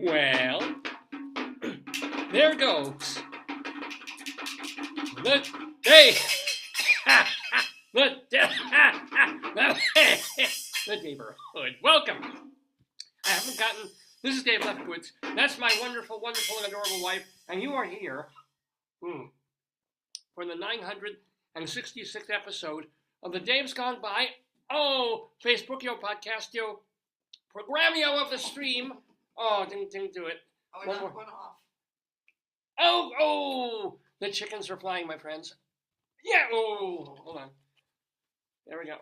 Well, there goes the day. the Daverhood. Welcome. I haven't gotten. This is Dave Leftwoods. That's my wonderful, wonderful, and adorable wife, and you are here for the 966th episode of the Dave's Gone By. Oh, Facebookio, Podcastio, Programmio of the stream. Oh, didn't do it. Oh, it knocked one off. Oh, the chickens are flying, my friends. Yeah, hold on. There we go.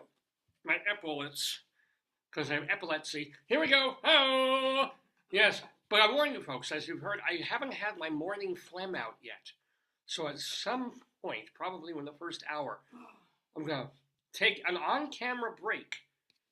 My epaulets, because I have epilepsy. Here we go. Oh, yes. But I warn you folks, as you've heard, I haven't had my morning phlegm out yet. So at some point, probably in the first hour, I'm going to take an on-camera break,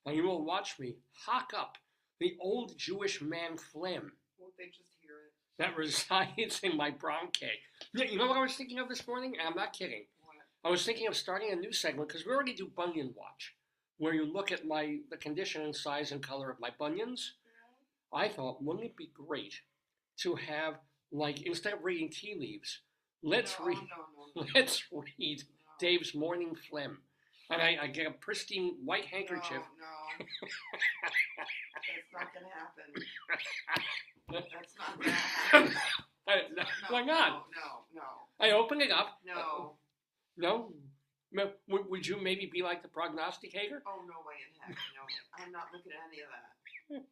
and you will watch me hawk up the old Jewish man phlegm. Won't they just hear it? That resides in my bronchi. You know what I was thinking of this morning? And I'm not kidding. What? I was thinking of starting a new segment, because we already do Bunion Watch, where you look at the condition and size and color of my bunions. Yeah. I thought, wouldn't it be great to have, like, instead of reading tea leaves, let's read Dave's morning phlegm. And I get a pristine white handkerchief. No. That's not going to happen. That's not going to happen. No, why not? No. I open it up. No. No? Would you maybe be like the prognosticator? Oh, no way in heck. No. I'm not looking at any of that.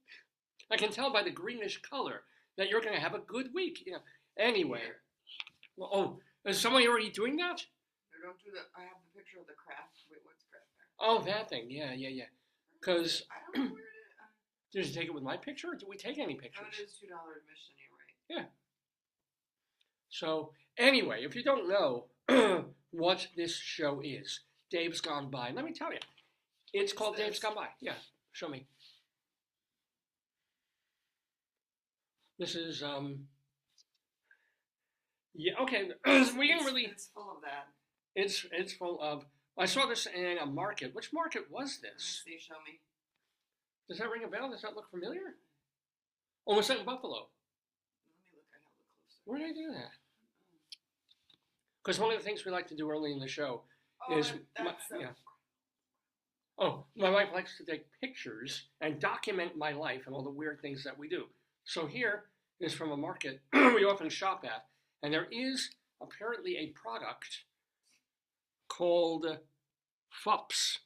I can tell by the greenish color that you're going to have a good week. Yeah. Anyway. Well, is somebody already doing that? Don't do that. I have the picture of the craft. Wait, what's craft there? Oh, that thing. Yeah. Because I don't know where it is. Did you take it with my picture, or did we take any pictures? Oh, it is $2 admission. You're right. Yeah. So anyway, if you don't know what this show is, Dave's Gone By. Let me tell you, it's called Dave's Gone By. Yeah. Show me. This is Yeah. Okay. We didn't really. It's full of that. It's full of. I saw this in a market. Which market was this? See, show me. Does that ring a bell? Does that look familiar? Oh, was that in Buffalo? Let me look. I have a closer. Where did I do that? Because one of the things we like to do early in the show is my wife likes to take pictures and document my life and all the weird things that we do. So here is from a market we often shop at, and there is apparently a product called Ffups.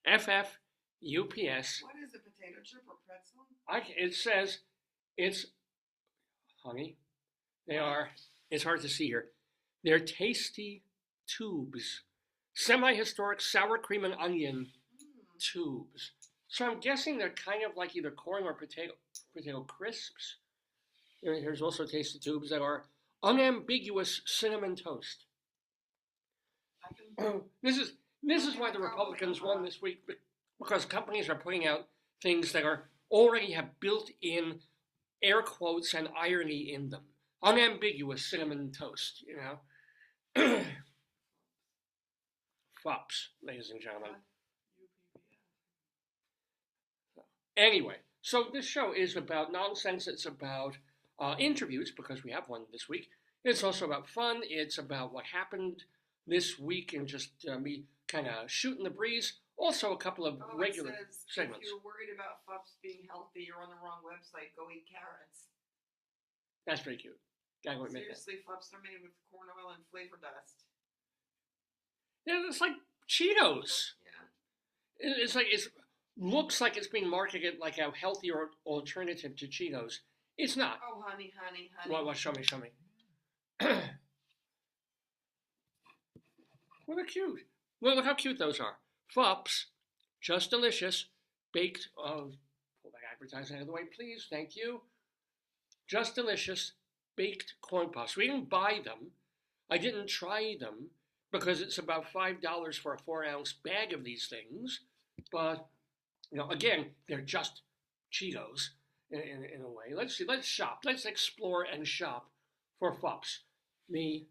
Ffups. What is it, potato chip or pretzel? It says it's, honey, it's hard to see here. They're tasty tubes. Semi-historic sour cream and onion tubes. So I'm guessing they're kind of like either corn or potato crisps. Here's also tasty tubes that are unambiguous cinnamon toast. This is why the Republicans won this week, because companies are putting out things that already have built-in air quotes and irony in them. Unambiguous cinnamon toast, you know. Ffups, ladies and gentlemen. Anyway, so this show is about nonsense. It's about interviews, because we have one this week. It's also about fun. It's about what happened this week and just me kind of shooting the breeze. Also a couple of regular segments. If you're worried about Ffups being healthy, you're on the wrong website. Go eat carrots. That's pretty cute. Gotta go admit that. Seriously, Ffups are made with corn oil and flavor dust. Yeah, it's like Cheetos. Yeah. It looks like it's being marketed like a healthier alternative to Cheetos. It's not. Oh, honey. Well, show me. Well, they're cute. Look how cute those are. Ffups, just delicious, baked. Oh, pull that advertising out of the way, please. Thank you. Just delicious, baked corn puffs. We didn't buy them. I didn't try them because it's about $5 for a 4-ounce bag of these things. But again, they're just Cheetos in a way. Let's see. Let's shop. Let's explore and shop for Ffups, the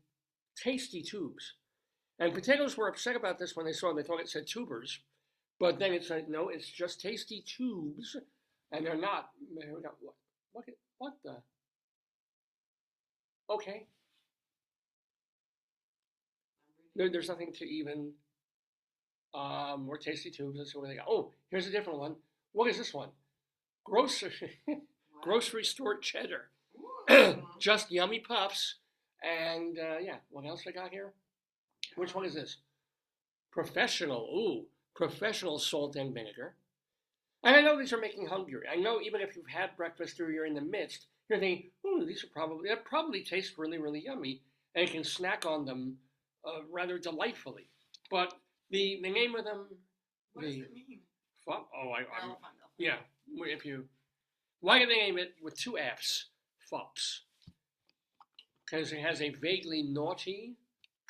tasty tubes. And potatoes were upset about this when they saw it. They thought it said tubers. But then it said, no, it's just tasty tubes. And they're not What the? Okay. There's nothing to even. More tasty tubes. Let's see where they go. Oh, here's a different one. What is this one? Grocery grocery store cheddar. Just yummy puffs. And yeah, what else I got here? Which one is this? Professional. Ooh, professional salt and vinegar. And I know these are making hungry. I know even if you've had breakfast or you're in the midst, you're thinking, ooh, that probably taste really, really yummy, and you can snack on them rather delightfully. But the name of them, What does it mean? Oh, I'll find out. yeah. If you, why do they name it with two F's? Ffups. Because it has a vaguely naughty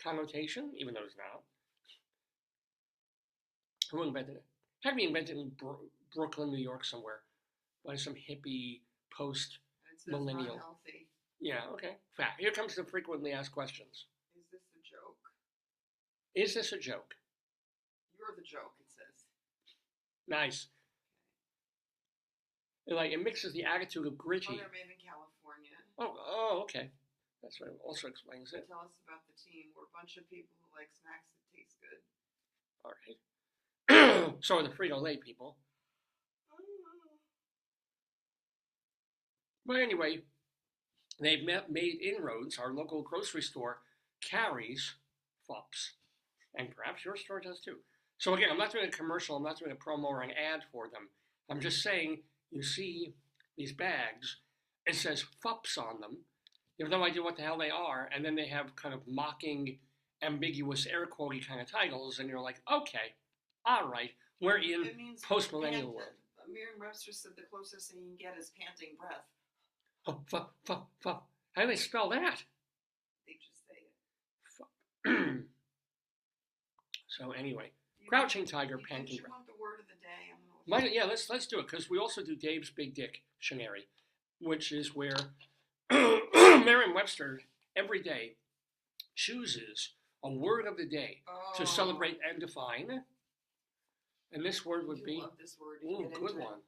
connotation, even though it's not. Who invented it? Had to be invented in Brooklyn, New York, somewhere, by some hippie post-millennial. Not healthy. Yeah. Okay. Fact. Here comes the frequently asked questions. Is this a joke? Is this a joke? You're the joke. It says. Nice. It mixes the attitude of gritty. Oh, they're made in California. Oh, okay. That's what it also explains it. Tell us about the team. We're a bunch of people who like snacks that taste good. All right. So are the Frito-Lay people. But anyway, they've made inroads. Our local grocery store carries Ffups, and perhaps your store does too. So again, I'm not doing a commercial. I'm not doing a promo or an ad for them. I'm just saying, you see these bags, it says Ffups on them. You have no idea what the hell they are, and then they have kind of mocking, ambiguous, air quotey kind of titles, and you're like, okay, all right, we're in post-millennial world. Merriam-Webster said the closest thing you can get is panting breath. Oh, fup. How do they spell that? They just say it. So anyway, crouching tiger, panting breath. You want the word of the day? Yeah, let's do it, because we also do Dave's Big Dick Dictionary, which is where Merriam-Webster every day chooses a word of the day to celebrate and define. And this word would be, love this word. Ooh, good one.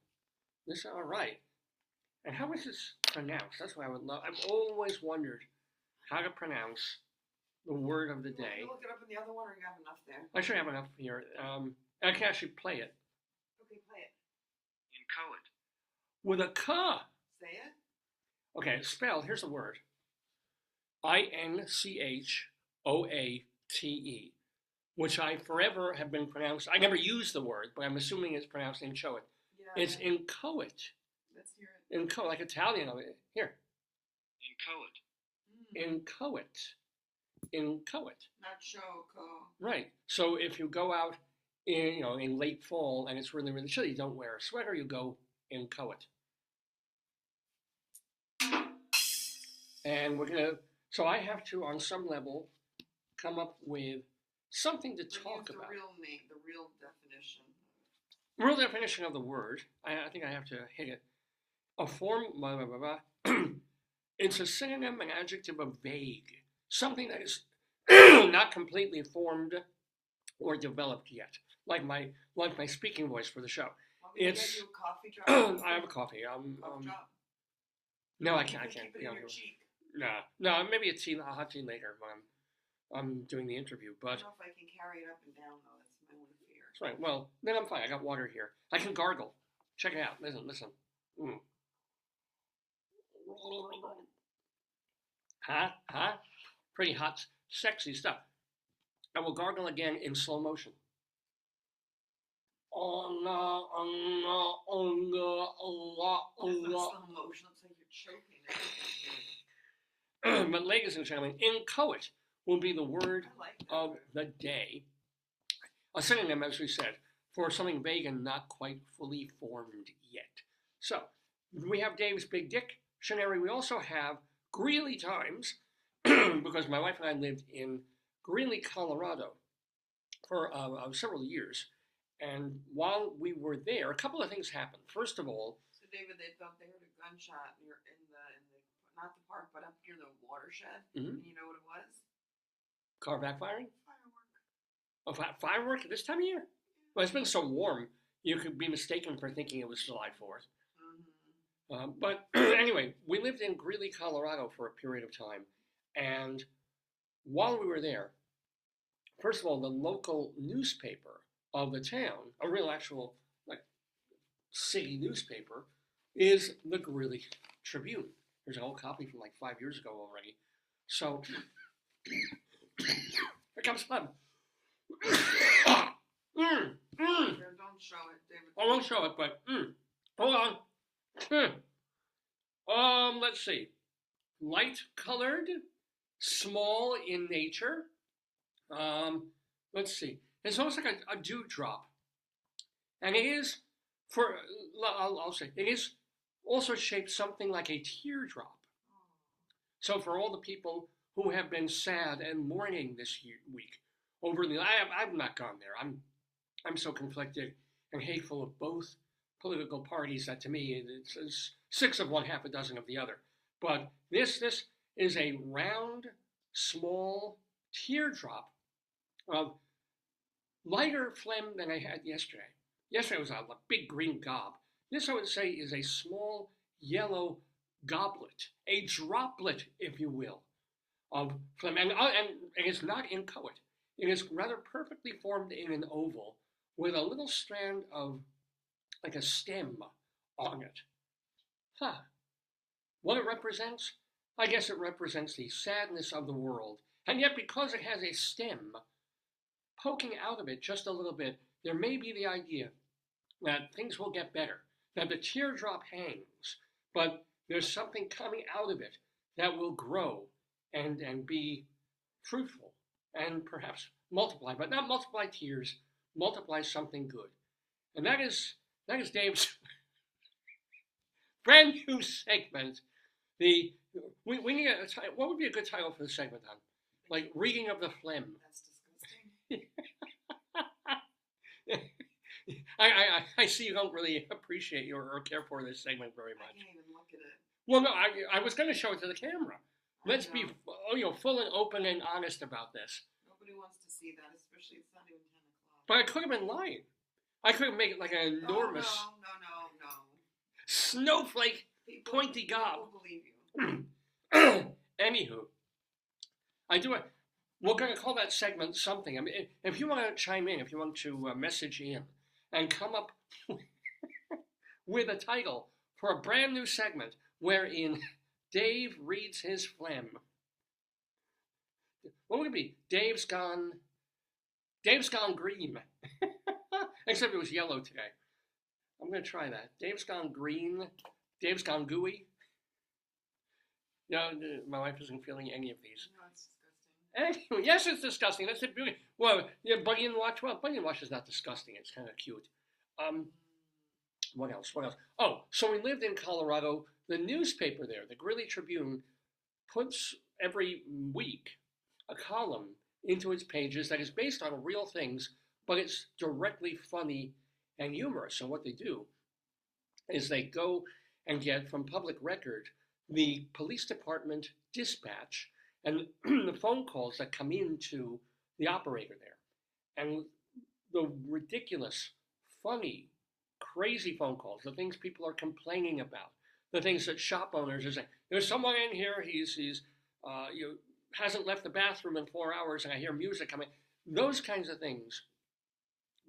This, all right. And how is this pronounced? That's what I would love. I've always wondered how to pronounce the word of the day. You look it up in the other one, or you have enough there? I should have enough here. I can actually play it. Okay, play it. Inchoate. With a K. Say it. Okay, spelled. Here's the word. Inchoate, which I forever have been pronounced. I never used the word, but I'm assuming it's pronounced inchoate. Yeah. It's inchoate. Let's hear it. Inchoate, like Italian. Here. Inchoate. Inchoate. Not choco. Right. So if you go out in late fall and it's really, really chilly, you don't wear a sweater, you go inchoate. And so I have to, on some level, come up with something to talk about. The real name, the real definition. Real definition of the word. I think I have to hit it. A form, it's a synonym, an adjective of vague. Something that is not completely formed or developed yet. Like my speaking voice for the show. Want me to get you a coffee drop? I have a coffee. Cough drop? No, I can't. Keep it in your cheek. No, maybe a hot tea later when I'm doing the interview. But I don't know if I can carry it up and down though. That's my only fear. That's right. Well, then I'm fine. I got water here. I can gargle. Check it out. Listen. Huh? Pretty hot, sexy stuff. I will gargle again in slow motion. That's not slow motion. Looks like you're choking. But ladies and gentlemen, inchoate will be the word of the day. A synonym, as we said, for something vague and not quite fully formed yet. So, we have Dave's Big Dick Dictionary. We also have Greeley Times, because my wife and I lived in Greeley, Colorado for several years. And while we were there, a couple of things happened. First of all, so David, they thought they heard a gunshot in the not the park, but up near the watershed. Mm-hmm. And you know what it was? Car backfiring? Firework. Oh, firework this time of year? Well, it's been so warm, you could be mistaken for thinking it was July 4th. But anyway, we lived in Greeley, Colorado for a period of time. And while we were there, first of all, the local newspaper of the town, a real actual like city newspaper, is the Greeley Tribune. There's an old copy from like 5 years ago already. So here comes Phlegm. Here, don't show it, David. I won't show it, but hold on. Let's see. Light colored, small in nature. Let's see. It's almost like a dewdrop, and it is I'll say it is also shaped something like a teardrop. So for all the people who have been sad and mourning this week over I've not gone there. I'm so conflicted and hateful of both political parties that to me it's 6 of one, half a dozen of the other. But this is a round, small teardrop of lighter phlegm than I had yesterday. Yesterday was a big green gob. This, I would say, is a small yellow goblet, a droplet, if you will, of phlegm. And it's not inchoate. It is rather perfectly formed in an oval with a little strand of, like a stem on it. What it represents? I guess it represents the sadness of the world. And yet, because it has a stem poking out of it just a little bit, there may be the idea that things will get better, that the teardrop hangs, but there's something coming out of it that will grow and be fruitful and perhaps multiply, but not multiply tears, multiply something good. And that is Dave's brand new segment. We need what would be a good title for the segment, on? Like Reading of the Phlegm. That's disgusting. I see you don't really appreciate or care for this segment very much. I can't even look at it. Well, no, I was going to show it to the camera. Let's be full and open and honest about this. Nobody wants to see that, especially it's not even 10 o'clock. But I could have been lying. I could have made it like an enormous No. snowflake pointy gob. People believe you. Anywho, we're going to call that segment something. I mean, if you want to chime in, if you want to message in and come up with a title for a brand new segment wherein Dave reads his phlegm. What would it be? Dave's gone green. Except it was yellow today. I'm going to try that. Dave's gone green. Dave's gone gooey. No, my wife isn't feeling any of these. No, it's disgusting. Anyway, yes, it's disgusting. That's the beauty. Well, yeah, Bunion Watch. Well, Bunion Watch is not disgusting. It's kind of cute. What else? Oh, so we lived in Colorado. The newspaper there, the Greeley Tribune, puts every week a column into its pages that is based on real things, but it's directly funny and humorous. So what they do is they go and get from public record the police department dispatch and the phone calls that come into the operator there. And the ridiculous, funny, crazy phone calls, the things people are complaining about, the things that shop owners are saying, there's someone in here, he's hasn't left the bathroom in 4 hours and I hear music coming. Those kinds of things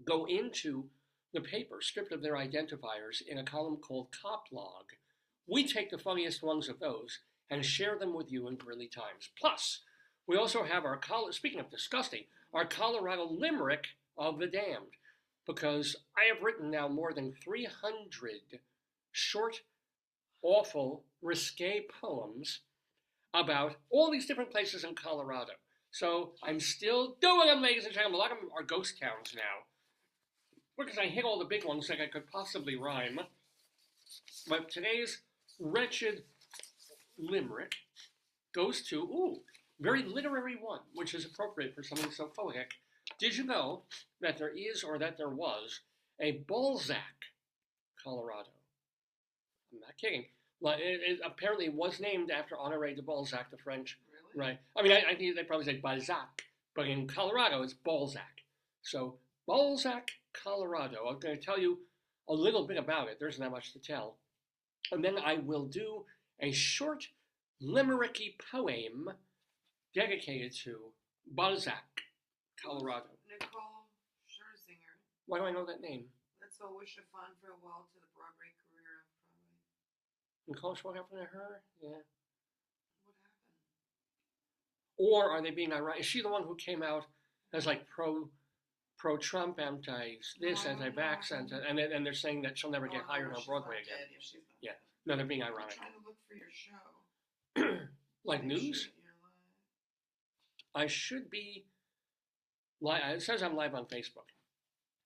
go into the paper, stripped of their identifiers, in a column called Cop Log. We take the funniest ones of those and share them with you in Greeley Times. Plus, we also have speaking of disgusting, our Colorado Limerick of the Damned, because I have written now more than 300 short, awful, risque poems about all these different places in Colorado. So I'm still doing them, ladies and gentlemen. A lot of them are ghost towns now, because I hit all the big ones that I could possibly rhyme. But today's wretched limerick goes to, very literary one, which is appropriate for something so poetic. Did you know that there is, or that there was, a Balzac, Colorado? I'm not kidding. Well, it apparently was named after Honoré de Balzac, the French. Really? Right. I mean, I think they probably say Balzac, but in Colorado it's Balzac. So Balzac, Colorado. I'm going to tell you a little bit about it. There's not much to tell. And then I will do a short limericky poem dedicated to Balzac, Colorado. Nicole Scherzinger. Why do I know that name? Let's all wish a fond farewell to the Broadway career of Broadway. Nicole, what happened to her? Yeah. What happened? Or are they being ironic? Is she the one who came out as like pro-Trump, anti-this, No, anti-vax, no. and they're saying that she'll never get hired on she's Broadway not again? dead. Yeah, she's not Yeah. dead. No, they're being I'm ironic. trying to look for your show. Like Make news? sure that you're live. I should be live. It says I'm live on Facebook.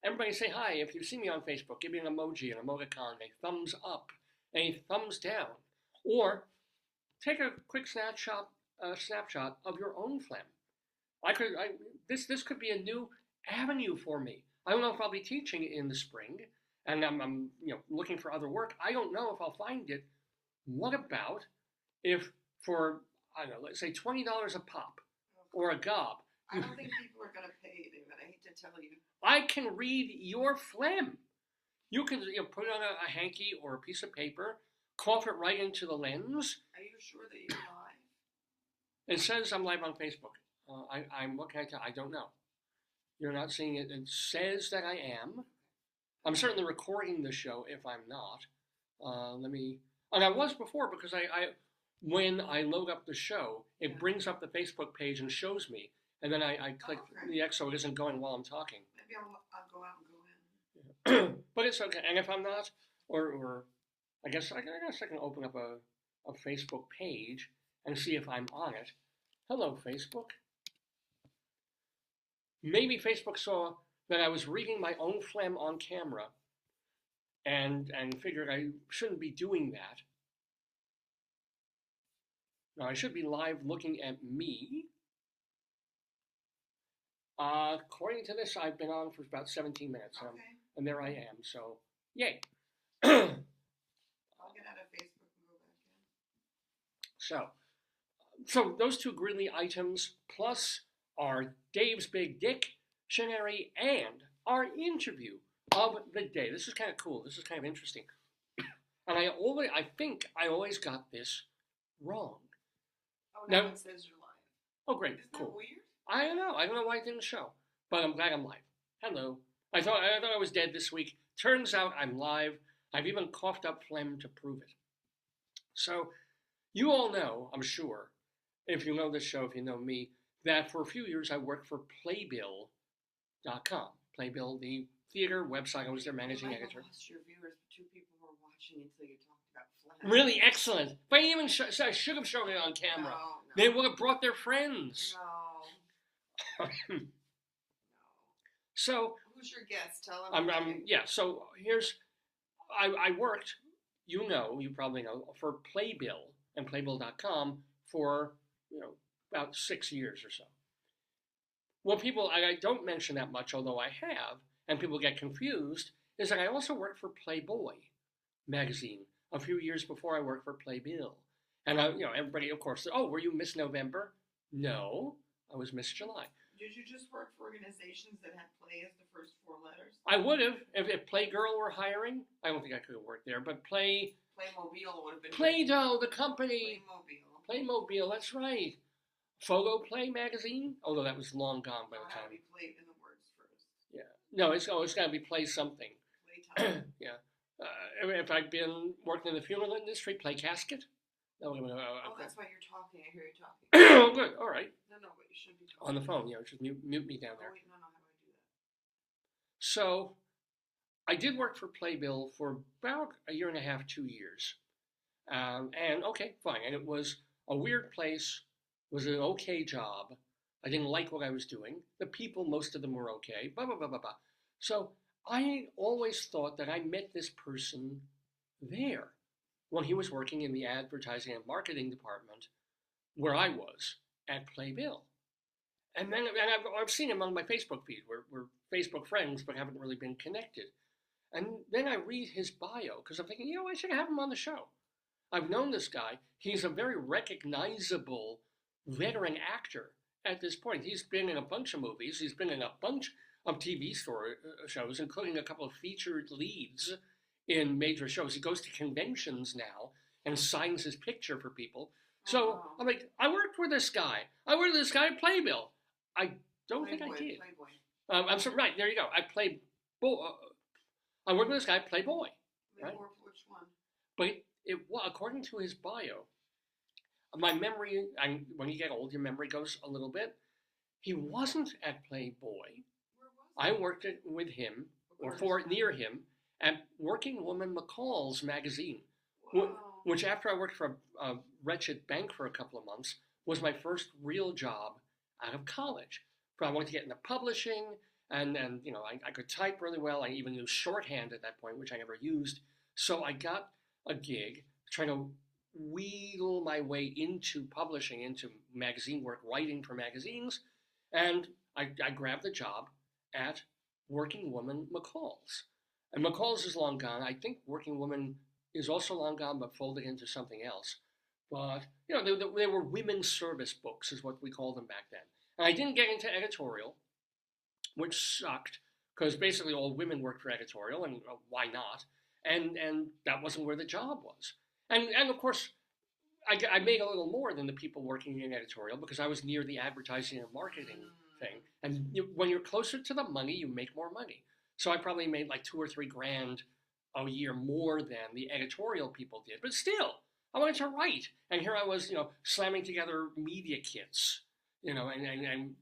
Everybody say hi. If you see me on Facebook, give me an emoji, an emoticon, a thumbs up, a thumbs down. Or take a quick snapshot of your own phlegm. This could be a new avenue for me. I don't know if I'll be teaching in the spring, and I'm looking for other work. I don't know if I'll find it. What about if for, I don't know, let's say $20 a pop or a gob, I don't think people are going to pay you, David. I hate to tell you. I can read your phlegm. You can put it on a hanky or a piece of paper, cough it right into the lens. Are you sure that you're live? It says I'm live on Facebook. What can I tell? I don't know. You're not seeing it. It says that I am. I'm certainly recording the show if I'm not. And I was before because when I load up the show, it brings up the Facebook page and shows me. And then I click the X so it isn't going while I'm talking. Maybe I'll go out and go in. But it's okay. And if I'm not, or I guess I can open up a Facebook page and see if I'm on it. Hello, Facebook. Maybe Facebook saw that I was reading my own phlegm on camera and figured I shouldn't be doing that. Now, I should be live looking at me. According to this, I've been on for about 17 minutes, Okay. and there I am, so yay. I'll get out of Facebook and go back in. So those two Greeley items, plus our Dave's Big Dictionary and our interview of the day. This is kind of cool. This is kind of interesting. And I think I always got this wrong. Oh, now No. it says you're live. Oh, great, Isn't cool. that weird? I don't know why it didn't show, but I'm glad I'm live. Hello. I thought I was dead this week. Turns out I'm live. I've even coughed up phlegm to prove it. So, you all know, I'm sure, if you know this show, if you know me, that for a few years I worked for Playbill.com. Playbill, the theater website. I was their managing editor. You lost your viewers, but 2 people were watching until you talked about phlegm. Really excellent. But I even I should have shown it on camera. No. They would have brought their friends. No. So, Who's your guest? Tell them. So I worked, you probably know, for Playbill and Playbill.com for, about 6 years or so. Well, I don't mention that much, although I have, and people get confused, is that I also worked for Playboy magazine a few years before I worked for Playbill. And everybody, of course, said, "Oh, were you Miss November?" No, I was Miss July. Did you just work for organizations that had play as the first 4 letters? I would have if Playgirl were hiring. I don't think I could have worked there, but Playmobil would have been. Play-Doh, the company. Playmobil. Playmobil, that's right. Photo Play magazine, although that was long gone by the How time. do you play in the words first? Yeah, no, it's got to be Play something. Playtime. Yeah. If I'd been working in the funeral industry, Play Casket. That would have been. That's why you're talking. I hear you talking. Oh, good. All right. No, but you should be talking. On the phone, just mute me down there. Oh, wait, no, how do I do that? So, I did work for Playbill for about a year and a half, 2 years. And okay, fine. And it was a weird place. It was an okay job. I didn't like what I was doing. The people, most of them were okay. Blah, blah, blah, blah, blah. So, I always thought that I met this person there when he was working in the advertising and marketing department where I was at Playbill. And then I've seen him on my Facebook feed. We're Facebook friends, but haven't really been connected. And then I read his bio, because I'm thinking, I should have him on the show. I've known this guy. He's a very recognizable veteran actor at this point. He's been in a bunch of movies. He's been in a bunch of TV shows, including a couple of featured leads in major shows. He goes to conventions now and signs his picture for people. So Oh. I'm like, I worked with this guy. I worked with this guy at Playbill. I don't think I Playboy, did. Playboy. I'm sorry, right, there you go. I worked with this guy, Playboy. Right. Playboy, which one? But according to his bio, my memory, when you get old, your memory goes a little bit. He wasn't at Playboy. Where was I it? worked with him, or Where is that? near him, at Working Woman McCall's magazine, Wow. which after I worked for a wretched bank for a couple of months, was my first real job out of college. I wanted to get into publishing, and you know, I could type really well. I even knew shorthand at that point, which I never used. So I got a gig trying to wheedle my way into publishing, into magazine work, writing for magazines, and I grabbed the job at Working Woman McCall's. And McCall's is long gone. I think Working Woman is also long gone, but folded into something else. But, you know, they were women's service books, is what we called them back then. And I didn't get into editorial, which sucked, because basically all women worked for editorial, and why not? And that wasn't where the job was. And of course, I made a little more than the people working in editorial, because I was near the advertising and marketing thing. And when you're closer to the money, you make more money. So I probably made like $2 or $3 grand a year more than the editorial people did. But still, I wanted to write. And here I was, you know, slamming together media kits, you know, and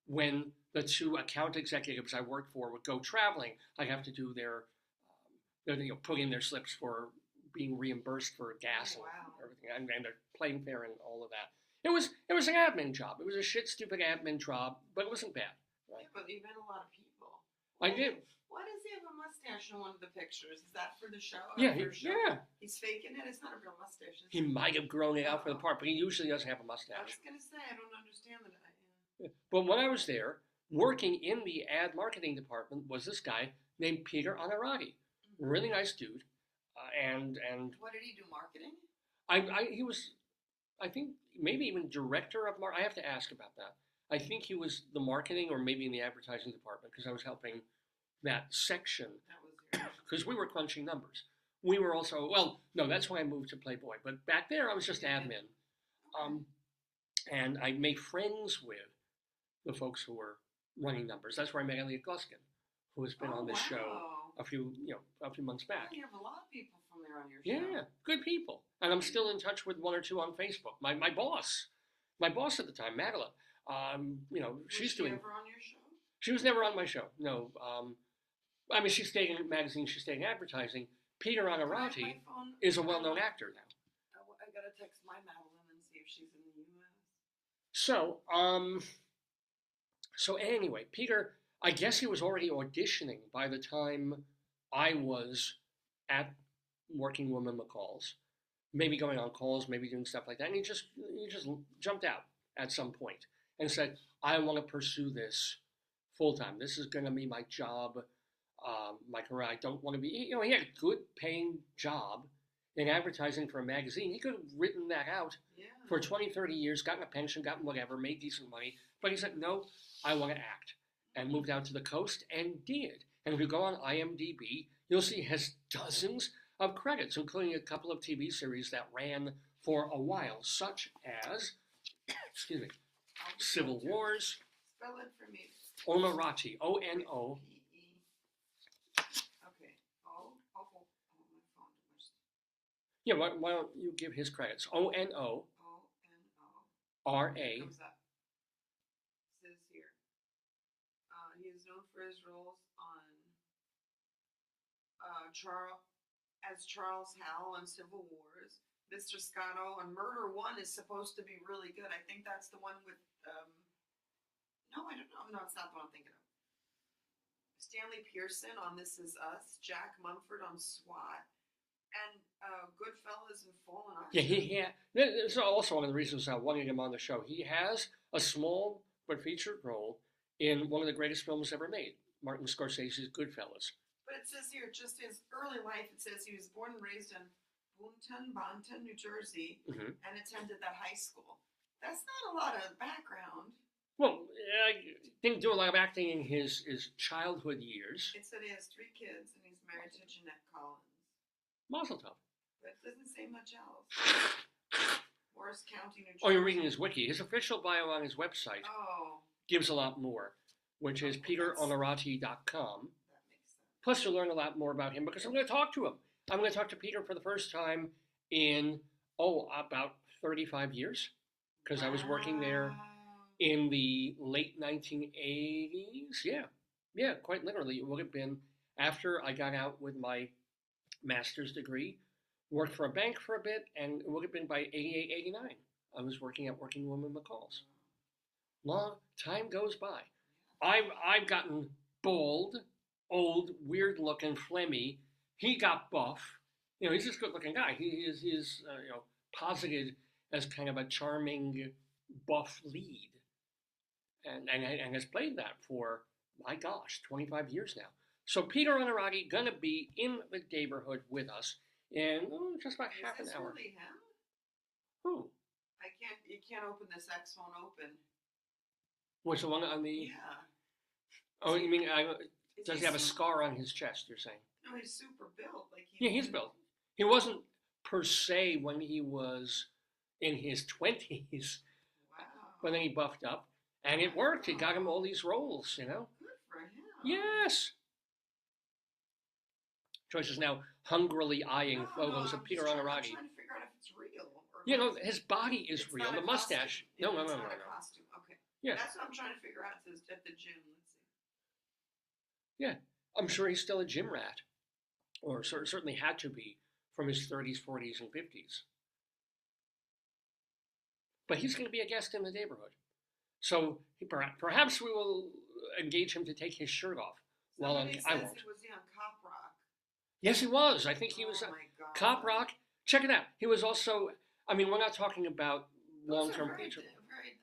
when the two account executives I worked for would go traveling, I'd have to do their you know, put in their slips for being reimbursed for gas and everything, and their plane fare and all of that. It was an admin job. It was a shit stupid admin job, but it wasn't bad. Right? Yeah, but you met a lot of people. I did. Why does he have a mustache in one of the pictures? Is that for the show? Yeah, yeah. He's faking it. It's not a real mustache. He might have grown it out for the part, but he usually doesn't have a mustache. I was gonna say I don't understand that. Yeah. But when I was there, working in the ad marketing department was this guy named Peter Onorati, really nice dude, and what did he do? Marketing? He was, I think maybe even director of I have to ask about that. I think he was the marketing or maybe in the advertising department, because I was helping that section. That was because we were crunching numbers. We were also, well, no, that's why I moved to Playboy. But back there, I was just admin. And I made friends with the folks who were running numbers. That's where I met Elliot Gluskin, who has been on this show a few months back. You have a lot of people from there on your show. Yeah, good people. And I'm still in touch with one or two on Facebook. My boss at the time, Madeline, you know, Was she ever on your show? She was never on my show. No. I mean, she stayed in magazines, she stayed in advertising. Peter Onorati is a well-known actor now. I gotta text my Madeline and see if she's in the U.S. So anyway, Peter, I guess he was already auditioning by the time I was at Working Woman McCall's, maybe going on calls, maybe doing stuff like that. And he just jumped out at some point and said, I want to pursue this full time. This is going to be my job, my career. I don't want to be, you know, he had a good paying job in advertising for a magazine. He could have written that out for 20, 30 years, gotten a pension, gotten whatever, made decent money. But he said, no, I want to act. And moved out to the coast and did. And if you go on IMDb, you'll see he has dozens of credits, including a couple of TV series that ran for a while, such as, excuse me, Civil Wars. Spell it for me. Onorati, O-N-O. Okay. My phone. Yeah, why don't you give his credits? O-N-O. R-A. Comes up. It says here. He is known for his roles on Charles Howell on Civil Wars. Mr. Scotto on Murder 1 is supposed to be really good. I think that's the one with no, I don't know. No, it's not the one I'm thinking of. Stanley Pearson on This Is Us, Jack Mumford on SWAT, and Goodfellas and Fallen Off. Yeah. That's also one of the reasons I wanted him on the show. He has a small but featured role in one of the greatest films ever made, Martin Scorsese's Goodfellas. But it says here, just his early life, it says he was born and raised in Bonton, New Jersey, and attended that high school. That's not a lot of background. Well, I didn't do a lot of acting in his childhood years. It said he has 3 kids, and he's married to Jeanette Collins. Mazel tov. But it doesn't say much else. Morris County, New Jersey. Oh, you're reading his wiki. His official bio on his website Oh. gives a lot more, which is peteronorati.com. That makes sense. Plus, you'll learn a lot more about him because I'm going to talk to him. I'm going to talk to Peter for the first time in, about 35 years, because I was working there in the late 1980s. Yeah, quite literally. It would have been after I got out with my master's degree, worked for a bank for a bit, and it would have been by 88, 89. I was working at Working Woman McCall's. Long time goes by. I've gotten bald, old, weird-looking, phlegmy. He got buff. He's just a good-looking guy. He's posited as kind of a charming, buff lead, and has played that for, my gosh, 25 years now. So Peter Onorati gonna be in the Daverhood with us in just about half an hour. Is this really him? Who? You can't open this X won't open. Which the one on the? Yeah. Oh, you mean does he have a scar on his chest? You're saying? No, he's super built. He's built. He wasn't per se when he was in his 20s. Wow. But then he buffed up, and it worked. It got him all these roles. Good for him. Yes. Joyce is now hungrily eyeing photos of Peter Onorati. I'm trying to figure out if it's real. His body is real. The mustache. No. It's not a costume. Okay. Yeah. That's what I'm trying to figure out. It says at the gym. Let's see. Yeah. I'm sure he's still a gym rat. Or certainly had to be from his 30s, 40s, and 50s. But he's going to be a guest in the Daverhood. So perhaps we will engage him to take his shirt off. I won't. Was he on Cop Rock? Yes, he was. I think he was Oh my God. Cop Rock. Check it out. He was also, we're not talking about long-term feature. Very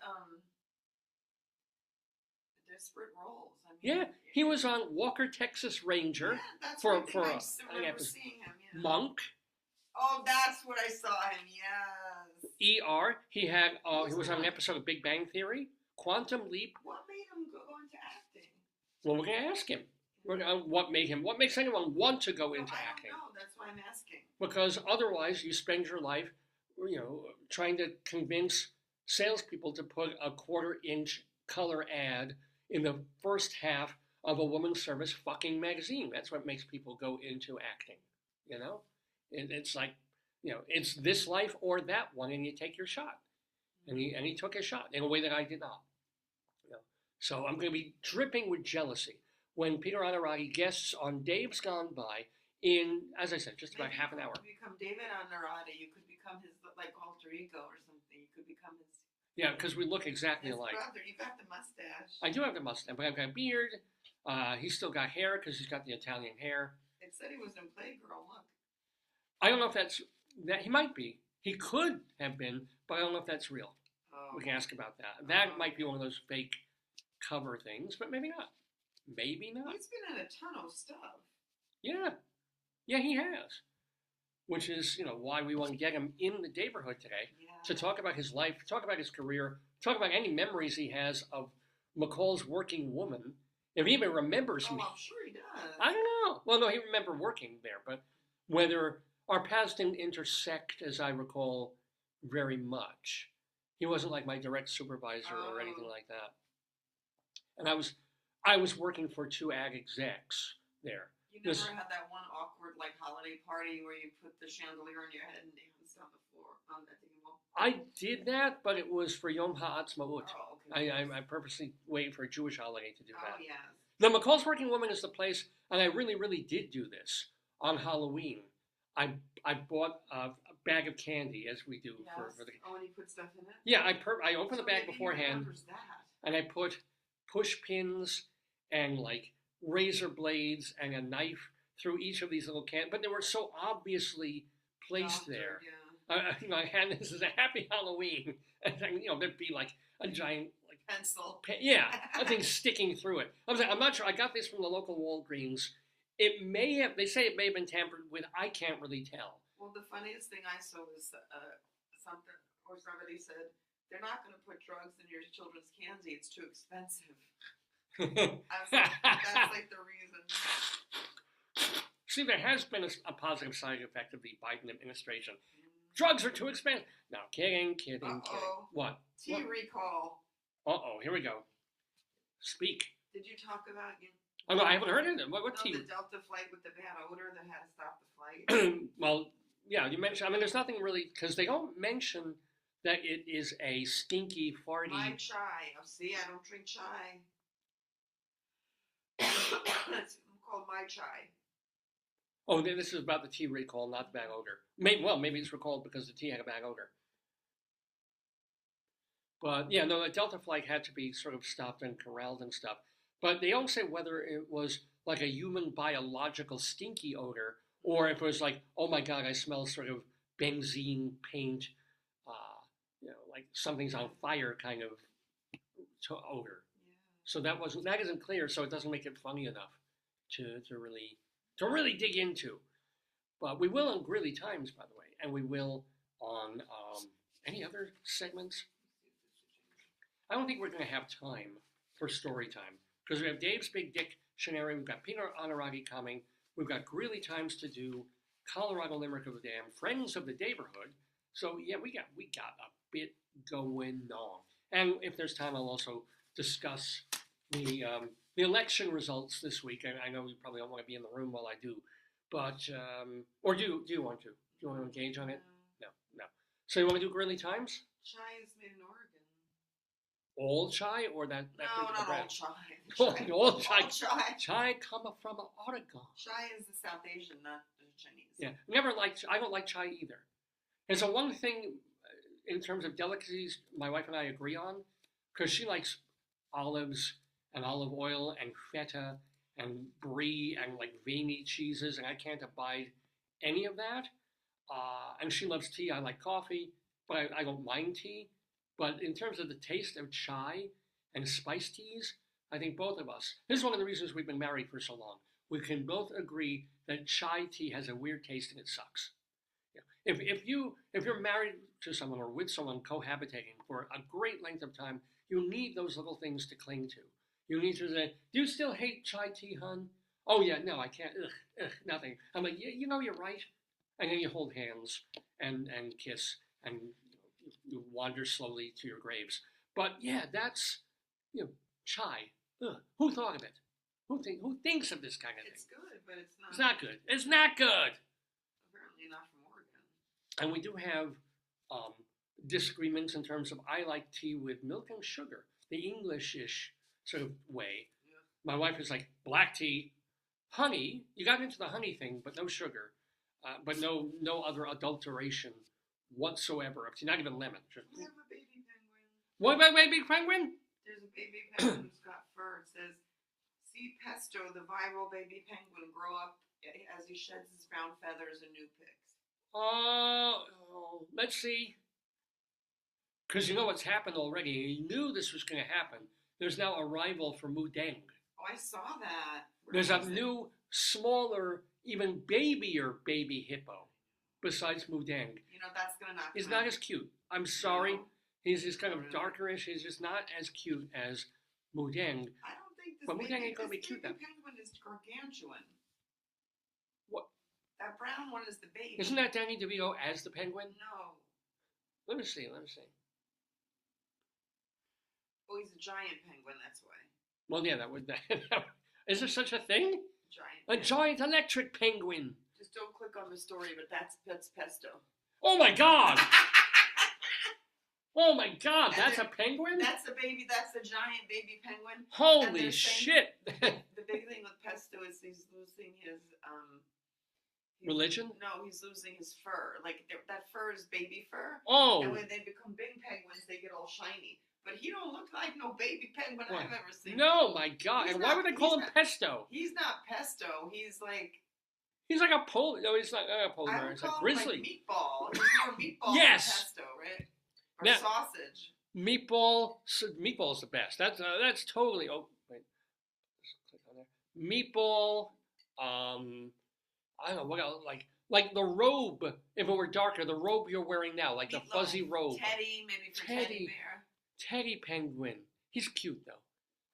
desperate roles. Yeah, he was on Walker, Texas Ranger for I remember episode. seeing him. Yeah. Monk. Oh, that's what I saw him. Yes. ER. He was on an episode of Big Bang Theory. Quantum Leap. What made him go into acting? Well, we're going to ask him. What makes anyone want to go into acting? I don't know. That's why I'm asking. Because otherwise, you spend your life, trying to convince salespeople to put a 1/4-inch color ad in the first half of a woman's service fucking magazine. That's what makes people go into acting. It's like, it's this life or that one, and you take your shot. And he took his shot in a way that I did not. So I'm going to be dripping with jealousy when Peter Onorati guests on Dave's Gone By in, as I said, just about half an hour. You could become David Onorati. You could become his alter ego or something. You could become his. Yeah, because we look exactly alike. Brother, you got the mustache. I do have the mustache, but I've got a beard. He's still got hair because he's got the Italian hair. It said he was in Playgirl. Look. I don't know if that's that. He might be. He could have been, but I don't know if that's real. Oh. We can ask about that. That might be one of those fake cover things, but maybe not. Maybe not. He's been in a ton of stuff. Yeah, he has. Which is, why we want to get him in the Daverhood today to talk about his life, talk about his career, talk about any memories he has of McCall's Working Woman. If he even remembers me. I'm sure he does. I don't know. Well, no, he remembered working there, but whether our paths didn't intersect, as I recall, very much. He wasn't like my direct supervisor or anything like that. And I was working for 2 ag execs there. You never had that one awkward holiday party where you put the chandelier on your head and danced on the floor on that table? I did that, but it was for Yom HaAtzmaut. Oh, okay. I purposely waited for a Jewish holiday to do that. Oh, yes. The McCall's Working Woman is the place, and I really, really did do this on Halloween. I bought a bag of candy, as we do for the. Oh, and you put stuff in it. Yeah, I opened the bag beforehand, That. and I put push pins and razor blades and a knife through each of these little cans, but they were so obviously placed there. Yeah. My hand. This is a happy Halloween, and there'd be a giant pencil. A thing sticking through it. I'm not sure. I got this from the local Walgreens. They say it may have been tampered with. I can't really tell. Well, the funniest thing I saw was somebody said, they're not going to put drugs in your children's candy. It's too expensive. I was like, that's the reason. See, there has been a positive side effect of the Biden administration. Drugs are too expensive. No, kidding. What? Tea recall. Here we go. Speak. Did you talk about Oh, no, I haven't heard it. What tea? The Delta flight with the bad odor that had to stop the flight? Well, yeah, you mentioned, I mean, there's nothing really, because they don't mention that it is a stinky, farty... My chai. Oh, see, I don't drink chai. It's called my chai. Oh, this is about the tea recall, not the bad odor. Maybe it's recalled because the tea had a bad odor. But, yeah, no, the Delta flight had to be sort of stopped and corralled and stuff. But they don't say whether it was like a human biological stinky odor or if it was like, oh my God, I smell sort of benzene, paint, like something's on fire kind of odor. Yeah. So that isn't clear, so it doesn't make it funny enough to really dig into. But we will on Greeley Times, by the way, and we will on any other segments. I don't think we're going to have time for story time because we have Dave's Big Dictionary, we've got Peter Onorati coming, we've got Greeley Times to do, Colorado Limerick of the Dam, Friends of the Daverhood. So yeah, we got a bit going on. And if there's time, I'll also discuss the election results this week. I know you probably don't want to be in the room while I do, but or do you want to? Do you want to engage on it? No. So you want to do Greeley Times? Chai is made in Oregon. All chai or that No, particular not brand? all chai. All chai. All chai. Chai come from Oregon. Chai is the South Asian, not the Chinese. Yeah, I don't like chai either. And so one thing in terms of delicacies my wife and I agree on, because she likes olives and olive oil and feta and brie and like veiny cheeses, and I can't abide any of that. And she loves tea. I like coffee, but I don't mind tea. But in terms of the taste of chai and spice teas, I think both of us, this is one of the reasons we've been married for so long. We can both agree that chai tea has a weird taste and it sucks. Yeah. If you're married to someone or with someone cohabitating for a great length of time, you need those little things to cling to. You need to say, do you still hate chai tea, hun? Oh yeah, no, I can't. Nothing. I'm like, yeah, you're right. And then you hold hands and kiss and you wander slowly to your graves. But yeah, that's chai. Ugh. Who thought of it? Who thinks of this kind of thing? It's good, but it's not. It's not good. It's not good. Apparently not from Oregon. And we do have disagreements in terms of I like tea with milk and sugar, the English-ish sort of way. Yeah. My wife is like, black tea, honey. You got into the honey thing, but no sugar, but no other adulteration whatsoever. Not even lemon. We have a baby penguin. What about baby penguin? There's a baby penguin who's got fur. It says, see Pesto, the viral baby penguin, grow up as he sheds his brown feathers and new pigs. Let's see. Because you know what's happened already. You knew this was going to happen. There's now a rival for Mudeng. Oh, I saw that. There's a new, smaller, even babier baby hippo besides Mudeng. That's going to knock He's him not out. as cute. I'm sorry. No. He's just kind of No. darkerish. He's just not as cute as Mudeng. I don't think this But baby, Mudeng ain't gonna be cute baby then. penguin is gargantuan. What? That brown one is the baby. Isn't that Danny DeVito as the penguin? No. Let me see. Oh, he's a giant penguin, that's why. Well, yeah, that would. Is there such a thing? Giant. A giant electric penguin. Just don't click on the story, but that's Pesto. Oh my God! Oh my God! And That's a penguin? That's the giant baby penguin. And Holy they're saying- shit! The big thing with Pesto is he's losing his Religion? No, he's losing his fur. Like that fur is baby fur. Oh. And when they become big penguins, they get all shiny. But he don't look like no baby penguin What? I've ever seen. No, my God! He's And why not- would they call he's him not- Pesto? He's not Pesto. He's like He's like a polar. No, he's not a polar I bear. would It's a call him grizzly. like meatball. He's more meatball Yes. than Pesto, right? Or Now- sausage. Meatball's the best. That's totally. Oh wait, just click on there. Meatball. I don't know what else. Like the robe. If it were darker, the robe you're wearing now, like the Meatloaf. fuzzy robe. Teddy, maybe for Teddy. Teddy Bear. Teddy Penguin. He's cute though.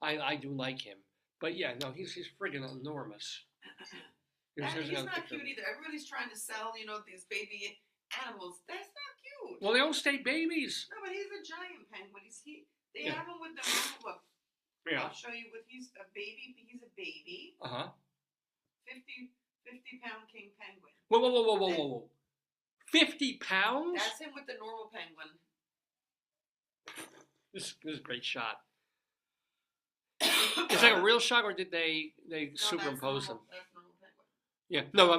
I do like him. But yeah, no, he's friggin' enormous. He's not cute either. Everybody's trying to sell, these baby animals. That's not cute. Well, they all stay babies. No, but he's a giant penguin. They Yeah. have him with the normal look. Yeah. I'll show you he's a baby. He's a baby. 50-pound king penguin. Whoa. 50 pounds? That's him with the normal penguin. This is a great shot. Is that a real shot, or did they superimpose him? That's normal penguin. Yeah. No,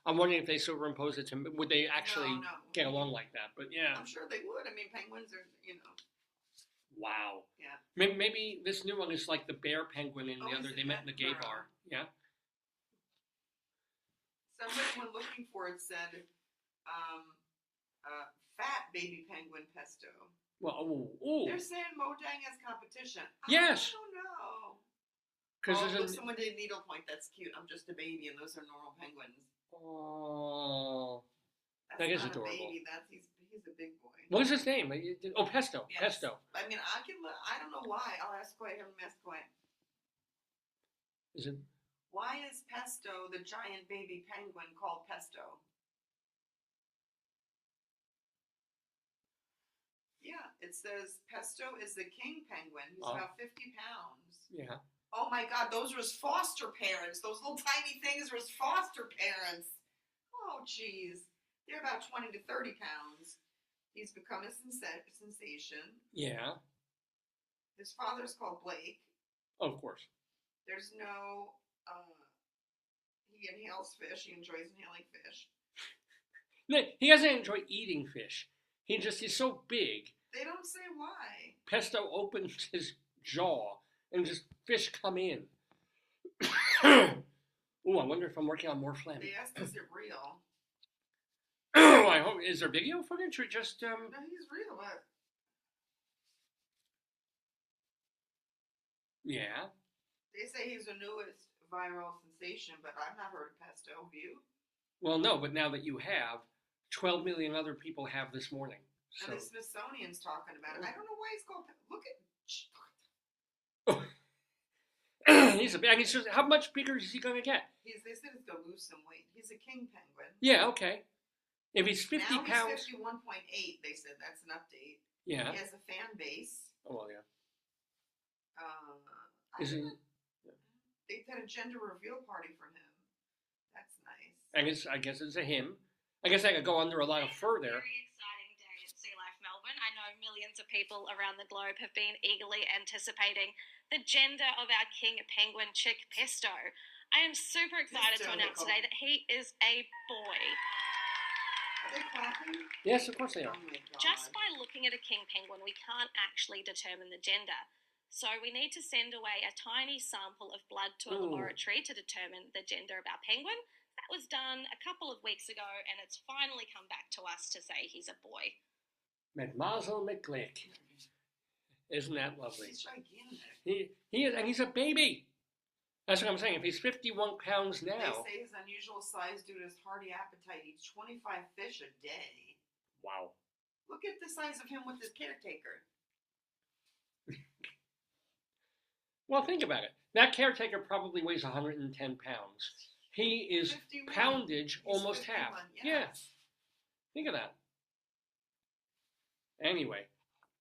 I'm wondering if they superimposed it to him. Would they actually No. get along like that? But yeah. I'm sure they would. I mean, penguins are, Wow. Yeah. Maybe this new one is like the bear penguin in the other. They met in the gay bar. Yeah. Somebody, when looking for it, said, fat baby penguin Pesto. Well, They're saying Mojang has competition. Yes. I don't know. Because someone did needlepoint. That's cute. I'm just a baby, and those are normal penguins. Oh, That's that is not adorable. A baby. He's a big boy. What is his name? Oh, Pesto. Yes. Pesto. I mean, I don't know why. I'll ask Coy. Is it? Why is Pesto, the giant baby penguin, called Pesto? Yeah, it says Pesto is the king penguin. He's about 50 pounds. Yeah. Oh my God, those were his foster parents. Those little tiny things were his foster parents. Oh, jeez. They're about 20 to 30 pounds. He's become a sensation. Yeah. His father's called Blake. Oh, of course. There's no, he inhales fish. He enjoys inhaling fish. No, he doesn't enjoy eating fish. He's so big. They don't say why. Pesto opens his jaw and just fish come in. Ooh, I wonder if I'm working on more phlegm. They asked, is it real? I hope. Is there video footage or just No, he's real. What? Yeah. They say he's the newest viral sensation, but I've not heard of Pesto. Have you? Well, no, but now that you have, 12 million other people have this morning. So. And the Smithsonian's talking about it. I don't know why he's called. Look at. He's just, how much bigger is he going to get? They said he's going to lose some weight. He's a king penguin. Yeah, okay. If he's 50 now pounds. He's 51.8, they said. That's an update. Yeah. He has a fan base. Oh, well, yeah. Is he? They had a gender reveal party for him. That's nice. I guess it's a him. I guess I could go under a lot of fur there. Very exciting day at Sea Life Melbourne. I know millions of people around the globe have been eagerly anticipating the gender of our king penguin chick Pesto. I am super excited to announce today that he is a boy. Are they clapping? Yes, of course they are. Oh my God. Just by looking at a king penguin, we can't actually determine the gender. So we need to send away a tiny sample of blood to a laboratory to determine the gender of our penguin. That was done a couple of weeks ago, and it's finally come back to us to say he's a boy. Mademoiselle McGlick. Isn't that lovely? He's gigantic. He is, and he's a baby. That's what I'm saying. If he's 51 pounds now. They say his unusual size due to his hearty appetite eats 25 fish a day. Wow. Look at the size of him with his caretaker. Well, think about it. That caretaker probably weighs 110 pounds. He is 51. poundage He's almost 51, half. yeah. Think of that. Anyway,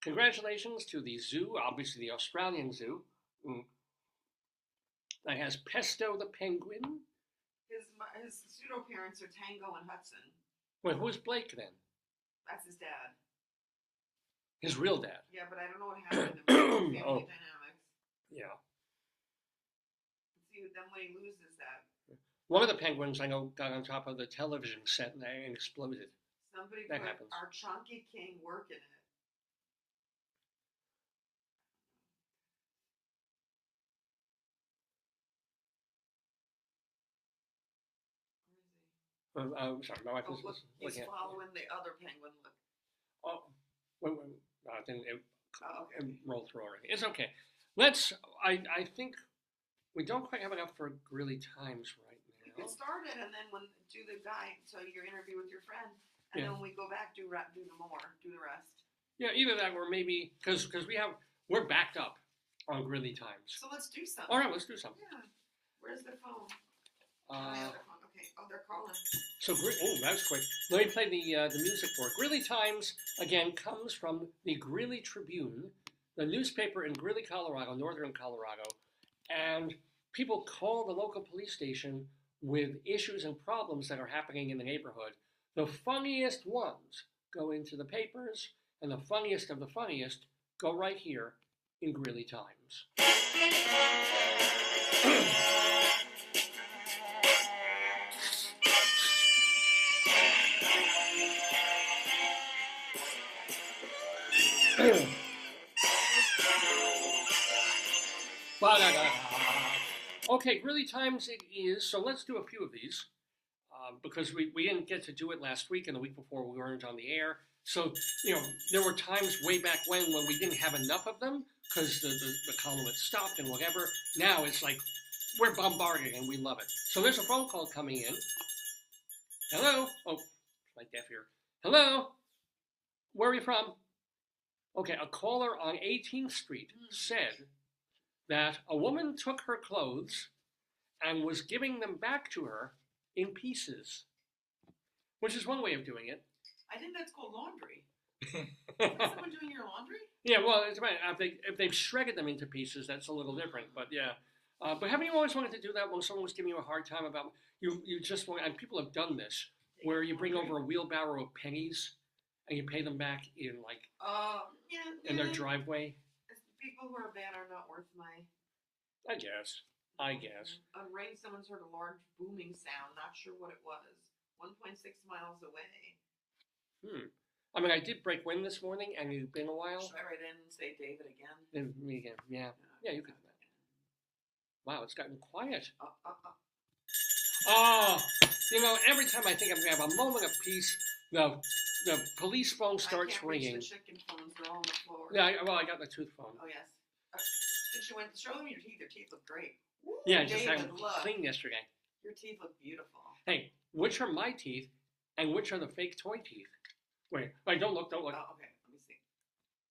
congratulations to the zoo, obviously the Australian zoo, that has Pesto the penguin. His pseudo-parents are Tango and Hudson. Wait, who's Blake then? That's his dad. His real dad. Yeah, but I don't know what happened to him. Family dynamics. Yeah. See, then when he loses that. One of the penguins I know got on top of the television set and exploded. Somebody that put happens. our chunky king work in it. Sorry, my wife was He's looking at. following the other penguin. Look. Oh, wait. No, it didn't. Okay. It rolled through already. It's okay. I think we don't quite have enough for Greeley Times right You now. can start it and then do the guy, so your interview with your friend, and then when we go back, do the rest. Yeah, either that or maybe because we're backed up on Greeley Times. So let's do something. All right, let's do something. Yeah. Where's the phone? Uh, My other phone. Okay. Oh, they're calling. So, that was quick. Let me play the music for it. Greeley Times, again, comes from the Greeley Tribune, the newspaper in Greeley, Colorado, northern Colorado. And people call the local police station with issues and problems that are happening in the neighborhood. The funniest ones go into the papers, and the funniest of the funniest go right here in Greeley Times. Okay, Greeley Times it is, so let's do a few of these, because we didn't get to do it last week and the week before we weren't on the air. So, there were times way back when we didn't have enough of them, because the column had stopped and whatever. Now it's like, we're bombarded and we love it. So there's a phone call coming in. Hello? Oh, my deaf ear. Hello? Where are you from? Okay, a caller on 18th Street said that a woman took her clothes and was giving them back to her in pieces, which is one way of doing it. I think that's called laundry. Is that someone doing your laundry? Yeah, well, it's right. If they've shredded them into pieces, that's a little different. But yeah, but haven't you always wanted to do that when someone was giving you a hard time about you just want, and people have done this, where you bring over a wheelbarrow of pennies and you pay them back in in their driveway. People who are bad are not worth my. I guess. Rain, someone's heard a large booming sound. Not sure what it was. 1.6 miles away. I mean, I did break wind this morning, and it's been a while. Should I write in and say David again? And me again, yeah. Yeah, you could do that. Wow, it's gotten quiet. Oh, every time I think I'm going to have a moment of peace, the police phone starts ringing. The chicken phones are all on the floor. Yeah, I got the tooth phone. Oh, yes. Since you went to show them your teeth look great. Woo, yeah, just had them clean yesterday. Your teeth look beautiful. Hey, which are my teeth, and which are the fake toy teeth? Wait, don't look. Oh, okay. Let me see.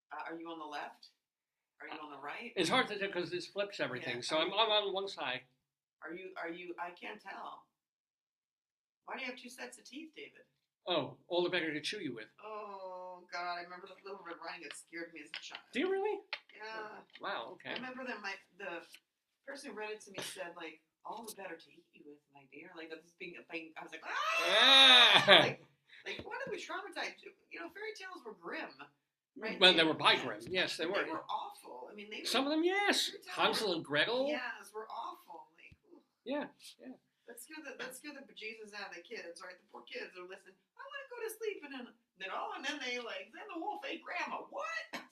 Are you on the left? Are you on the right? It's hard to tell because this flips everything. So I'm on one side. Are you? I can't tell. Why do you have two sets of teeth, David? Oh, all the better to chew you with. Oh God, I remember the little red riding hood scared me as a child. Do you really? Yeah. Wow. Okay. I remember that the person who read it to me said all the better to eat you with, my dear. This being a thing. I was like, ah! What did we traumatize? Fairy tales were grim, right? Well, they were by grim. Yes, they were. They were awful. I mean, some of them, yes. Hansel and Gretel. Yes, were awful. Yeah. Let's scare the bejesus out of the kids, right? The poor kids are listening. I want to go to sleep, and then they then the wolf ate grandma. What?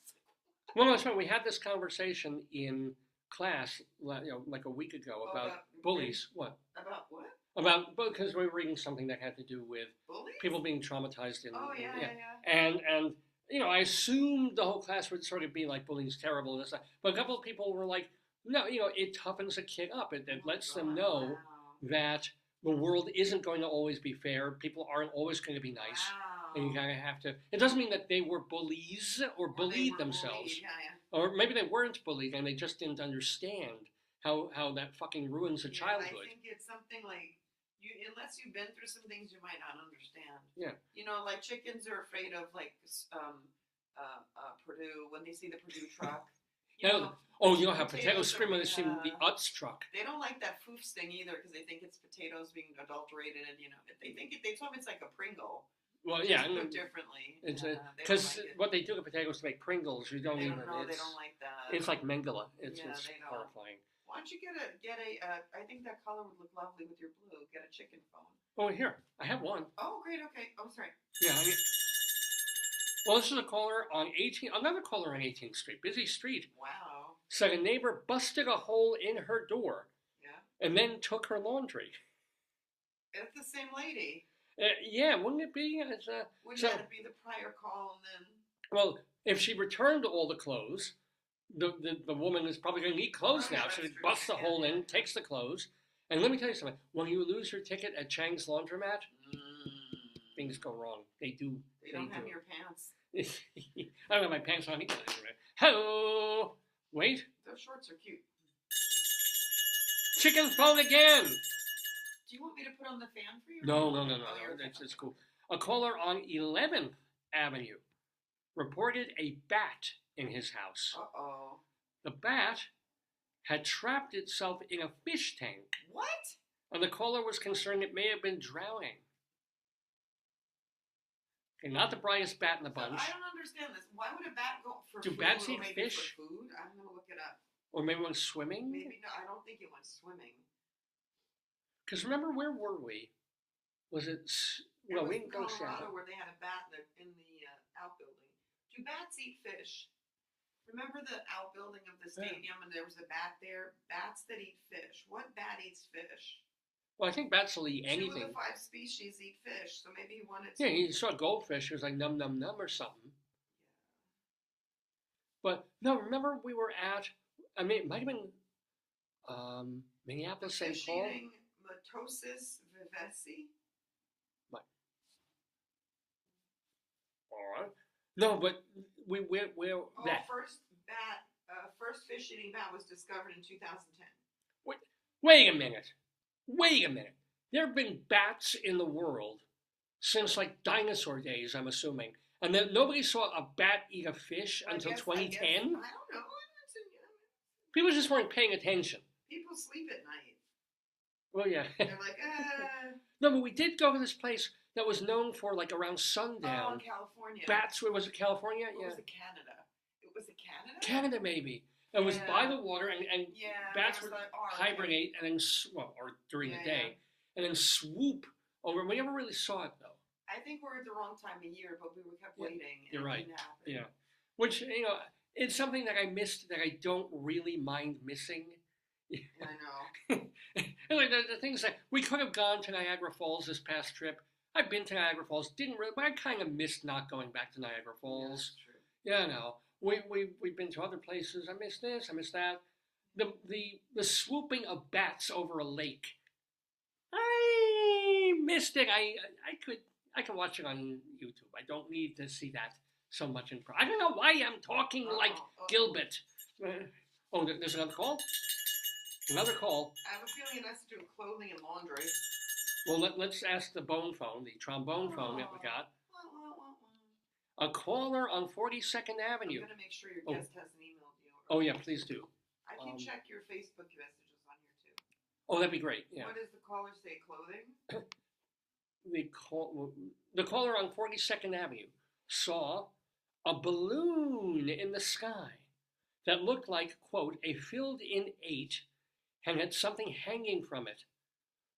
Well, that's right. We had this conversation in class, like a week ago about bullies. What? About what? Because we were reading something that had to do with bullies? People being traumatized in. Oh yeah. And I assumed the whole class would sort of be like bullying's terrible and this, but a couple of people were like, no, it toughens a kid up. It lets them know that the world isn't going to always be fair. People aren't always going to be nice. Wow. And you kind of have to. It doesn't mean that they were bullies or bullied themselves. Bullied, yeah. Or maybe they weren't bullied and they just didn't understand how that fucking ruins a childhood. I think it's something like, unless you've been through some things you might not understand. Yeah. Like chickens are afraid of Purdue when they see the Purdue truck. How potatoes scream when they see the Utz truck. They don't like that Ffups thing either because they think it's potatoes being adulterated, and they told me it's like a Pringle. Well, yeah, cooked differently. Because what they do with potatoes to make Pringles, they don't like that. It's like Mengele. It's horrifying. Why don't you get a? I think that color would look lovely with your blue. Get a chicken phone. Oh, here I have one. Oh, great. Okay. Oh, sorry. Yeah. Well, this is another caller on 18th Street, busy street. Wow. Said a neighbor busted a hole in her door. Yeah. And then took her laundry. It's the same lady. Yeah, wouldn't it be? Wouldn't that be the prior call and then? Well, if she returned all the clothes, the woman is probably going to need clothes now. She busts a hole in, takes the clothes. And let me tell you something. When you lose your ticket at Chang's Laundromat, things go wrong. They do. They don't have your pants. I don't have my pants on either. Hello. Wait. Those shorts are cute. Chicken phone again. Do Do you want me to put on the fan for you? No. Oh, you're okay. It's cool. A caller on 11th Avenue reported a bat in his house. Uh-oh. The bat had trapped itself in a fish tank, What? and the caller was concerned it may have been drowning. Okay, not the brightest bat in the bunch. I don't understand this. Why would a bat go for Do food? bats or eat maybe fish? For food? I'm going to look it up. Or maybe it went swimming? Maybe, no, I don't think it went swimming. Because remember, where were we? Was it... Well, we didn't go to Colorado Seattle. where they had a bat in the outbuilding. Do bats eat fish? Remember the outbuilding of the stadium and there was a bat there? Bats that eat fish. What bat eats fish? Well, I think bats will eat anything. 2 of the 5 species eat fish, so maybe he wanted to... Yeah, you saw goldfish. It was like num num num or something. But, no, remember we were at... I mean, it might have been Minneapolis, St. Paul. Fish-eating Mitosis vivesi. All right. No, but we're that. First fish-eating bat was discovered in 2010. Wait a minute. There have been bats in the world since like dinosaur days, I'm assuming. And then nobody saw a bat eat a fish until 2010? I don't know. People just weren't paying attention. People sleep at night. Well, yeah. They're like, No, but we did go to this place that was known for like around sundown. Oh, in California. Bats, was it California? Or Yeah. was it Canada? It was Canada? Canada, maybe. It was by the water, and bats would hibernate and then, or during the day, and then swoop over. We never really saw it, though. I think we're at the wrong time of year, but we kept waiting. You're right. Yeah. Which, it's something that I missed that I don't really mind missing. I know. Like the things that we could have gone to Niagara Falls this past trip. I've been to Niagara Falls, didn't really, but I kind of missed not going back to Niagara Falls. Yeah, that's true. Yeah, no. We've been to other places. I missed this. I missed that. The swooping of bats over a lake. I missed it. I could watch it on YouTube. I don't need to see that so much in I don't know why I'm talking like Gilbert. Oh, there's another call. Another call. I have a feeling it has to do with clothing and laundry. Well, let's ask the phone, the trombone phone that we got. A caller on 42nd Avenue. I'm going to make sure your guest hasn't emailed you. Oh, yeah, please do. I can check your Facebook messages on here, too. Oh, that'd be great, yeah. What does the caller say, clothing? The caller on 42nd Avenue saw a balloon in the sky that looked like, quote, a filled-in 8 and had something hanging from it.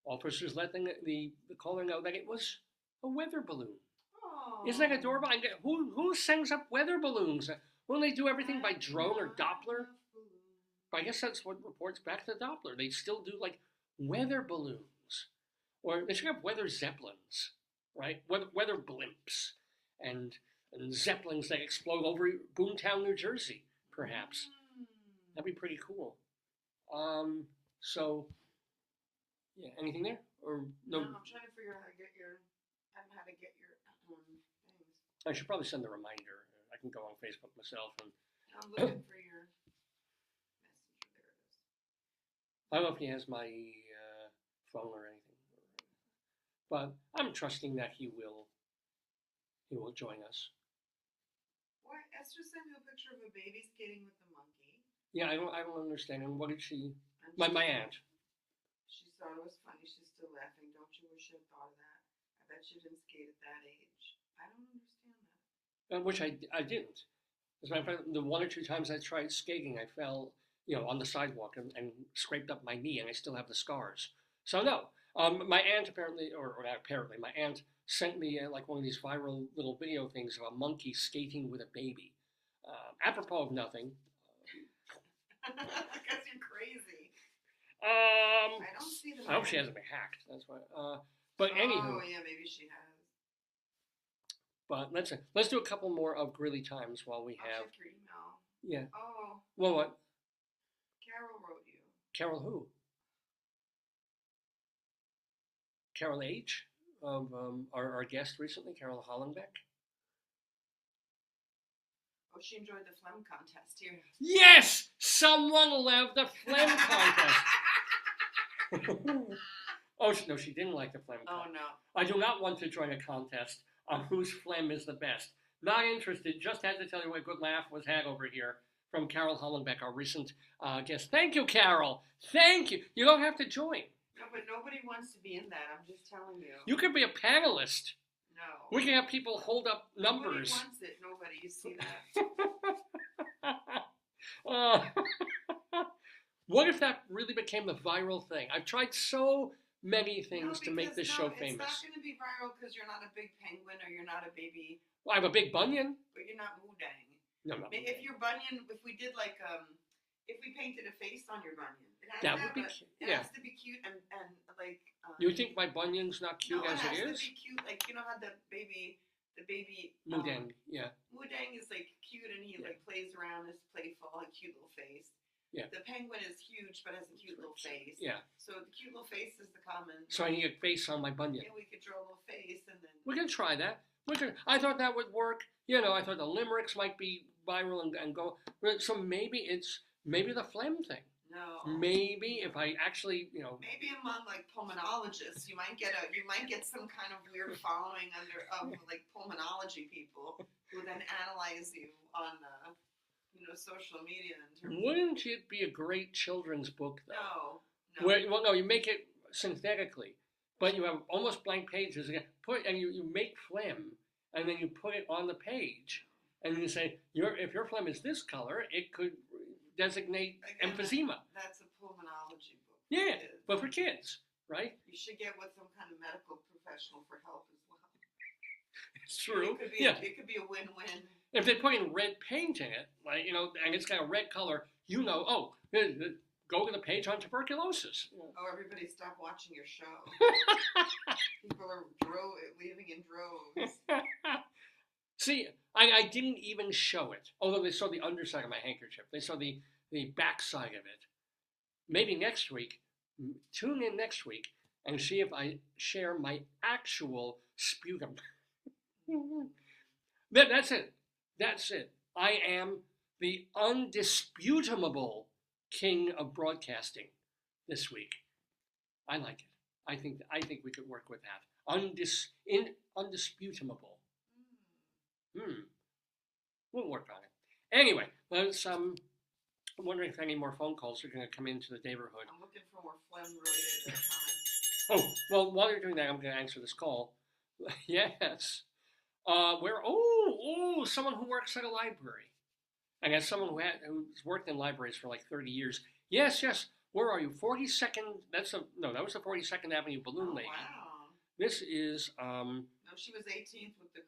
Officers let the caller know that it was a weather balloon. Isn't that adorable? Who sends up weather balloons? Won't they do everything by drone or Doppler? But I guess that's what reports back to Doppler. They still do like weather balloons. Or they should have weather zeppelins, right? Weather blimps and zeppelins that explode over Boomtown, New Jersey, perhaps. That'd be pretty cool. So, yeah, anything there? Or no? I'm trying to figure out how to get your things. I should probably send a reminder. I can go on Facebook myself and. I'm looking for your messenger. There it is. I don't know if he has my phone or anything, but I'm trusting that he will join us. Why? Esther sent you a picture of a baby skating with the monkey. Yeah, I don't understand. And what did she? My aunt. She thought it was funny. She's still laughing. Don't you wish you had thought of that? I bet you didn't skate at that age. I don't understand that. Which I didn't. As a matter of fact, the 1 or 2 times I tried skating, I fell, on the sidewalk and scraped up my knee, and I still have the scars. So no. My aunt apparently, or not apparently, my aunt sent me like one of these viral little video things of a monkey skating with a baby. Apropos of nothing. Because you're crazy. I don't see them. I hope she hasn't been hacked. That's why. But anywho. Oh yeah, maybe she has. But let's do a couple more of Greeley Times while we have. I'll check your email. Yeah. Oh. Well, what? Carol wrote you. Carol who? Carol H. Of our guest recently, Carol Hollenbeck. Oh, she enjoyed the phlegm contest here. Yes! Someone loved the phlegm contest. Oh, no, she didn't like the phlegm Oh cup. no. I do not want to join a contest on whose phlegm is the best. Not interested. Just had to tell you what a good laugh was had over here from Carol Hollenbeck, our recent guest. Thank you, Carol. Thank you. You don't have to join. No, but nobody wants to be in that. I'm just telling you. You could be a panelist. No. We can have people hold up numbers. Nobody wants it. Nobody. You see that? What if that really became the viral thing? I've tried so many things to make this show famous. It's not going to be viral because you're not a big penguin or you're not a baby. Well, I have a big bunion. But you're not Moodang. No. If your bunion, if we did like if we painted a face on your bunion, it has That to would be cute. cute. It Yeah. has to be cute and like. You think my bunion's not cute no, as it it has is? to be cute. Like you know how the baby. Moodang, yeah. Moodang is like cute and he like plays around, is playful, a cute little face. Yeah. The penguin is huge but has a cute little face. Yeah. So the cute little face is the common. So I need a face on my bunion. Yeah, we could draw a little face and then. We can try that. I thought that would work. You know, I thought the limericks might be viral and go. So maybe maybe the phlegm thing. No. Maybe if I actually, Maybe among like pulmonologists, you might get some kind of weird following of like pulmonology people who then analyze you on social media. Wouldn't it be a great children's book though? No. No, you make it synthetically, but you have almost blank pages. You make phlegm, and then you put it on the page, and you say if your phlegm is this color, it could designate emphysema. That's a pulmonology book. Yeah, but for kids, right? You should get with some kind of medical professional for help as well. It's true. It could be a win-win. If they put in red paint in it, and it's got a red color, go to the page on tuberculosis. Oh, everybody stop watching your show. People are leaving in droves. See, I didn't even show it, although they saw the underside of my handkerchief. They saw the backside of it. Maybe next week, tune in next week and see if I share my actual sputum. That's it. That's it. I am the undisputable king of broadcasting this week. I like it. I think we could work with that. Undisputable. We'll work on it. Anyway, I'm wondering if any more phone calls are going to come into the Daverhood. I'm looking for more phlegm-related comments. Oh, well, while you're doing that, I'm going to answer this call. Yes. Someone who works at a library. And as someone who's worked in libraries for like 30 years. Yes. Where are you? 42nd, that was the 42nd Avenue Balloon Lady. Wow. This is, no, she was 18th with the...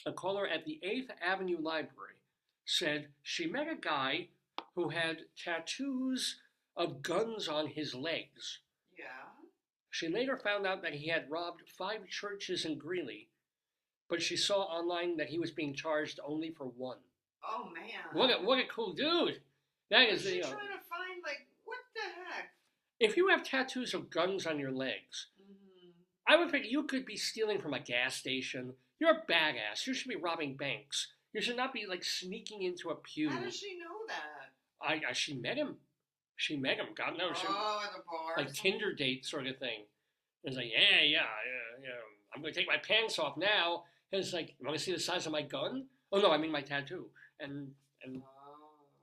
A caller at the 8th Avenue Library said she met a guy who had tattoos of guns on his legs. Yeah. She later found out that he had robbed 5 churches in Greeley, but she saw online that he was being charged only for 1. Oh, man. What a cool dude. That is, She's trying to find, what the heck? If you have tattoos of guns on your legs, I would think you could be stealing from a gas station. You're a badass. You should be robbing banks. You should not be, sneaking into a pew. How does she know that? She met him. She met him. God knows. Oh, at the bar. Like Tinder date sort of thing. It's like, yeah. I'm going to take my pants off now. And it's like, you want to see the size of my gun? Oh, no, I mean my tattoo. And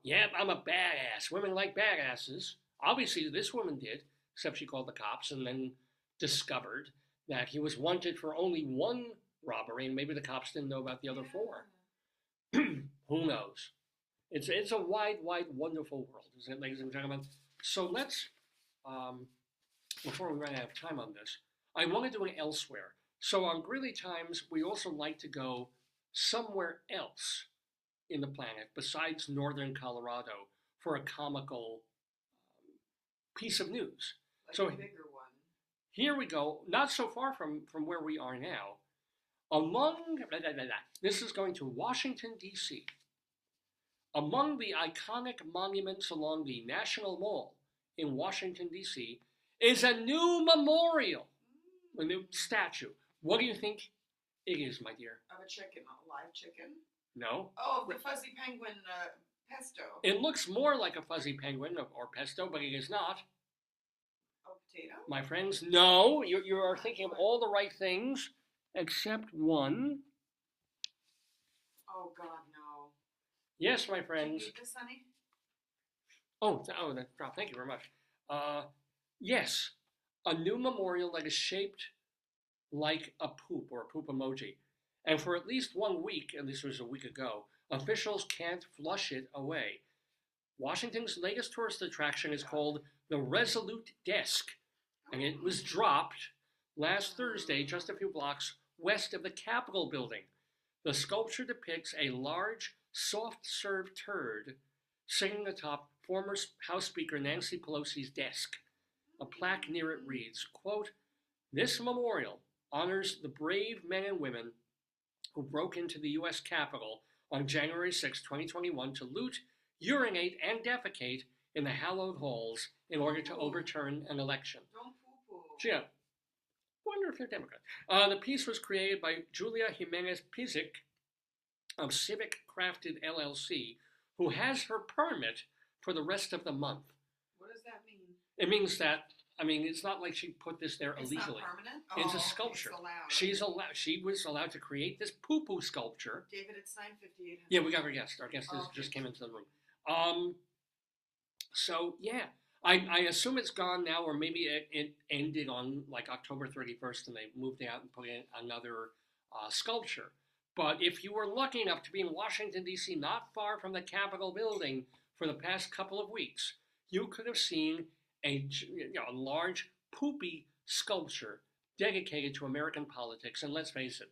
yeah, I'm a badass. Women like badasses. Obviously, this woman did, except she called the cops and then discovered that he was wanted for only 1 robbery, and maybe the cops didn't know about the other 4. Who knows? It's a wide, wonderful world, isn't it, ladies and gentlemen? So let's, before we run out of time on this, I want to do an elsewhere. So on Greeley Times, we also like to go somewhere else in the planet besides northern Colorado for a comical piece of news. A bigger one. Here we go, not so far from where we are now. This is going to Washington, D.C. Among the iconic monuments along the National Mall in Washington, D.C. is a new memorial, a new statue. What do you think it is, my dear? Of a chicken, a live chicken? No. Oh, the fuzzy penguin, Pesto. It looks more like a fuzzy penguin or Pesto, but it is not. Oh, potato? My friends, no, you are thinking of all the right things except one. Oh God, no. Yes, my Did you friends. eat this, honey? Thank you very much. Yes, a new memorial that is shaped like a poop or a poop emoji. And for at least 1 week, and this was a week ago, officials can't flush it away. Washington's latest tourist attraction is called the Resolute Desk, and it was dropped last Thursday just a few blocks west of the Capitol building. The sculpture depicts a large, soft-serve turd sitting atop former House Speaker Nancy Pelosi's desk. A plaque near it reads, quote, "This memorial honors the brave men and women who broke into the U.S. Capitol on January 6, 2021 to loot, urinate, and defecate in the hallowed halls in order to overturn an election." Don't poo-poo. Yeah. Wonder if they're Democrat. The piece was created by Julia Jimenez Pizik of Civic Crafted LLC, who has her permit for the rest of the month. What does that mean? It means that, it's not like she put this there It's illegally. not permanent? It's a Oh, sculpture. It's allowed. She was allowed to create this poo-poo sculpture. David, it's 9:58. Yeah, we got our guest. Our guest Okay. just came into the room. So yeah, I assume it's gone now, or maybe it ended on like October 31st, and they moved out and put in another sculpture. But if you were lucky enough to be in Washington, D.C., not far from the Capitol building for the past couple of weeks, you could have seen a large poopy sculpture dedicated to American politics. And let's face it,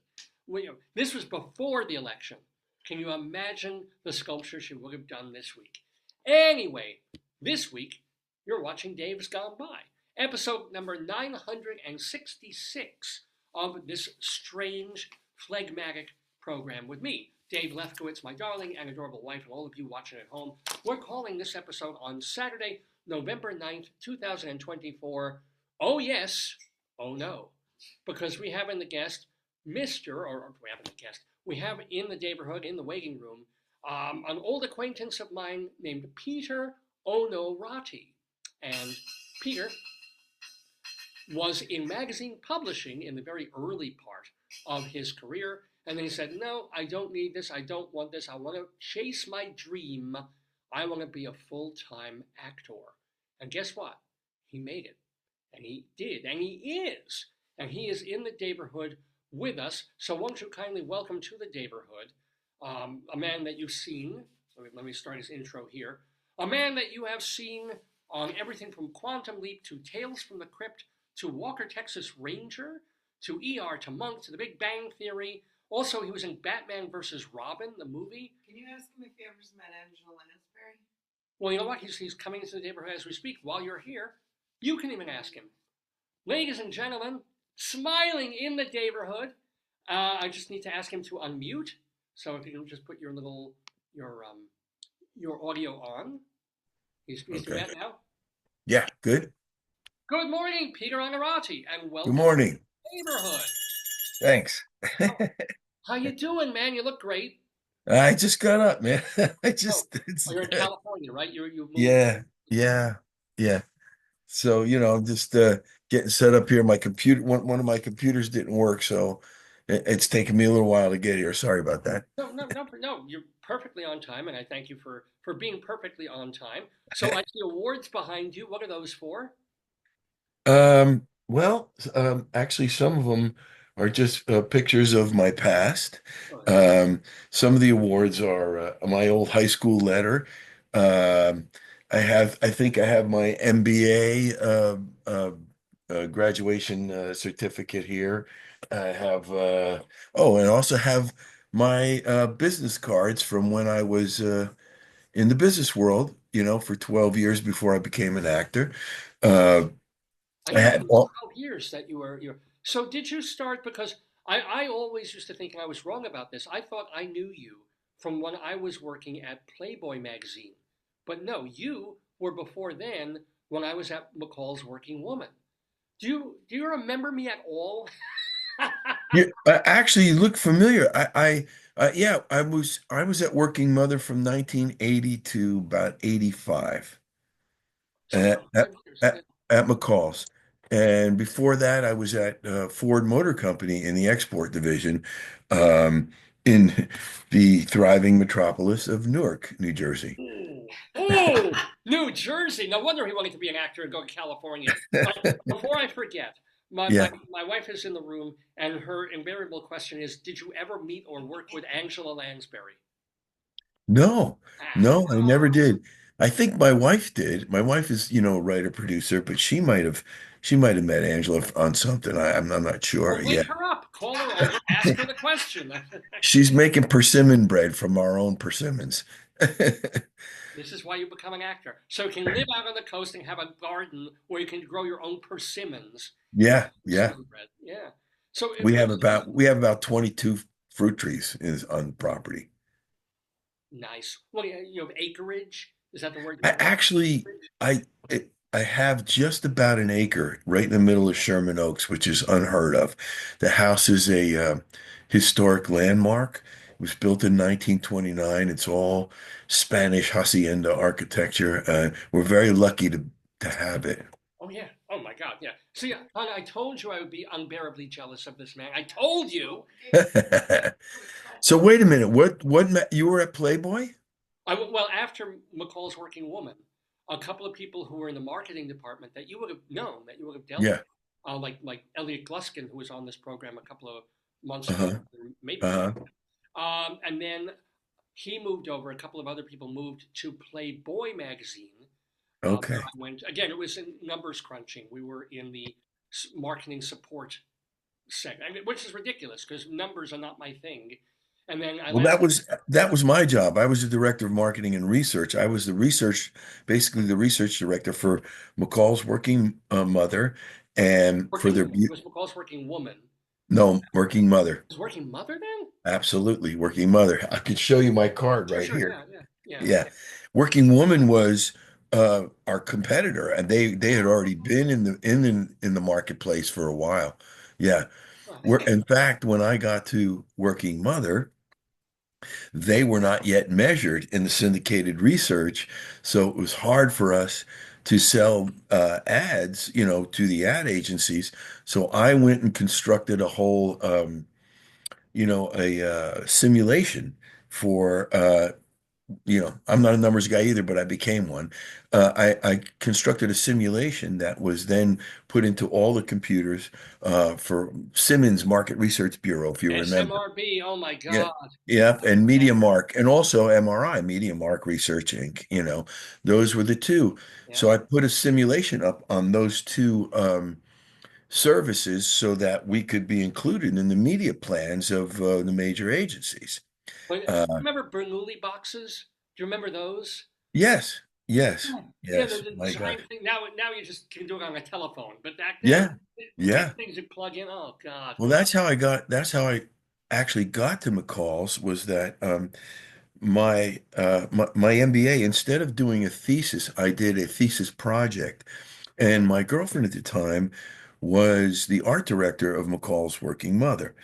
this was before the election. Can you imagine the sculpture she would have done this week? Anyway, this week, you're watching Dave's Gone By, episode number 966 of this strange, phlegmatic program with me, Dave Lefkowitz, my darling and adorable wife, and all of you watching at home. We're calling this episode on Saturday, November 9th, 2024, Oh Yes, Oh No, because we have in the guest we have in the Daverhood, in the waiting room, an old acquaintance of mine named Peter Onorati. And Peter was in magazine publishing in the very early part of his career. And then he said, no, I don't need this. I don't want this. I want to chase my dream. I want to be a full-time actor. And guess what? He made it. And he did. And he is. And he is in the Daverhood with us. So won't you kindly welcome to the Daverhood a man that you've seen. Let me start his intro here. A man that you have seen on everything from Quantum Leap to Tales from the Crypt to Walker, Texas Ranger to ER to Monk to The Big Bang Theory. Also, he was in Batman vs. Robin, the movie. Can you ask him if he ever met Angela Lansbury? Well, you know what? He's coming into the Daverhood as we speak. While you're here, you can even ask him. Ladies and gentlemen, smiling in the Daverhood. I just need to ask him to unmute. So if you can just put your audio on. He's doing that now. Yeah, good. Good morning, Peter Onorati, and welcome Good morning. to the Daverhood. Thanks. How you doing, man? You look great. I just got up, man. You're in California, right? You moved. Yeah. So, I'm just getting set up here. My computer, one of my computers didn't work, so it's taken me a little while to get here. Sorry about that. No, you're perfectly on time, and I thank you for being perfectly on time. So I see awards behind you. What are those for? Actually, some of them are just pictures of my past. Some of the awards are my old high school letter. I think I have my MBA graduation certificate here. I have, and also have my business cards from when I was in the business world, for 12 years before I became an actor. I had 12 years that you were. So did you start, because I always used to think, and I was wrong about this, I thought I knew you from when I was working at Playboy magazine. But no, you were before then when I was at McCall's Working Woman. Do you remember me at all? Actually, you look familiar. I was at Working Mother from 1980 to about 85 So at, 5 years. at McCall's. And before that, I was at Ford Motor Company in the export division, um, in the thriving metropolis of Newark, New Jersey. Ooh. Oh, New Jersey. No wonder he wanted to be an actor and go to California. Before I forget, Yeah. my wife is in the room, and her invariable question is, did you ever meet or work with Angela Lansbury? No, Ah, no, I never did. I think my wife did. My wife is, a writer producer, but she might have met Angela on something. I'm not sure. well, Yeah. wake her up. Call her over. Ask her the question. She's making persimmon bread from our own persimmons. This is why you become an actor. So you can live out on the coast and have a garden where you can grow your own persimmons. And Yeah, yeah. persimmon bread. Yeah. So it We have was about we have about 22 fruit trees is on the property. nice. Well, you have acreage. Is that the word you I want? actually I have just about an acre right in the middle of Sherman Oaks, which is unheard of. The house is a historic landmark. It was built in 1929. It's all Spanish hacienda architecture. We're very lucky to have it. Oh yeah. Oh my God. Yeah. See, hon, I told you I would be unbearably jealous of this man. I told you. So wait a minute. You were at Playboy? Well, after McCall's Working Woman, a couple of people who were in the marketing department that you would have known, that you would have dealt with, Yeah. like Elliot Gluskin, who was on this program a couple of months ago, Uh-huh. maybe more. Uh-huh. And then he moved over. A couple of other people moved to Playboy magazine. Where Okay. I went again. It was in numbers crunching. We were in the marketing support segment, which is ridiculous because numbers are not my thing. And then I Well, left. that was my job. I was the director of marketing and research. I was basically the research director for McCall's Working Mother, and for Working, it was McCall's Working Woman. no, Working Mother. Was Working Mother then? Absolutely, Working Mother. I could show you my card Sure, right sure, here. yeah, yeah, yeah. Yeah, Working Woman was our competitor, and they had already been in the marketplace for a while. Yeah, Oh, in fact, when I got to Working Mother, they were not yet measured in the syndicated research. So it was hard for us to sell ads, to the ad agencies. So I went and constructed a whole, a simulation for I'm not a numbers guy either, but I became one. I constructed a simulation that was then put into all the computers for Simmons Market Research Bureau, if you remember. SMRB. Oh my Yeah. God. Yeah. And Yeah, MediaMark and also MRI, MediaMark Research Inc. Those were the two. yeah. So I put a simulation up on those two services so that we could be included in the media plans of the major agencies. But do you Uh, remember Bernoulli boxes? Do you remember those? yes. Yes. Yeah, yeah, Yes. the My God. giant thing. Now you just can do it on a telephone. But back then, Yeah. the big Yeah. things you plug in. Oh God. Well, that's how I actually got to McCall's was that my MBA, instead of doing a thesis, I did a thesis project. And my girlfriend at the time was the art director of McCall's Working Mother.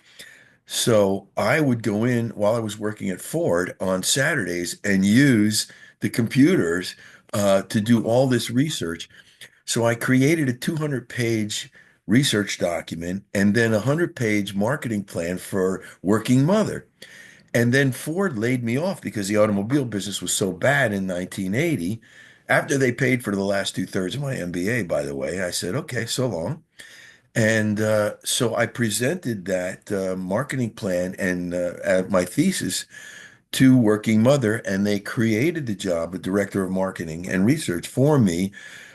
So I would go in while I was working at Ford on Saturdays and use the computers to do all this research. So I created a 200-page research document and then a 100-page marketing plan for Working Mother. And then Ford laid me off because the automobile business was so bad in 1980. After they paid for the last two-thirds of my MBA, by the way, I said, okay, so long. And so I presented that marketing plan and my thesis to Working Mother, and they created the job of director of marketing and research for me.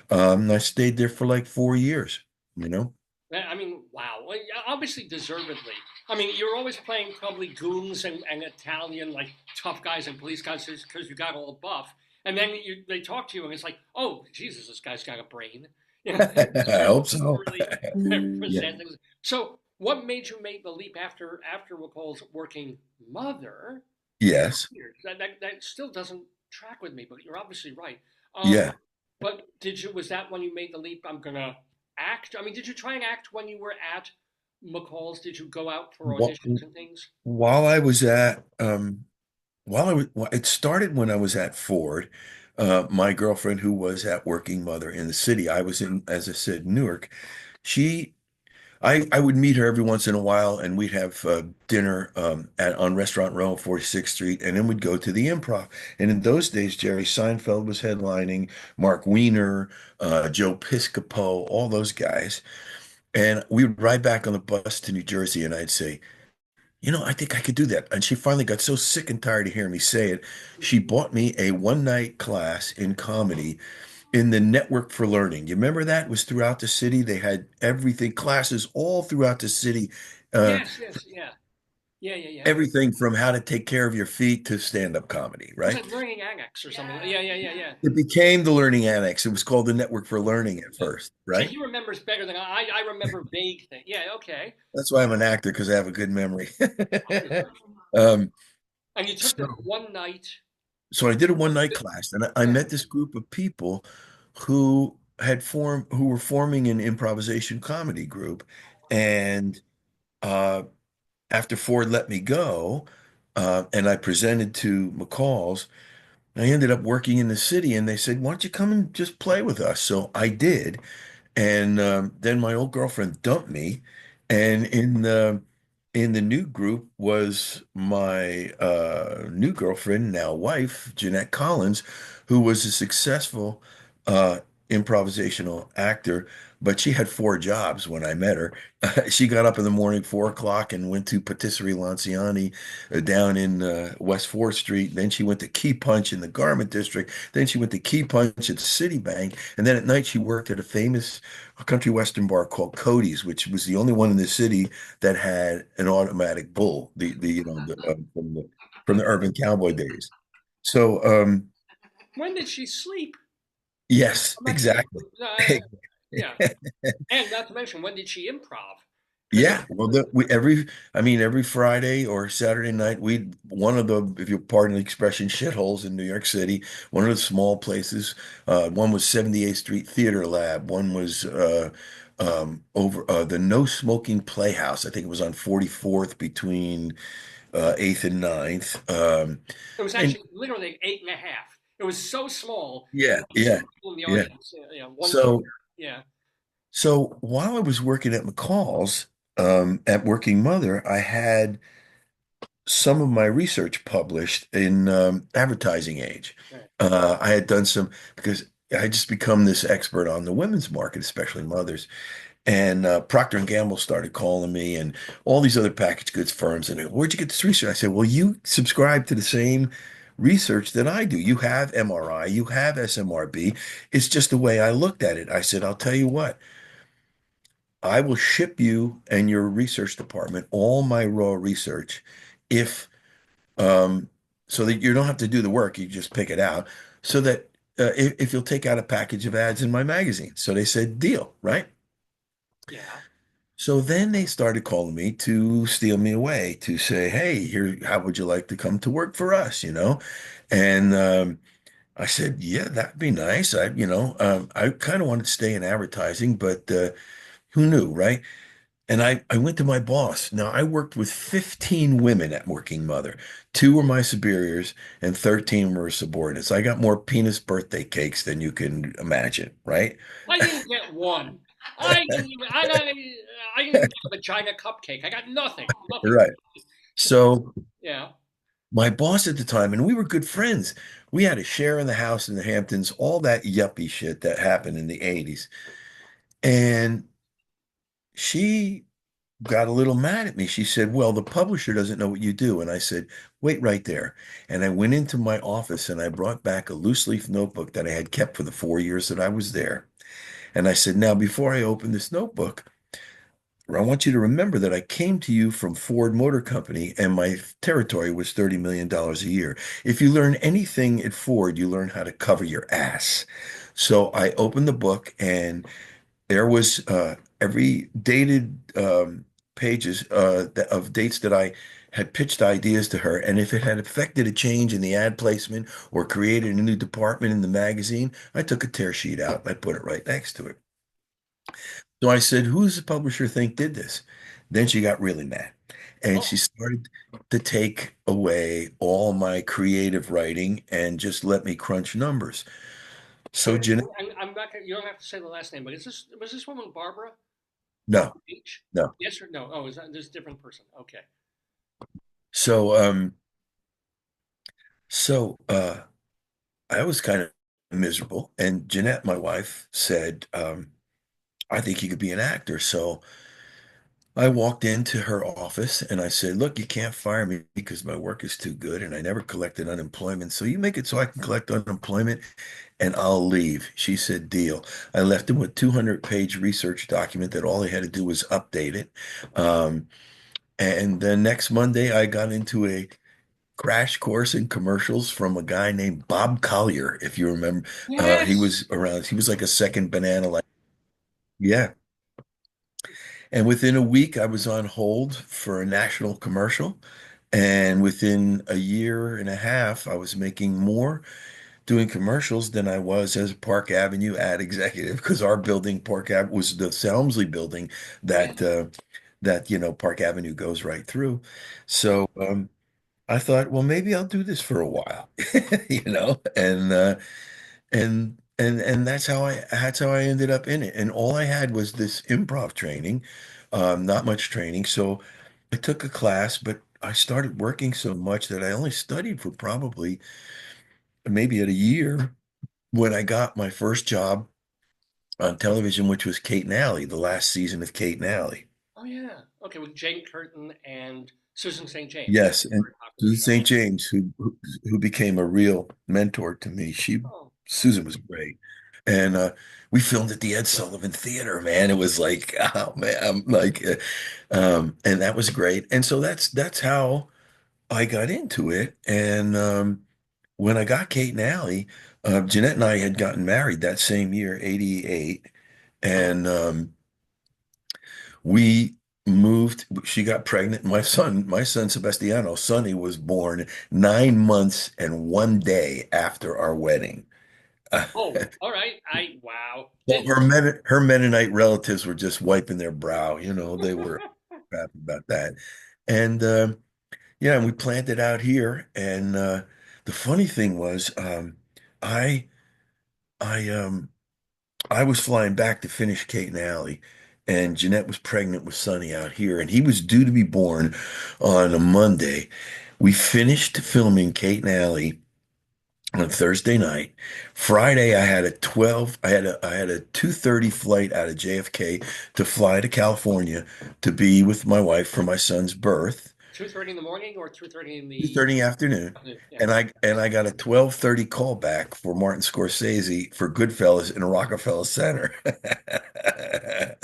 And I stayed there for like 4 years, you know? I mean, wow. Well, yeah, obviously, deservedly. I mean, you're always playing probably goons and Italian, like tough guys and police guys because you got all buff. And then they talk to you and it's like, oh, Jesus, this guy's got a brain. You know, I hope so. really Yeah. present things. So, what made you make the leap after McCall's Working Mother? Yes. Weird. That still doesn't track with me, but you're obviously right. Um, Yeah. but was that when you made the leap? I'm gonna act. I mean, did you try and act when you were at McCall's? Did you go out for Wh- auditions and things? While I was at, it started when I was at Ford. My girlfriend, who was at Working Mother in the city, I was in, as I said, Newark. She I would meet her every once in a while, and we'd have dinner on Restaurant Row, 46th Street, and then we'd go to the Improv. And in those days, Jerry Seinfeld was headlining, Mark Weiner, Joe Piscopo, all those guys. And we would ride back on the bus to New Jersey, and I'd say, I think I could do that. And she finally got so sick and tired of hearing me say it, she bought me a one-night class in comedy in the Network for Learning. You remember that? It was throughout the city. They had everything, classes all throughout the city. Uh, Yes, yes, yeah. Yeah, yeah, yeah. Everything from how to take care of your feet to stand-up comedy, Was right? it Learning Annex or something? Yeah, Yeah, yeah, yeah, yeah. It became the Learning Annex. It was called the Network for Learning at Yeah. first, So right? he remembers better than I remember vague things. Yeah, okay. That's why I'm an actor, because I have a good memory. uh-huh. Um, And you took so, this one night. so I did a one-night class, and I Yeah. met this group of people who were forming an improvisation comedy group. And uh, after Ford let me go, and I presented to McCall's, I ended up working in the city, and they said, "Why don't you come and just play with us?" So I did, and then my old girlfriend dumped me, and in the new group was my new girlfriend, now wife, Jeanette Collins, who was a successful uh, improvisational actor, but she had four jobs when I met her. She got up in the morning, 4 o'clock, and went to Patisserie Lanciani down in West 4th Street. Then she went to Key Punch in the Garment District. Then she went to Key Punch at Citibank. And then at night, she worked at a famous country western bar called Cody's, which was the only one in the city that had an automatic bull, from the Urban Cowboy days. So, When did she sleep? yes, I'm actually, exactly. yeah. And not to mention, when did she improv? Because Yeah, well, every Friday or Saturday night, one of the, if you pardon the expression, shitholes in New York City, one of the small places, one was 78th Street Theater Lab, one was over the No Smoking Playhouse. I think it was on 44th between 8th and Ninth. it was And actually literally 8.5. It was so small. yeah, Two yeah, people in the yeah. audience. One chair. So Yeah. so while I was working at McCall's, at Working Mother, I had some of my research published in Advertising Age. Right. I had done some because I had just become this expert on the women's market, especially mothers. And Procter and Gamble started calling me, and all these other packaged goods firms. And where'd you get this research? I said, well, you subscribe to the same research that I do. You have MRI, you have SMRB. It's just the way I looked at it. I said, I'll tell you what. I will ship you and your research department all my raw research if um, so that you don't have to do the work, you just pick it out, so that if you'll take out a package of ads in my magazine. So they said, deal, right? Yeah. So then they started calling me to steal me away to say, hey, here, how would you like to come to work for us, And I said, yeah, that'd be nice. I kind of wanted to stay in advertising, but who knew, right? And I went to my boss. Now, I worked with 15 women at Working Mother. Two were my superiors and 13 were subordinates. I got more penis birthday cakes than you can imagine, right? I didn't get one. I didn't even get a vagina cupcake. I got nothing. Nothing. Right. So Yeah. my boss at the time, and we were good friends. We had a share in the house in the Hamptons, all that yuppie shit that happened in the 80s. And she got a little mad at me. She said, well, the publisher doesn't know what you do. And I said, wait right there. And I went into my office and I brought back a loose leaf notebook that I had kept for the 4 years that I was there. And I said, now, before I open this notebook, I want you to remember that I came to you from Ford Motor Company and my territory was $30 million a year. If you learn anything at Ford, you learn how to cover your ass. So I opened the book and there was every dated pages of dates that I had pitched ideas to her, and if it had affected a change in the ad placement or created a new department in the magazine, I took a tear sheet out and I put it right next to it. So I said, "Who does the publisher think did this?" Then she got really mad, and she Oh, started to take away all my creative writing and just let me crunch numbers. So wait. Jeanette, I'm not gonna, you don't have to say the last name, but was this woman Barbara? No, H? no. Yes or no? Oh, is that this different person? Okay. So, so I was kind of miserable, and Jeanette, my wife, said, "I think you could be an actor." So I walked into her office and I said, "Look, you can't fire me because my work is too good, and I never collected unemployment. So you make it so I can collect unemployment, and I'll leave." She said, "Deal." I left him with 200-page research document that all I had to do was update it. And then next Monday, I got into a crash course in commercials from a guy named Bob Collier, if you remember. He Yes. was around. He was like a second banana. Like, yeah. And within a week, I was on hold for a national commercial. And within a year and a half, I was making more doing commercials than I was as a Park Avenue ad executive, because our building, Park Ave, was the Selmsley building Yeah. that Park Avenue goes right through. So I thought, well, maybe I'll do this for a while, and that's how I ended up in it. And all I had was this improv training, not much training. So I took a class, but I started working so much that I only studied for probably maybe at a year when I got my first job on television, which was Kate and Alley, the last season of Kate and Alley. Oh yeah. Okay, with Jane Curtin and Susan St. James. That Yes, was a and very popular Susan show. St. James, who became a real mentor to me. Oh, Susan was great. And we filmed at the Ed Sullivan Theater, man. It was like, oh man, I'm like, and that was great. And so that's how I got into it. And when I got Kate and Allie, Jeanette and I had gotten married that same year, 88. And we moved, she got pregnant. My son Sebastiano, Sonny, was born 9 months and 1 day after our wedding. oh, all right. Wow. Well, her Mennonite relatives were just wiping their brow. They were happy about that. And yeah, and we planned it out here. And the funny thing was, I I I was flying back to finish Kate and Allie, and Jeanette was pregnant with Sonny out here, and he was due to be born on a Monday. We finished filming Kate and Allie on Thursday night. Friday, I had a 2:30 flight out of JFK to fly to California to be with my wife for my son's birth. 2:30 in the morning or 2:30 in the 2:30 afternoon. afternoon? Yeah. And I got a 12:30 call back for Martin Scorsese for Goodfellas in Rockefeller Center.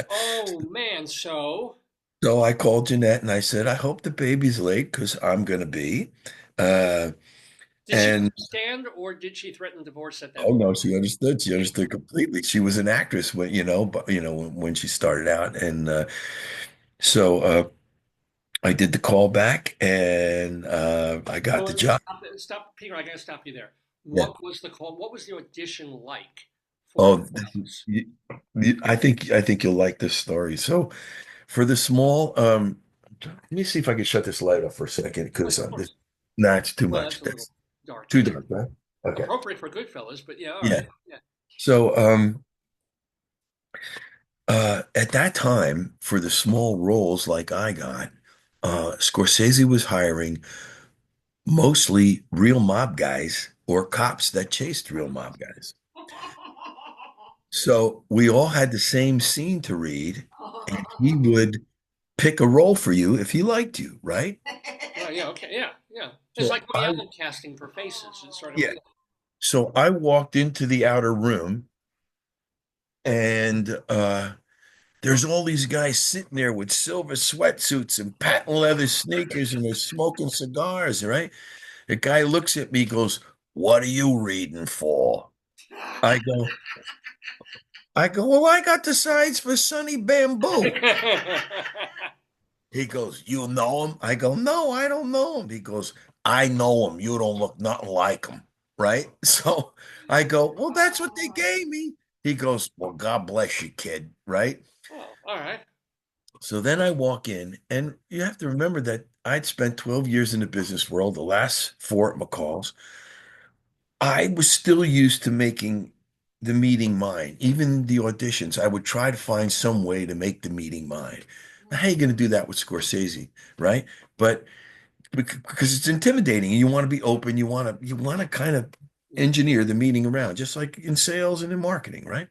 Oh man. So So I called Jeanette and I said, I hope the baby's late because I'm gonna be. Uh, did she and understand, or did she threaten divorce at that Oh point? no, she understood. She understood completely. She was an actress when she started out, and so I did the call back, and I got the Well, job. stop, Peter. I gotta stop you there. Yeah. What was the call? What was the audition like for Oh, Ffups? I think you'll like this story. So for the small, let me see if I can shut this light off for a second Yes, because of course. that's too Well, much. that's a little That's dark, too but dark, right? Okay. appropriate for Goodfellas. But yeah, all Yeah. right. Yeah. So at that time, for the small roles like I got, Scorsese was hiring mostly real mob guys or cops that chased real mob guys. So we all had the same scene to read, and he would pick a role for you if he liked you, right? Oh, yeah. Okay. Yeah. Yeah. It's So like Woody I, Allen casting for Faces. It's sort of yeah. So I walked into the outer room, and there's all these guys sitting there with silver sweatsuits and patent leather sneakers, and they're smoking cigars, right? The guy looks at me, goes, "What are you reading for?" I go, well, I got the signs for Sunny Bamboo. He goes, "You know him?" I go, "No, I don't know him." He goes, "I know him. You don't look nothing like him." Right? So I go, "Well, that's what they gave me." He goes, "Well, God bless you, kid." Right? Oh, all right. So then I walk in, and you have to remember that I'd spent 12 years in the business world, the last four at McCall's. I was still used to making the meeting mine. Even the auditions, I would try to find some way to make the meeting mine. Now, how are you going to do that with Scorsese, right? But because it's intimidating, and you want to be open, you want to kind of engineer the meeting around, just like in sales and in marketing, right?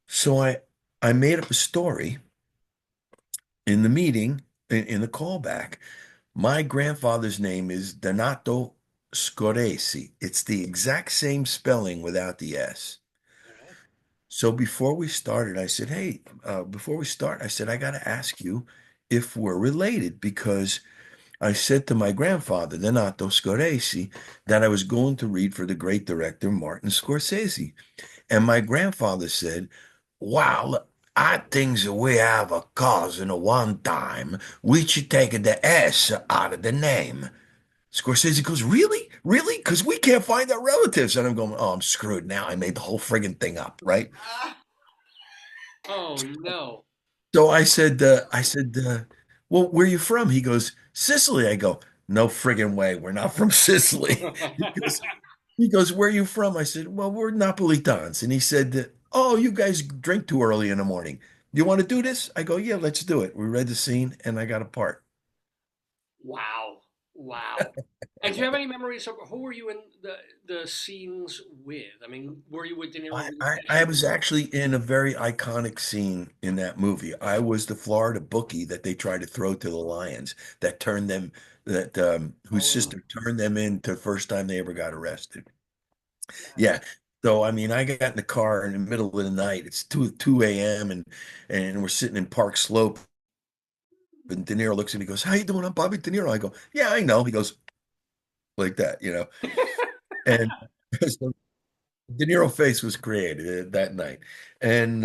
So I made up a story in the meeting, in the callback. My grandfather's name is Donato Scoresi. It's the exact same spelling without the S. Okay. So before we started, I said, "Hey, before we start, I said I got to ask you if we're related because I said to my grandfather, Donato Scoresi, that I was going to read for the great director Martin Scorsese." And my grandfather said, "Well, I think that we have a cousin at one time. We should take the S out of the name." Scorsese goes, "Really? Really? Because we can't find our relatives." And I'm going, "Oh, I'm screwed now. I made the whole friggin' thing up, right?" Ah, Oh no. So well, where are you from? He goes, "Sicily." I go, "No friggin' way. We're not from Sicily." He goes, "Where are you from?" I said, "Well, we're Napolitans." And he said, "Oh, you guys drink too early in the morning. You want to do this?" I go, "Yeah, let's do it." We read the scene and I got a part. Wow. Wow. And do you have any memories of who were you in the scenes with? I mean, were you with De Niro? I, Were you I, I actually was actually in a very iconic scene in that movie. I was the Florida bookie that they tried to throw to the Lions that turned them, that whose oh, sister turned them in to the first time they ever got arrested. yes. Yeah. So I mean, I got in the car in the middle of the night. It's 2 a.m. and we're sitting in Park Slope. And De Niro looks at me, and goes, "How you doing? I'm Bobby De Niro." I go, "Yeah, I know." He goes like that. And so De Niro face was created that night, and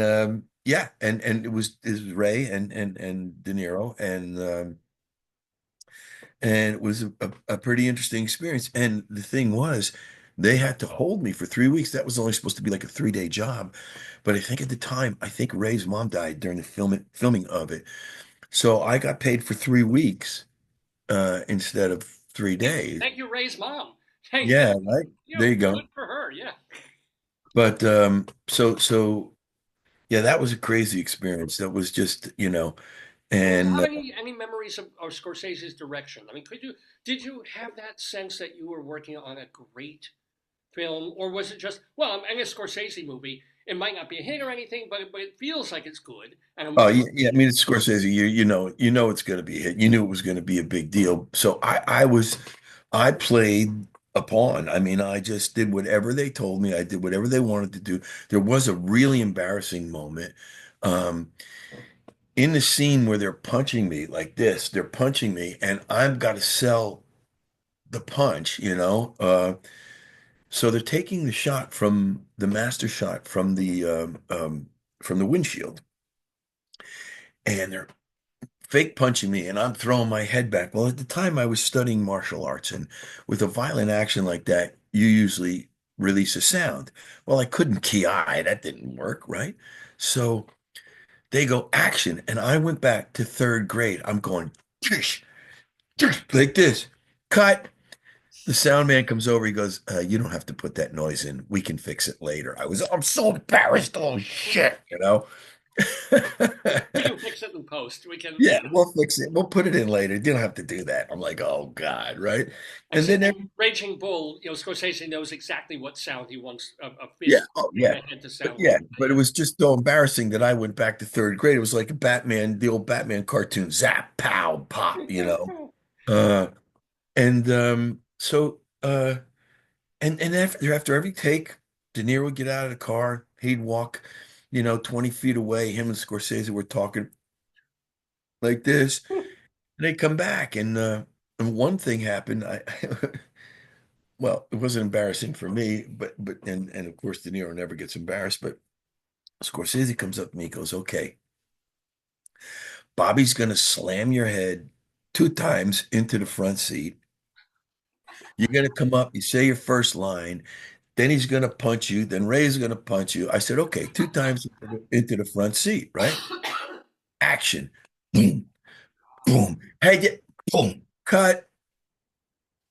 yeah, and it was Ray and De Niro, and it was a pretty interesting experience. And the thing was, they had to hold me for 3 weeks. That was only supposed to be like a 3-day job, but I think at the time, I think Ray's mom died during the filming of it, so I got paid for 3 weeks instead of three Thank, days. thank you, Ray's mom. Thank Yeah, right. you There know, you go. good for her. Yeah. But so yeah, that was a crazy experience. That was just, Do you and have any memories of Scorsese's direction? I mean, did you have that sense that you were working on a great film, or was it just well, I mean, a Scorsese movie? It might not be a hit or anything, but it feels like it's good, and I'm oh sure. yeah, yeah, I mean it's Scorsese. You know it's going to be a hit. You knew it was going to be a big deal. So I played a pawn. I mean, I just did whatever they told me. I did whatever they wanted to do. There was a really embarrassing moment. Um, in the scene where they're punching me like this, they're punching me, and I've got to sell the punch. So they're taking the shot from the master shot from the windshield, and they're fake punching me, and I'm throwing my head back. Well, at the time, I was studying martial arts, and with a violent action like that, you usually release a sound. Well, I couldn't ki. That didn't work, right? So they go action, and I went back to third grade. I'm going like this. Cut. The sound man comes over. He goes, "You don't have to put that noise in. We can fix it later." I'm so embarrassed. Oh shit. We can fix it in post. We can, Yeah, yeah. we'll fix it. We'll put it in later. You don't have to do that. I'm like, oh God, right? And Except then that Raging Bull, Scorsese knows exactly what sound he wants a yeah, fist oh in yeah. the head to But sound yeah, like. but it was just so embarrassing that I went back to third grade. It was like a Batman, the old Batman cartoon, zap, pow, pop. Yeah. Uh so and after every take, De Niro would get out of the car, he'd walk, 20 feet away. Him and Scorsese were talking like this. And they come back, and one thing happened. Well, it wasn't embarrassing for me, and of course De Niro never gets embarrassed. But Scorsese comes up to me, and goes, "Okay, Bobby's gonna slam your head 2 times into the front seat. You're gonna come up, you say your first line, then he's gonna punch you, then Ray's gonna punch you." I said, "Okay, 2 times into the front seat, right? Action, boom, boom, hey, boom, cut."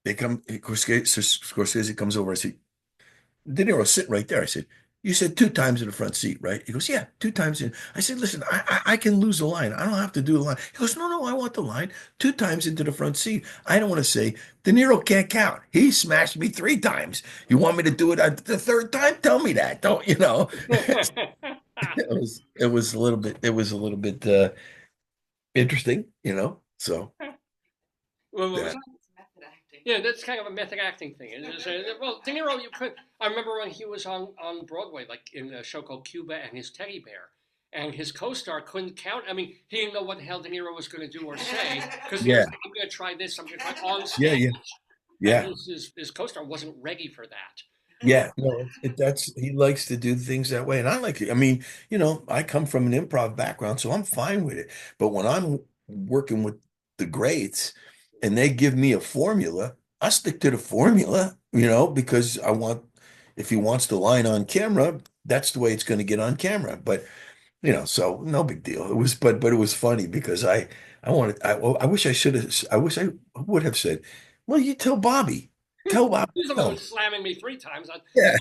They come, Scorsese comes over. I said, De Niro sitting right there. I said, you said 2 times in the front seat, right? He goes, yeah, 2 times in. I said, listen, I can lose the line. I don't have to do the line. He goes, no, no, I want the line 2 times into the front seat. I don't want to say, De Niro can't count. He smashed me 3 times. You want me to do it the third time? Tell me that. Don't, you know? It was a little bit interesting, you know? So, Well, what was yeah. that? It's method acting. Yeah, that's kind of a method acting thing. Well, De Niro, you could. I remember when he was on Broadway, like in a show called Cuba and His Teddy Bear, and his co-star couldn't count. I mean, he didn't know what the hell De Niro was going to do or say because he Yeah. was like, "I'm going to try this. I'm going to try on Yeah. stage," Yeah. and Yeah. his co-star wasn't ready for that. Yeah, no, that's he likes to do things that way, and I like it. I mean, I come from an improv background, so I'm fine with it. But when I'm working with the greats and they give me a formula, I stick to the formula, because if he wants the line on camera, that's the way it's going to get on camera. But so no big deal. But it was funny because I wish I should have, I wish I would have said, well, you tell Bobby, He's the one tell him. who's slamming me 3 times. Yeah.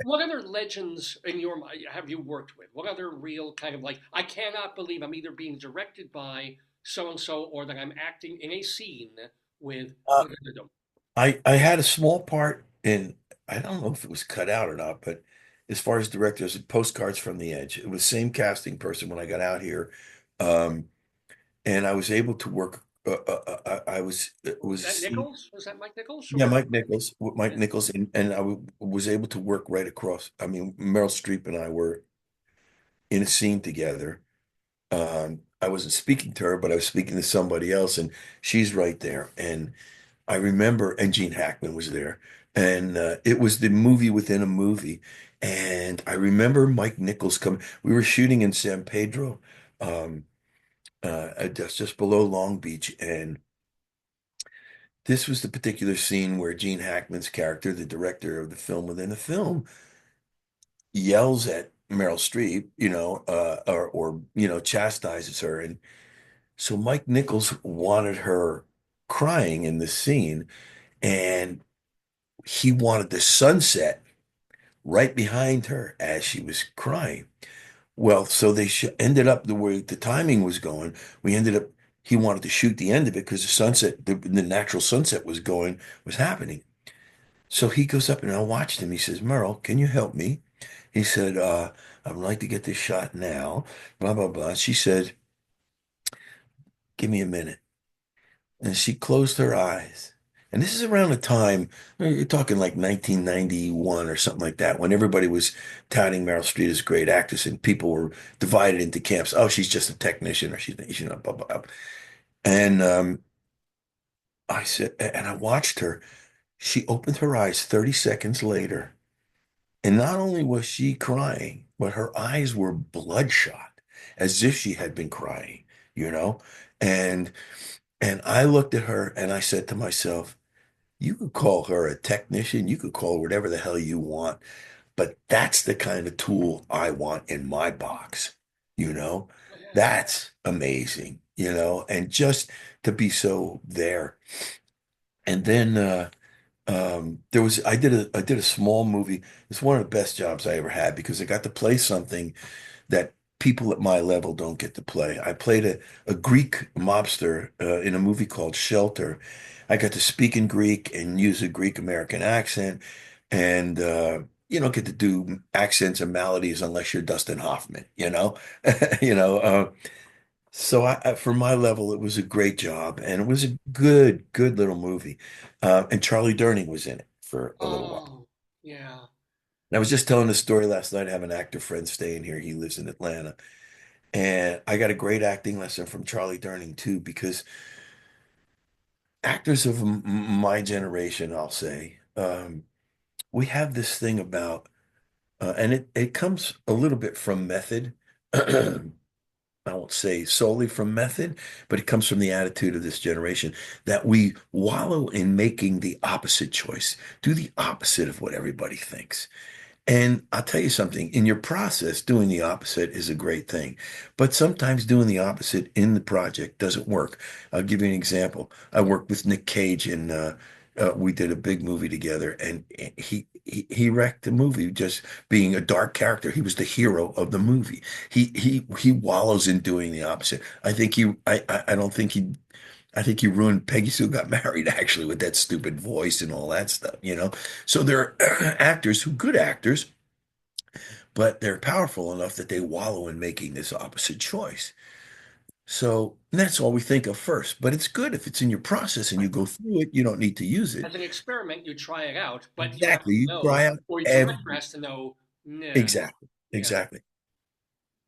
What other legends in your mind have you worked with? What other real kind of like, I cannot believe I'm either being directed by so and so or that I'm acting in a scene with. I had a small part in, I don't know if it was cut out or not, but as far as directors, Postcards from the Edge. It was same casting person when I got out here. And I was able to work. I was it Was that was Nichols? Was that Mike Nichols? Yeah, Or Mike yeah. Nichols, and was able to work right across. I mean, Meryl Streep and I were in a scene together. I wasn't speaking to her, but I was speaking to somebody else, and she's right there. And I remember, and Gene Hackman was there, and it was the movie within a movie. And I remember Mike Nichols coming. We were shooting in San Pedro, just below Long Beach, and this was the particular scene where Gene Hackman's character, the director of the film within the film, yells at Meryl Streep, or chastises her. And so Mike Nichols wanted her crying in this scene, and he wanted the sunset right behind her as she was crying. Well, so they ended up the way the timing was going. We ended up, he wanted to shoot the end of it because the sunset, the natural sunset was happening. So he goes up and I watched him. He says, Merle, can you help me? He said, I would like to get this shot now, blah, blah, blah. She said, give me a minute. And she closed her eyes. And this is around the time, you're talking like 1991 or something like that, when everybody was touting Meryl Streep as a great actress and people were divided into camps. Oh, she's just a technician or she's not, blah, blah, blah. And I said, and I watched her. She opened her eyes 30 seconds later. And not only was she crying, but her eyes were bloodshot, as if she had been crying, you know? And and I looked at her and I said to myself, you could call her a technician, you could call her whatever the hell you want, but that's the kind of tool I want in my box, you know? That's amazing, and just to be so there. And then I did a small movie. It's one of the best jobs I ever had because I got to play something that people at my level don't get to play. I played a Greek mobster in a movie called Shelter. I got to speak in Greek and use a Greek American accent, and you don't get to do accents and melodies unless you're Dustin Hoffman, you know. So for my level, it was a great job, and it was a good little movie. And Charlie Durning was in it for a little while. Oh, yeah. And I was just telling the story last night. I have an actor friend staying here. He lives in Atlanta. And I got a great acting lesson from Charlie Durning too, because actors of my generation, I'll say, we have this thing about, and it comes a little bit from method. I won't say solely from method, but it comes from the attitude of this generation that we wallow in making the opposite choice, do the opposite of what everybody thinks. And I'll tell you something, in your process, doing the opposite is a great thing. But sometimes doing the opposite in the project doesn't work. I'll give you an example. I worked with Nick Cage in we did a big movie together, and he wrecked the movie just being a dark character. He was the hero of the movie. He wallows in doing the opposite. I don't think he I think he ruined Peggy Sue Got Married actually with that stupid voice and all that stuff, you know. So there are actors who good actors, but they're powerful enough that they wallow in making this opposite choice. So that's all we think of first. But it's good if it's in your process and you go through it, you don't need to use it. As an experiment, you try it out, but you have Exactly. to You know, try out or your director every has to know, no, exactly. yeah. Exactly.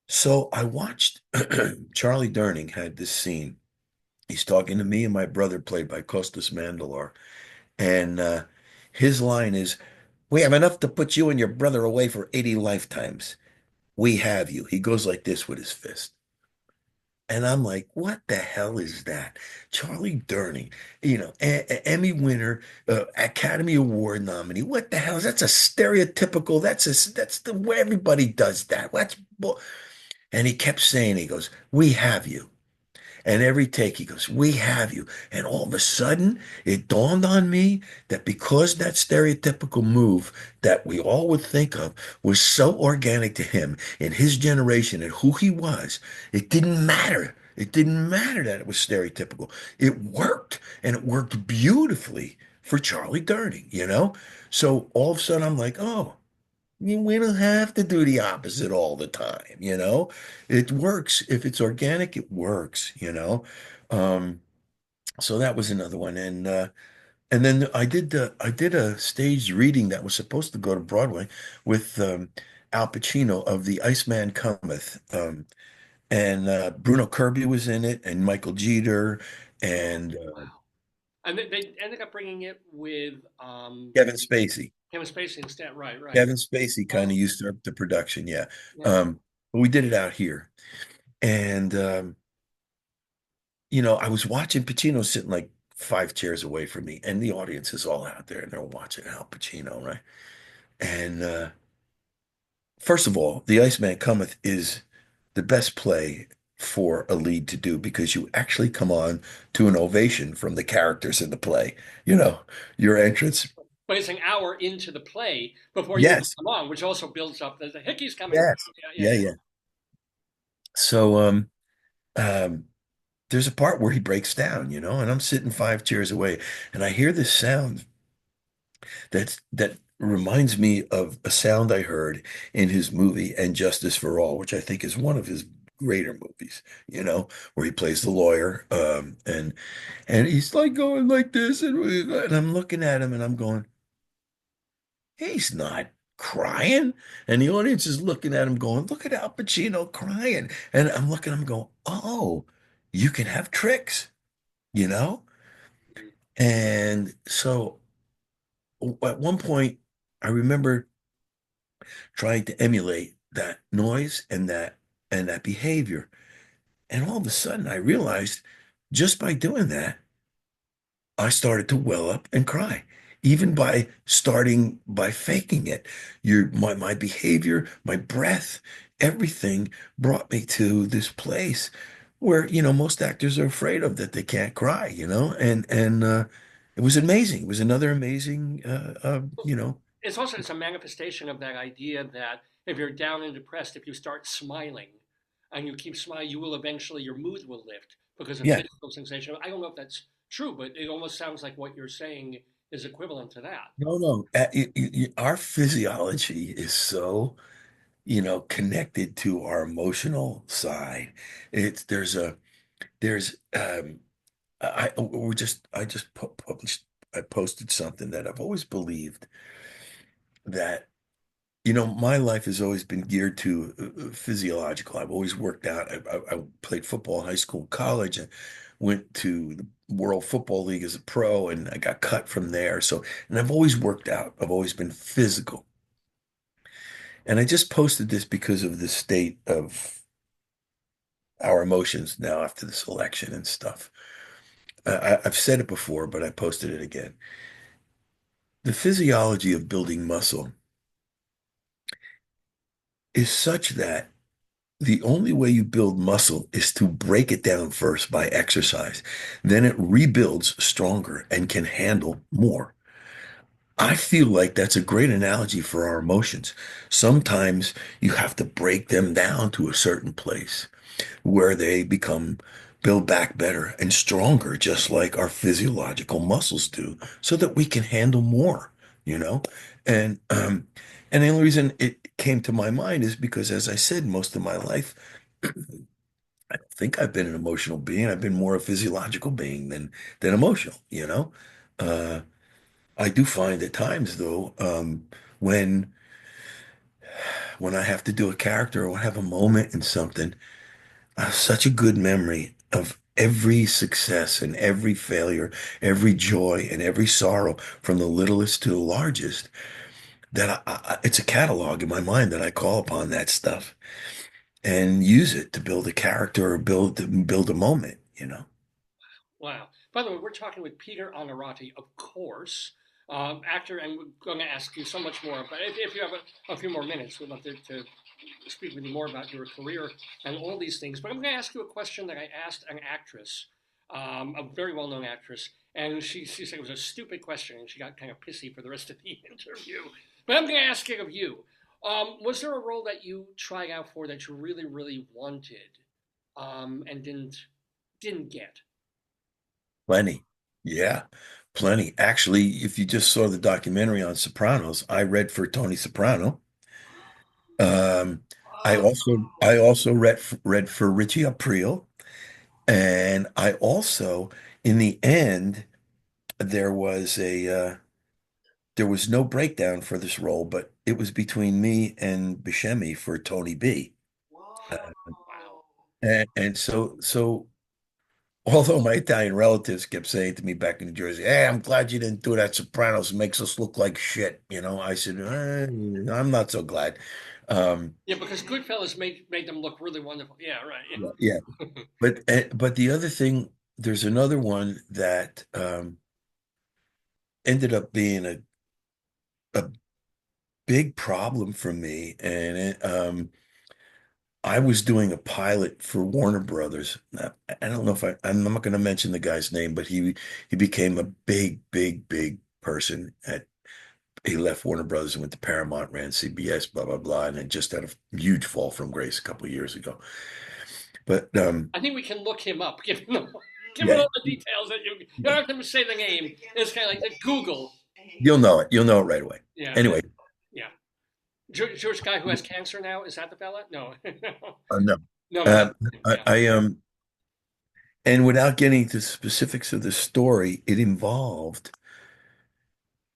So I watched Charlie Durning had this scene. He's talking to me and my brother, played by Costas Mandylor. And his line is, "We have enough to put you and your brother away for 80 lifetimes. We have you." He goes like this with his fist. And I'm like, what the hell is that? Charlie Durning, Emmy winner, Academy Award nominee. What the hell is that's a stereotypical, that's the way everybody does that. And he kept saying, he goes, "We have you." And every take he goes, "We have you." And all of a sudden, it dawned on me that because that stereotypical move that we all would think of was so organic to him in his generation and who he was, it didn't matter. It didn't matter that it was stereotypical. It worked, and it worked beautifully for Charlie Durning, you know? So all of a sudden, I'm like, oh, we don't have to do the opposite all the time, you know? It works. If it's organic, it works, you know? Um, so that was another one. And then I did a staged reading that was supposed to go to Broadway with Al Pacino of The Iceman Cometh. And Bruno Kirby was in it, and Michael Jeter, and Wow. And they ended up bringing it with Kevin Spacey. Kevin Spacey instead. Right, right. Kevin Spacey kind Oh, of used up the production, yeah. yeah. But we did it out here. And I was watching Pacino sitting like 5 chairs away from me, and the audience is all out there and they're watching Al Pacino, right? And first of all, The Iceman Cometh is the best play for a lead to do because you actually come on to an ovation from the characters in the play. Your entrance. But it's an hour into the play before you even Yes, come on, which also builds up. There's a Hickey's coming. yes. Yeah, yeah, Yeah, yeah. yeah. So um there's a part where he breaks down, and I'm sitting 5 chairs away, and I hear this sound that reminds me of a sound I heard in his movie And Justice for All, which I think is one of his greater movies, where he plays the lawyer, and he's like going like this, and I'm looking at him and I'm going, he's not crying. And the audience is looking at him going, look at Al Pacino crying. And I'm looking at him going, oh, you can have tricks, you know? And so at one point, I remember trying to emulate that noise and that behavior. And all of a sudden I realized just by doing that, I started to well up and cry, even by starting by faking it. My behavior, my breath, everything brought me to this place where, most actors are afraid of that they can't cry, and it was amazing. It was another amazing, It's a manifestation of that idea that if you're down and depressed, if you start smiling and you keep smiling, you will eventually your mood will lift because of yeah. physical sensation. I don't know if that's true, but it almost sounds like what you're saying is equivalent to that. No, no. Our physiology is so, connected to our emotional side. It's there's I just published I posted something that I've always believed that my life has always been geared to physiological. I've always worked out. I played football in high school, college, and went to the World Football League as a pro, and I got cut from there. So, and I've always worked out. I've always been physical. And I just posted this because of the state of our emotions now after this election and stuff. I've said it before, but I posted it again. The physiology of building muscle is such that the only way you build muscle is to break it down first by exercise. Then it rebuilds stronger and can handle more. I feel like that's a great analogy for our emotions. Sometimes you have to break them down to a certain place where they become build back better and stronger, just like our physiological muscles do, so that we can handle more, you know? And and the only reason it came to my mind is because, as I said, most of my life, I think I've been an emotional being. I've been more a physiological being than emotional, you know? Uh, I do find at times though, when when I have to do a character or have a moment in something, I have such a good memory of every success and every failure, every joy and every sorrow, from the littlest to the largest, that it's a catalog in my mind that I call upon that stuff and use it to build a character or build a moment, you know. Wow. By the way, we're talking with Peter Onorati, of course, actor, and we're going to ask you so much more. But if you have a few more minutes, we'd love to speak with you more about your career and all these things. But I'm going to ask you a question that I asked an actress, a very well-known actress, and she said it was a stupid question, and she got kind of pissy for the rest of the interview. But I'm going to ask it of you. Was there a role that you tried out for that you really, really wanted, and didn't get? Plenty. Yeah, plenty. Actually, if you just saw the documentary on Sopranos, I read for Tony Soprano. Um, I Oh, also read for Richie Aprile, and I also, in the end, there was a there was no breakdown for this role, but it was between me and Buscemi for Tony B. Wow. whoa. And so although my Italian relatives kept saying to me back in New Jersey, "Hey, I'm glad you didn't do that Sopranos. It makes us look like shit." I said, I'm not so glad." Um, Yeah, because Goodfellas made them look really wonderful. Yeah, right. yeah, yeah. But the other thing, there's another one that ended up being a big problem for me, and I was doing a pilot for Warner Brothers. I don't know if I'm not going to mention the guy's name, but he became a big, big, big person at. He left Warner Brothers and went to Paramount, ran CBS, blah blah blah, and then just had a huge fall from grace a couple of years ago. But I think we can look him up, given yeah, all the details that you don't have to say the It name. It's begins kind with of like the Google. A. you'll know it. You'll know it right away. Yeah, Anyway, yeah. Jewish guy who has cancer now. Is that the fella? No, no, no, no. uh, Yeah. and without getting to specifics of the story, it involved.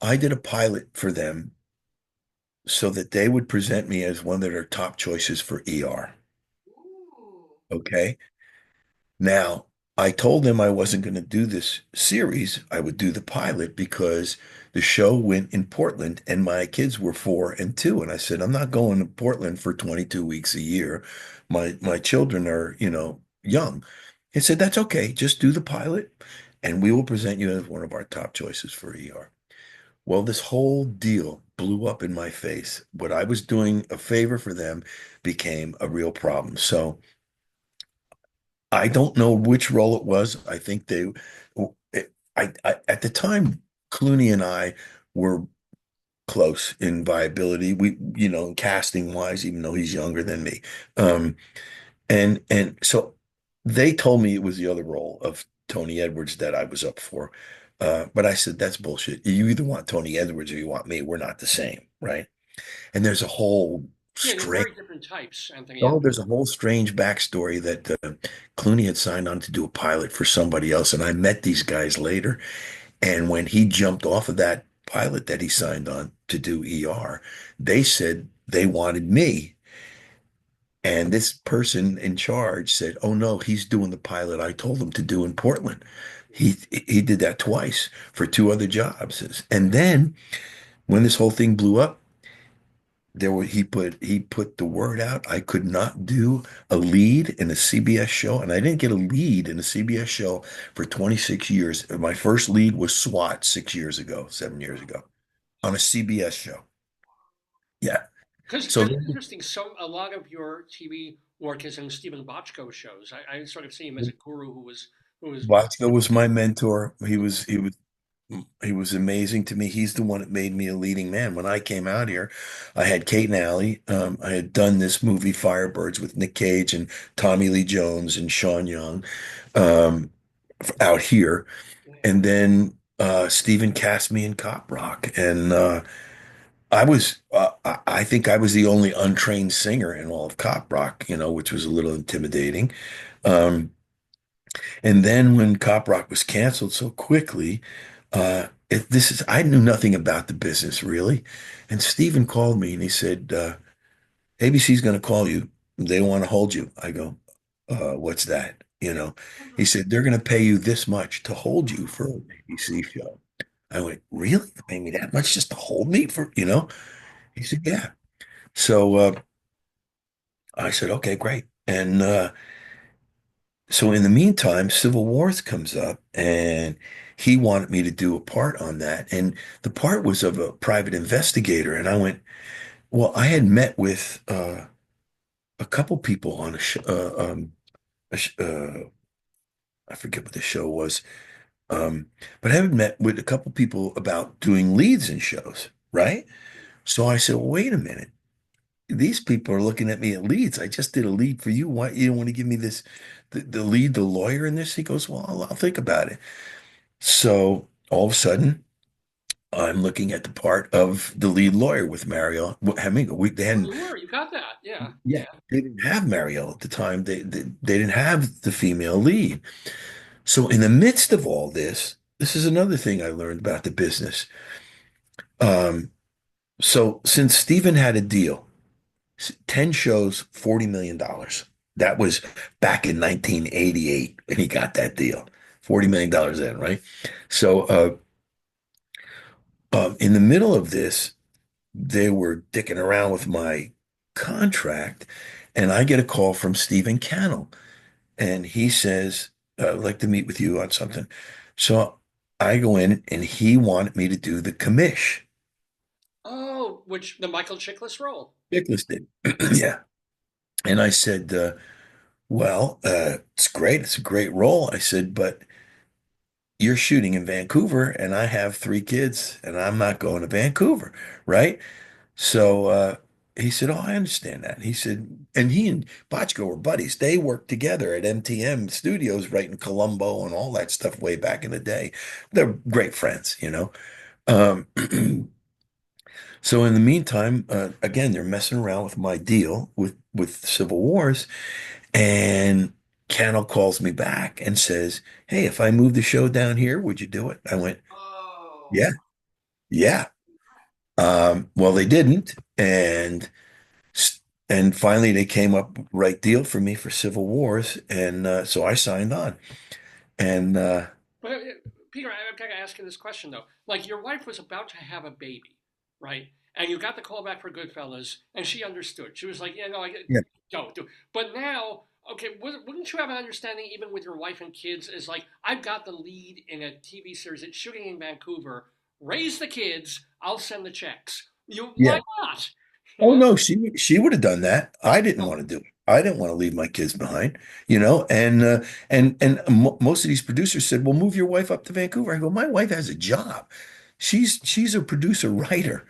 I did a pilot for them so that they would present me as one of their top choices for ER. Ooh. Okay. Now, I told them I wasn't going to do this series. I would do the pilot because the show went in Portland and my kids were 4 and 2. And I said, I'm not going to Portland for 22 weeks a year. My children are, young. He said, that's okay. Just do the pilot and we will present you as one of our top choices for ER. Well, this whole deal blew up in my face. What I was doing a favor for them became a real problem. So I don't know which role it was. I think at the time, Clooney and I were close in viability. Casting wise, even though he's younger than me. Um, and so they told me it was the other role of Tony Edwards that I was up for. But I said, that's bullshit. You either want Tony Edwards or you want me. We're not the same, right? And there's a whole Yeah, you're strange very different types, Anthony. Yeah. Oh, there's a whole strange backstory that Clooney had signed on to do a pilot for somebody else. And I met these guys later. And when he jumped off of that pilot that he signed on to do ER, they said they wanted me. And this person in charge said, "Oh no, he's doing the pilot I told him to do in Portland." He did that twice for two other jobs. And then when this whole thing blew up, he put the word out. I could not do a lead in a CBS show, and I didn't get a lead in a CBS show for 26 years. My first lead was SWAT 6 years ago, 7 years ago, on a CBS show. Yeah. Because So it's interesting. So a lot of your TV work is in Stephen Bochco's shows. I sort of see him as a guru who was Watchko was my mentor. He was amazing to me. He's the one that made me a leading man. When I came out here, I had Kate and Allie. I had done this movie Firebirds with Nick Cage and Tommy Lee Jones and Sean Young um, out here. And then Stephen cast me in Cop Rock. And I think I was the only untrained singer in all of Cop Rock, which was a little intimidating. Um, and then when Cop Rock was canceled so quickly, I knew nothing about the business really. And Steven called me and he said, ABC's going to call you. They want to hold you. I go, what's that? He said, they're going to pay you this much to hold you for an ABC show. I went, really? They pay me that much just to hold me for? He said, yeah. So I said, okay, great. And so in the meantime, Civil Wars comes up and he wanted me to do a part on that. And the part was of a private investigator. And I went, well, I had met with a couple people on I forget what the show was. But I had met with a couple people about doing leads in shows, right? So I said, well, wait a minute. These people are looking at me at leads. I just did a lead for you. Why you don't want to give me this, the lead, the lawyer in this? He goes, well, I'll think about it. So all of a sudden, I'm looking at the part of the lead lawyer with Mariel Hemingway. They hadn't, you got that, yeah, yeah, they didn't have Mariel at the time. They didn't have the female lead. So in the midst of all this is another thing I learned about the business. So since Stephen had a deal, 10 shows, $40 million. That was back in 1988 when he got that deal. $40 million then, right? So in the middle of this, they were dicking around with my contract, and I get a call from Stephen Cannell, and he says, I'd like to meet with you on something. So I go in, and he wanted me to do the commish. Oh, which the Michael Chiklis role. Chiklis did. Yeah. And I said, well, it's great. It's a great role. I said, but you're shooting in Vancouver and I have 3 kids and I'm not going to Vancouver, right? So he said, oh, I understand that. He said, and he and Bochco were buddies. They worked together at MTM Studios right in Colombo and all that stuff way back in the day. They're great friends. Um, so in the meantime, again, they're messing around with my deal with Civil Wars. And Cannell calls me back and says, hey, if I move the show down here, would you do it? I went, Oh. yeah, yeah. Well, they didn't. And finally they came up with the right deal for me for Civil Wars. And so I signed on. And But Peter, I've got to ask you this question though. Like your wife was about to have a baby, right? And you got the call back for Goodfellas, and she understood. She was like, "Yeah, no, yeah, don't do." But now, okay, wouldn't you have an understanding, even with your wife and kids, is like, I've got the lead in a TV series. It's shooting in Vancouver. Raise the kids. I'll send the checks. yeah. Why not? You Oh know? no, she would have done that. I didn't want to do it. I didn't want to leave my kids behind. And most of these producers said, "Well, move your wife up to Vancouver." I go, "My wife has a job. She's a producer writer.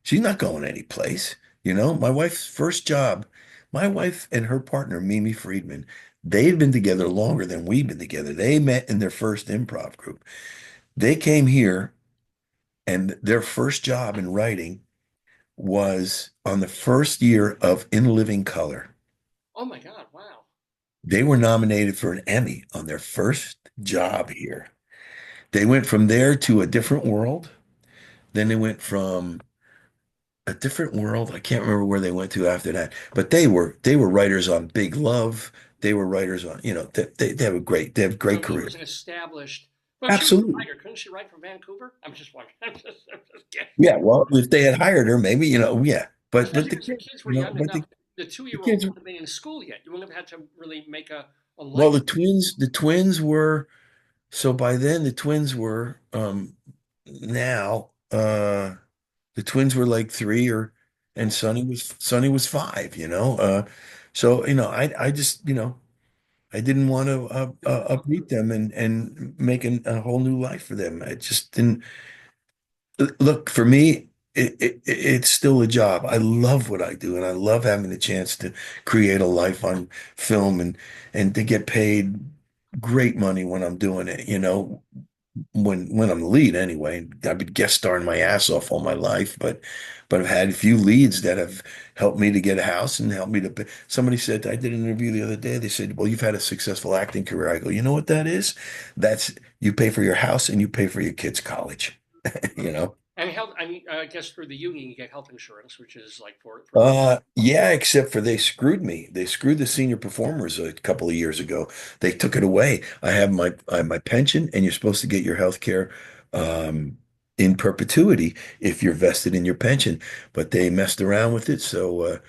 She's not going anyplace." My wife's first job, my wife and her partner, Mimi Friedman, they'd been together longer than we've been together. They met in their first improv group. They came here, and their first job in writing was on the first year of In Living Color. Oh my God! Wow. They were nominated for an Emmy on their first job here. They went from there to A Different World. Then they went from A Different World. I can't remember where they went to after that, but they were writers on Big Love. They were writers on, they have great So it was careers. an established. But she was a Absolutely. writer. Couldn't she write from Vancouver? I'm just wondering. I'm just kidding. Yeah. Well, if they had hired her, maybe, yeah. But Especially the because the kids, kids were young but enough. the, The the two-year-old kids, wouldn't have been in school yet. You wouldn't have had to really make a well, life. the twins were. So by then the twins were now the twins were like 3 and Sonny was 5. So, I just, I didn't want to uproot them and make a whole new life for them. I just didn't look for me. It's still a job. I love what I do, and I love having the chance to create a life on film and to get paid great money when I'm doing it. When I'm the lead anyway. I've been guest starring my ass off all my life, but I've had a few leads that have helped me to get a house and helped me to pay. Somebody said, I did an interview the other day. They said, well, you've had a successful acting career. I go, you know what that is? That's you pay for your house and you pay for your kids' college. You know? And health, I mean, I guess through the union you get health insurance, which is like for Yeah, except for they screwed me. They screwed the senior performers a couple of years ago. They took it away. I have my pension, and you're supposed to get your health care um, in perpetuity if you're vested in your pension. But they messed around with it. So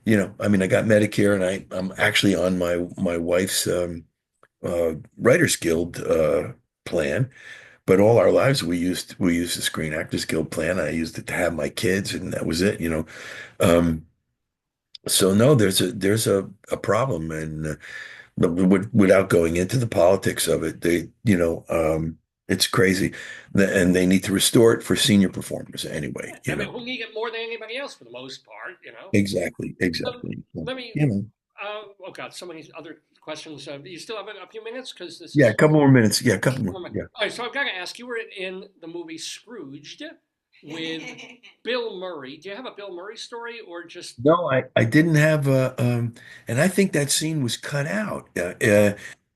I mean, I got Medicare, and I'm actually on my wife's Writers Guild plan. But all our lives we used the Screen Actors Guild plan. I used it to have my kids, and that was it. Um, so no, there's a problem, and but without going into the politics of it, it's crazy, and they need to restore it for senior performers anyway. I mean, who need it more than anybody else for the most part. Exactly, Let, exactly. let me. You know, Oh God, so many other questions. Do you still have a few minutes? Because this yeah, a is. couple more minutes. Yeah, a couple more. All Yeah. right, so I've got to ask. You were in the movie Scrooged with Bill Murray. Do you have a Bill Murray story, or just? No, I didn't have and I think that scene was cut out.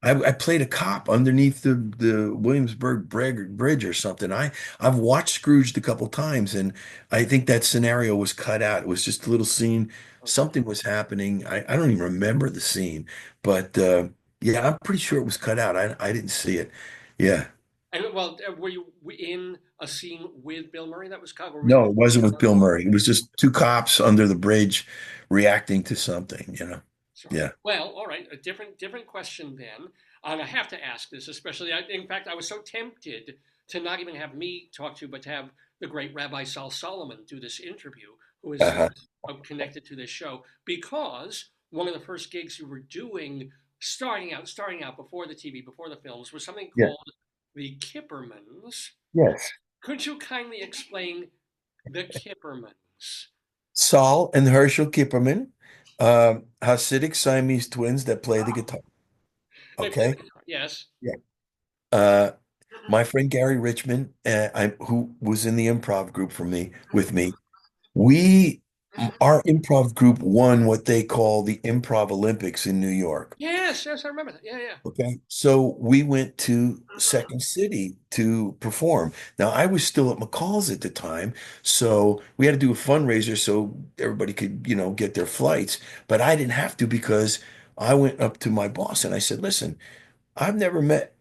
I played a cop underneath the Williamsburg Bridge or something. I've watched Scrooged a couple times, and I think that scenario was cut out. It was just a little scene. Okay. Something was happening. I don't even remember the scene, but yeah, I'm pretty sure it was cut out. I didn't see it. Yeah. And well, were you in a scene with Bill Murray that was cut, or was No, it wasn't with Bill Murray. It was just two cops under the bridge reacting to something. Sorry. Yeah. Well, all right. A different question then. And I have to ask this, especially. In fact, I was so tempted to not even have me talk to, but to have the great Rabbi Sal Solomon do this interview, who is Uh-huh. connected to this show, because one of the first gigs you were doing, starting out before the TV, before the films, was something Yeah. called the Kippermans. Yes. Could you kindly explain the Kippermans? Saul and Herschel Kipperman, Hasidic Siamese twins that play the guitar. They play Okay. the guitar. Yes. Yeah. Uh, my friend Gary Richmond, who was in the improv group with me, we, our improv group won what they call the Improv Olympics in New York. Yes, yes, I remember that. Yeah, yeah. Okay. So we went to Second City to perform. Now, I was still at McCall's at the time, so we had to do a fundraiser so everybody could, get their flights. But I didn't have to because I went up to my boss and I said, listen, I've never met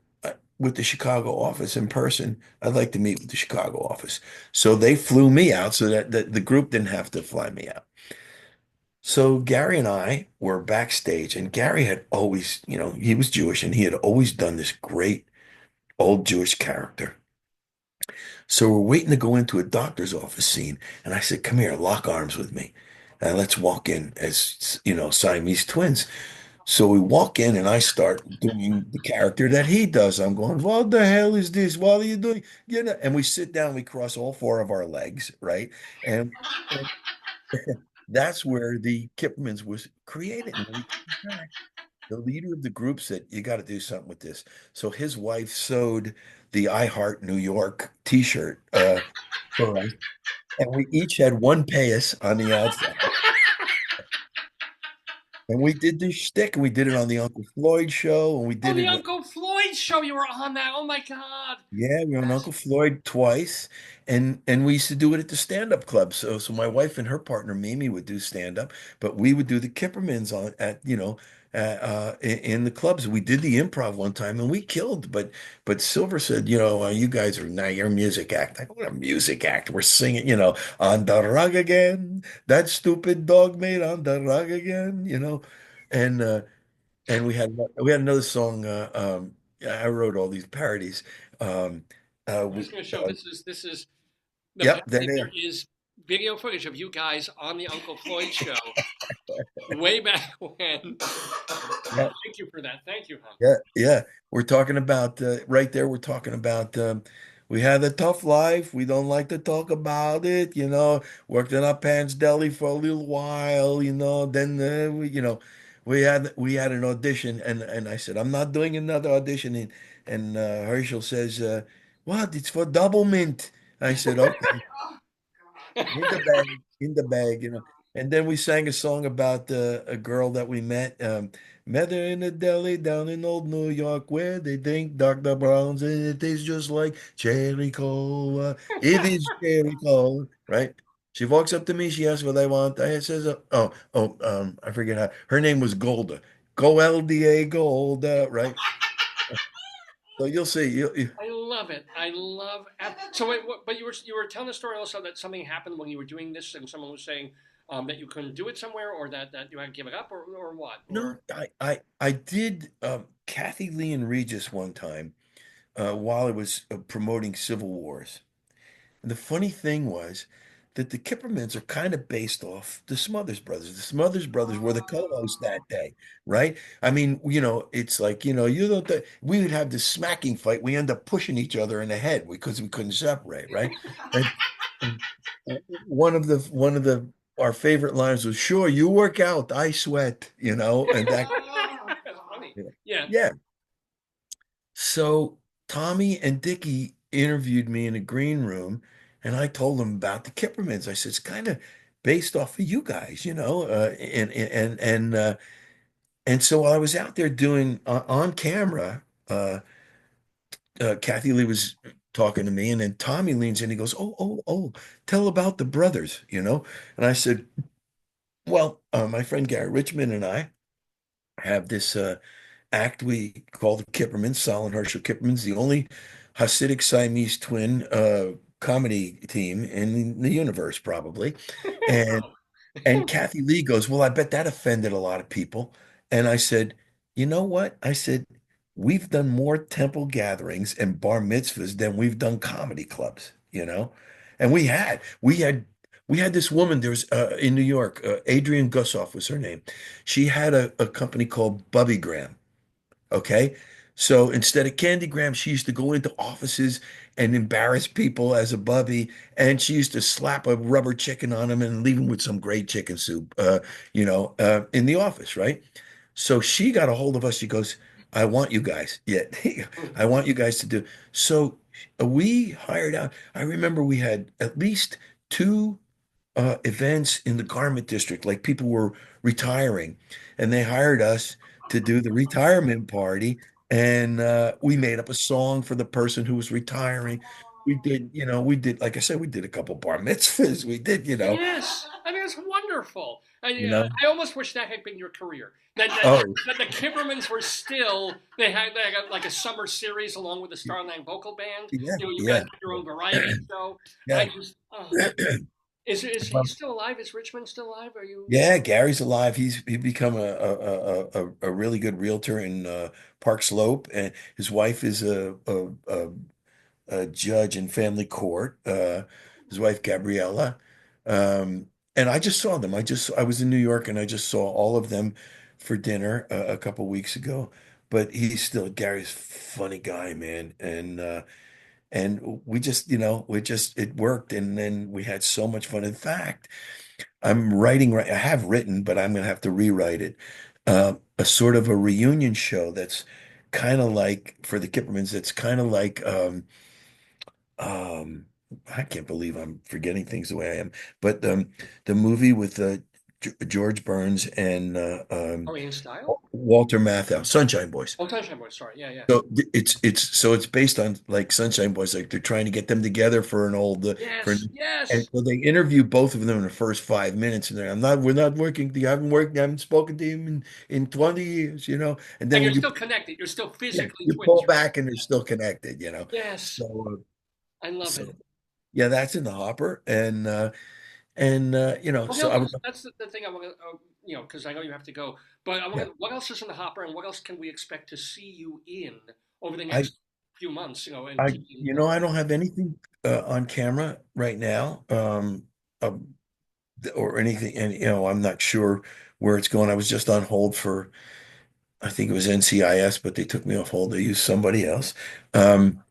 with the Chicago office in person. I'd like to meet with the Chicago office. So they flew me out so that the group didn't have to fly me out. So Gary and I were backstage, and Gary had always, he was Jewish and he had always done this great old Jewish character. So we're waiting to go into a doctor's office scene, and I said, "Come here, lock arms with me, and let's walk in as, Siamese twins." So we walk in, and I start doing the character that he does. I'm going, "What the hell is this? What are you doing?" And we sit down, we cross all four of our legs, right? And that's where the Kipmans was created. And when we came back, the leader of the group said, "You got to do something with this." So his wife sewed the I Heart New York T-shirt for us, and we each had one payas on the outside. And we did this shtick, and we did it on the Uncle Floyd show, and we Oh, did the it. Uncle Floyd show. You were on that. Oh my God. Yeah, we were on Uncle Floyd twice, and we used to do it at the stand-up club. So my wife and her partner Mimi would do stand-up, but we would do the Kippermans in the clubs. We did the improv one time, and we killed. But Silver said, you guys are now your music act. I go, what a music act? We're singing, on the rug again. That stupid dog made on the rug again. And we had another song. I wrote all these parodies. Um, I was we, going to show this is the yep, there parody. they There are. is video footage of you guys on the Uncle Floyd show way back when. Yeah. Thank you for that. Thank you, hon. Yeah, yeah. We're talking about right there. We're talking about we had a tough life. We don't like to talk about it. Worked in our pants deli for a little while. Then we had an audition, and I said I'm not doing another audition. And Herschel says, "What? It's for Double Mint." I said, "Okay." Oh, In the bag, in the bag. And then we sang a song about a girl that we met her in a deli down in old New York where they drink Dr. Brown's and it tastes just like cherry cola. It is cherry cola, right? She walks up to me, she asks what I want. I says, I forget her name was Golda. Golda, Golda, right? So you'll see. I love it. I love. So wait, but you were telling the story also that something happened when you were doing this, and someone was saying that you couldn't do it somewhere, or that you had to give it up, or what, No, or I did Kathy Lee and Regis one time while I was promoting Civil Wars. And the funny thing was that the Kippermans are kind of based off the Smothers Brothers. The Smothers Brothers were the co-hosts oh. that day, right? I mean, it's like, you don't, we would have this smacking fight. We end up pushing each other in the head because we couldn't separate, right? And, and one of the our favorite lines was, "Sure, you work out, I sweat," and that, Oh, that's funny. God. Yeah. yeah. So Tommy and Dickie interviewed me in a green room, and I told them about the Kippermans. I said it's kind of based off of you guys, and so while I was out there doing on camera, Kathy Lee was talking to me, and then Tommy leans in. He goes, "Oh, oh, oh, tell about the brothers." And I said, "Well, my friend Gary Richmond and I have this." Act we call the Kippermans, Sol and Herschel Kippermans, the only Hasidic Siamese twin comedy team in the universe, probably. And and Kathy Lee goes, "Well, I bet that offended a lot of people." And I said, "You know what?" I said, "We've done more temple gatherings and bar mitzvahs than we've done comedy clubs. And we had this woman, there was in New York, Adrienne Gussoff was her name. She had a company called Bubby Graham. Okay. So instead of Candygram, she used to go into offices and embarrass people as a bubby. And she used to slap a rubber chicken on them and leave them with some great chicken soup, in the office, right? So she got a hold of us. She goes, "I want you guys. Yeah, I want you guys to do." So we hired out. I remember we had at least two events in the garment district, like people were retiring, and they hired us to do the retirement party. And we made up a song for the person who was retiring. We did, like I said, we did a couple bar mitzvahs. We did. Yes, I mean it's wonderful. you know. I almost wish that had been your career. That that, Oh, that the Kippermans were still they had like a summer series along with the Starland Vocal Band. yeah, You yeah, guys had your own variety show. I yeah. just is he Well, still alive? Is Richmond still alive? Are you? yeah, Gary's alive. He become a really good realtor in Park Slope, and his wife is a judge in family court, his wife Gabriella. And I just saw them. I was in New York and I just saw all of them for dinner a couple weeks ago. But Gary's a funny guy, man. And it worked. And then we had so much fun. In fact, I'm writing, right. I have written, but I'm going to have to rewrite it. A sort of a reunion show that's kind of like for the Kippermans, it's kind of like, um, I can't believe I'm forgetting things the way I am. But the movie with George Burns and Are we in style? Walter Matthau, Sunshine Boys. Oh, Sunshine Boy. Sorry. Yeah, yeah. So it's based on like Sunshine Boys, like they're trying to get them together for an old Yes, and yes. so they interview both of them in the first 5 minutes, and we're not working. You haven't spoken to him in 20 years. And then And you're when still connected. You're still yeah, physically you pull twins. back and they're still connected. Yes, So I love so it. yeah, that's in the hopper, What so else I would, that's the thing I want to, because I know you have to go. But I want yeah, to, what else is in the hopper, and what else can we expect to see you in over the I next few months? And I TV. I don't have anything on camera right now. um, or anything. And, I'm not sure where it's going. I was just on hold for, I think it was NCIS, but they took me off hold. They used somebody else. Um,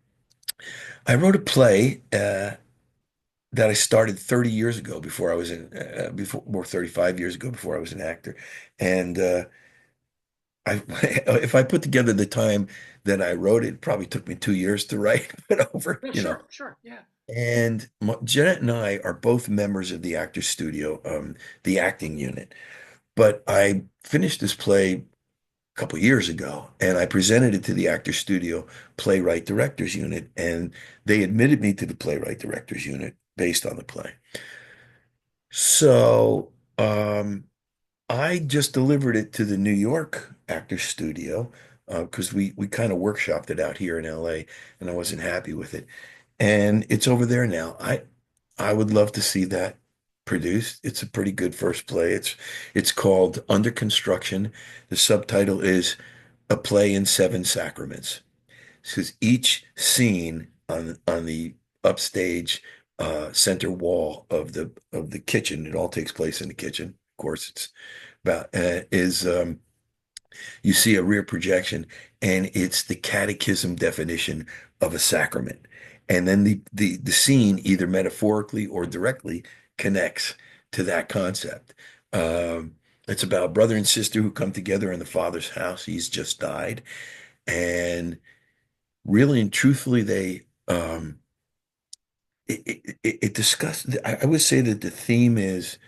I wrote a play that I started 30 years ago before I was before, or 35 years ago before I was an actor. And I, if I put together the time that I wrote it, probably took me 2 years to write it over, Yeah, sure, sure, yeah. And Jeanette and I are both members of the Actors Studio, the acting unit. But I finished this play a couple years ago, and I presented it to the Actors Studio Playwright Directors Unit, and they admitted me to the Playwright Directors Unit based on the play. So I just delivered it to the New York Actors Studio because we kind of workshopped it out here in LA, and I wasn't happy with it. And it's over there now. I would love to see that produced. It's a pretty good first play. It's called Under Construction. The subtitle is A Play in Seven Sacraments. Because each scene on the upstage center wall of the kitchen, it all takes place in the kitchen. Of course, it's about is you see a rear projection, and it's the catechism definition of a sacrament. And then the scene, either metaphorically or directly, connects to that concept. Um, it's about brother and sister who come together in the father's house. He's just died. And really and truthfully, it discusses, I would say that the theme is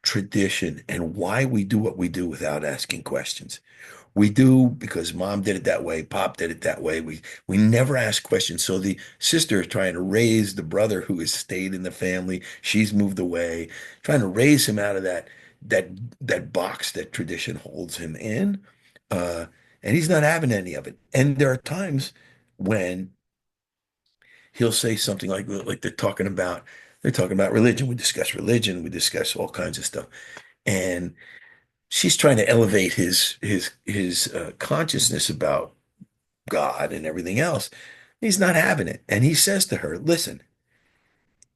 tradition and why we do what we do without asking questions. We do because mom did it that way, pop did it that way. We never ask questions. So the sister is trying to raise the brother who has stayed in the family. She's moved away, trying to raise him out of that that box that tradition holds him in. Uh, and he's not having any of it. And there are times when he'll say something like they're talking about religion. We discuss all kinds of stuff. And she's trying to elevate his consciousness about God and everything else. He's not having it. And he says to her, listen,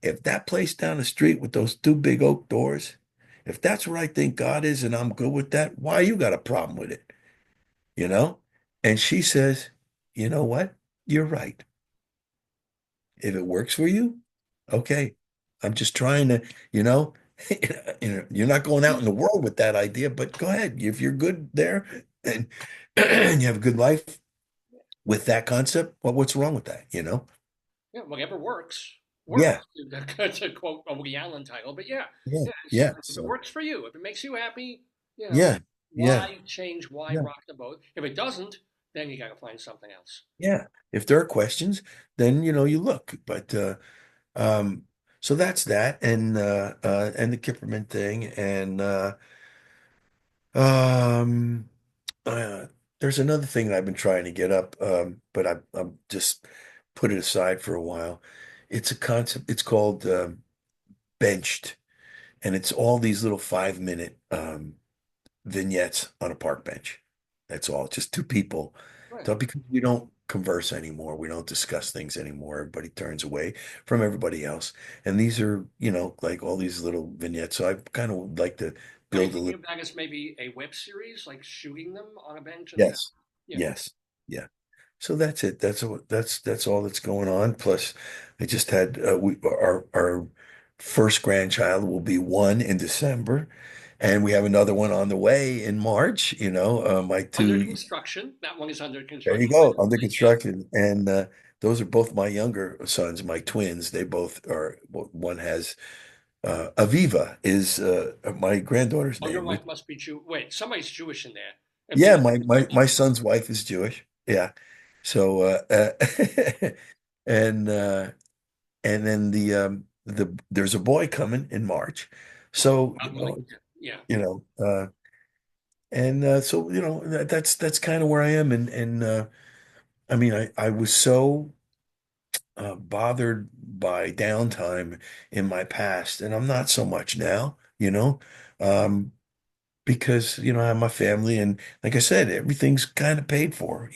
if that place down the street with those two big oak doors, if that's where I think God is and I'm good with that, why you got a problem with it? You know? And she says, you know what? You're right. If it works for you, okay. I'm just trying to, you know, you're not going out in the world with that idea, but go ahead. If you're good there and, and you have a good life with that concept, well, what's wrong with that, you know? Yeah, whatever works, Yeah, works. To quote a Woody Allen title, but yeah, yeah, yeah. yeah. If it So, works for you, if it makes you happy, yeah, yeah, why change? Why yeah, rock the boat? If it doesn't, then you got to find something else. yeah. If there are questions, then, you look. But um, so that's that and the Kipperman thing. And um Uh, there's another thing that I've been trying to get up, but I'm just put it aside for a while. It's a concept. It's called benched, and it's all these little 5 minute vignettes on a park bench. That's all. Just two people. Right. So because we don't converse anymore, we don't discuss things anymore. Everybody turns away from everybody else, and these are, like all these little vignettes. So I kind of like to Are you build a thinking little. of that as maybe a web series, like shooting them on a bench and Yes. yeah, Yes. Yeah. So that's it. That's all that's going on. Plus, I just had our first grandchild will be one in December, and we have another one on the way in March. My under two. construction. That one is under There you construction, by go, the under way. Yeah. construction, and those are both my younger sons, my twins. They both are. Well, one has Aviva is my granddaughter's Oh, your name. wife must be Jew. Wait, somebody's Jewish in there. Yeah, Aviva my son's wife is Jewish. Yeah. So and and then there's a boy coming in March. So, yeah. and so that's kind of where I am. And I mean I was so bothered by downtime in my past, and I'm not so much now. Um because I have my family, and like I said, everything's kind of paid for.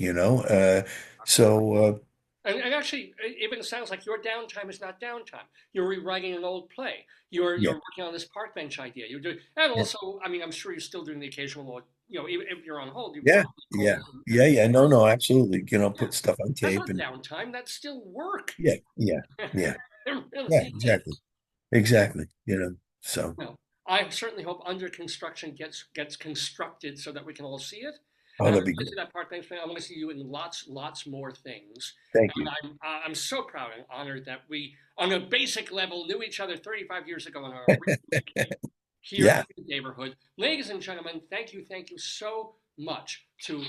So And actually, it even sounds like your downtime is not downtime. You're rewriting an old play. You're working on this park bench idea. You're doing, and Yeah. also, I mean, I'm sure you're still doing the occasional, even if you're on hold, you Yeah. probably Yeah. call. Yeah. No, absolutely. Yeah, Put stuff on that's tape not and downtime. That's still work. yeah. Yeah. Yeah. It Yeah. really is. Exactly. Exactly. So, No, I certainly hope Under Construction gets constructed so that we can all see it. oh, And I'm that'd be going to great. see that park bench thing. I want to see you in lots more things. Thank And you. I'm so proud and honored that we, on a basic level, knew each other 35 years ago in our here Yeah. in the neighborhood. Ladies and gentlemen, thank you so much to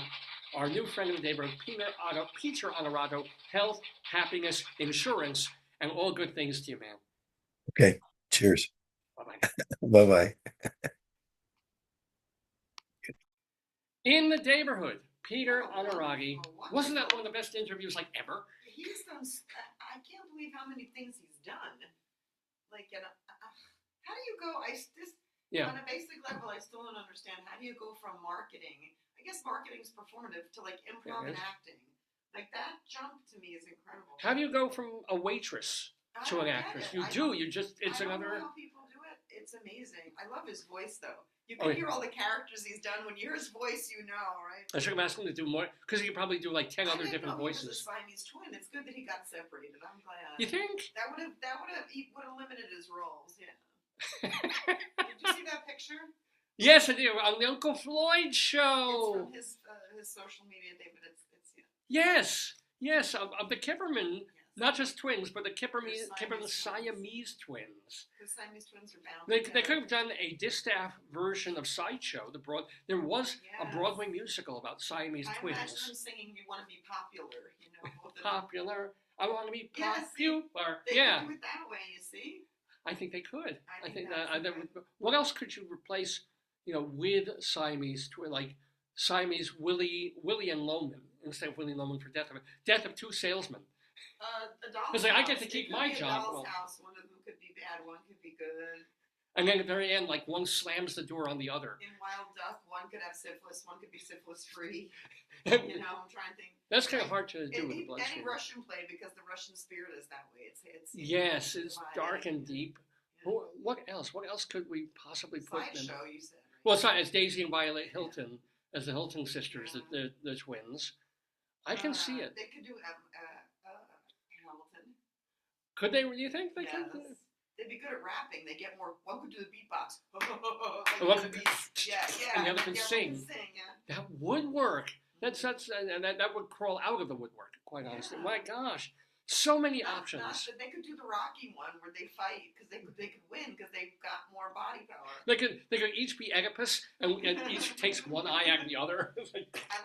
our new friend in the neighborhood, Peter Onorati, health, happiness, insurance, and all good things to you, man. Okay. Cheers. Bye-bye. Bye-bye. In the neighborhood, Peter Onorati. Wasn't that one of the best interviews like ever? He's done. I can't believe how many things he's done. Like, how do you go? On a basic level, I still don't understand. How do you go from marketing? I guess marketing is performative to like improv and acting. Like that jump to me is incredible. How do you go from a waitress to an actress? You do. You just. It's another. I don't know how people do it. It's amazing. I love his voice though. You can hear all the characters he's done. When you hear his voice, you know, right? I should have asked him to do more because he could probably do like 10 other different voices. He was a Siamese twin. It's good that he got separated. I'm glad. You think? That would have limited his roles. Yeah. Did you see that picture? Yes, I did. On the Uncle Floyd show. It's from his social media, David. It's Yes, of the Kipperman. Not just twins, but the Siamese twins. The Siamese twins are bound. They could have done a distaff version of Sideshow. There was a Broadway musical about Siamese twins. I imagine them singing "You Want to Be Popular," Popular. I want to be popular. They could do it that way. You see. I think they could. I think that would. What else could you replace? With Siamese twin, like Siamese Willie and Loman instead of Willie Loman for Death of Two Salesmen. Because I get to keep my job. Doll's House. One of them could be bad. One could be good. And then at the very end, like one slams the door on the other. In Wild Duck, one could have syphilis. One could be syphilis free. I'm trying to think. That's kind of hard to do with the bloodstream. Any Russian play, because the Russian spirit is that way. Yes, it's dark and deep. Yeah. What else? What else could we possibly put in? Sideshow, you said. Right? Well, it's not as Daisy and Violet Hilton as the Hilton sisters, the twins. I can see it. They could do Hamilton. Could they? Do you think they could? They'd be good at rapping. They get more. One could do the beatbox. And the other can sing. That would work. That would crawl out of the woodwork. Quite honestly, my gosh, so many options. They could do the Rocky one where they fight because they could win because they've got more body power. They could each be Oedipus and each takes one eye out of the other. I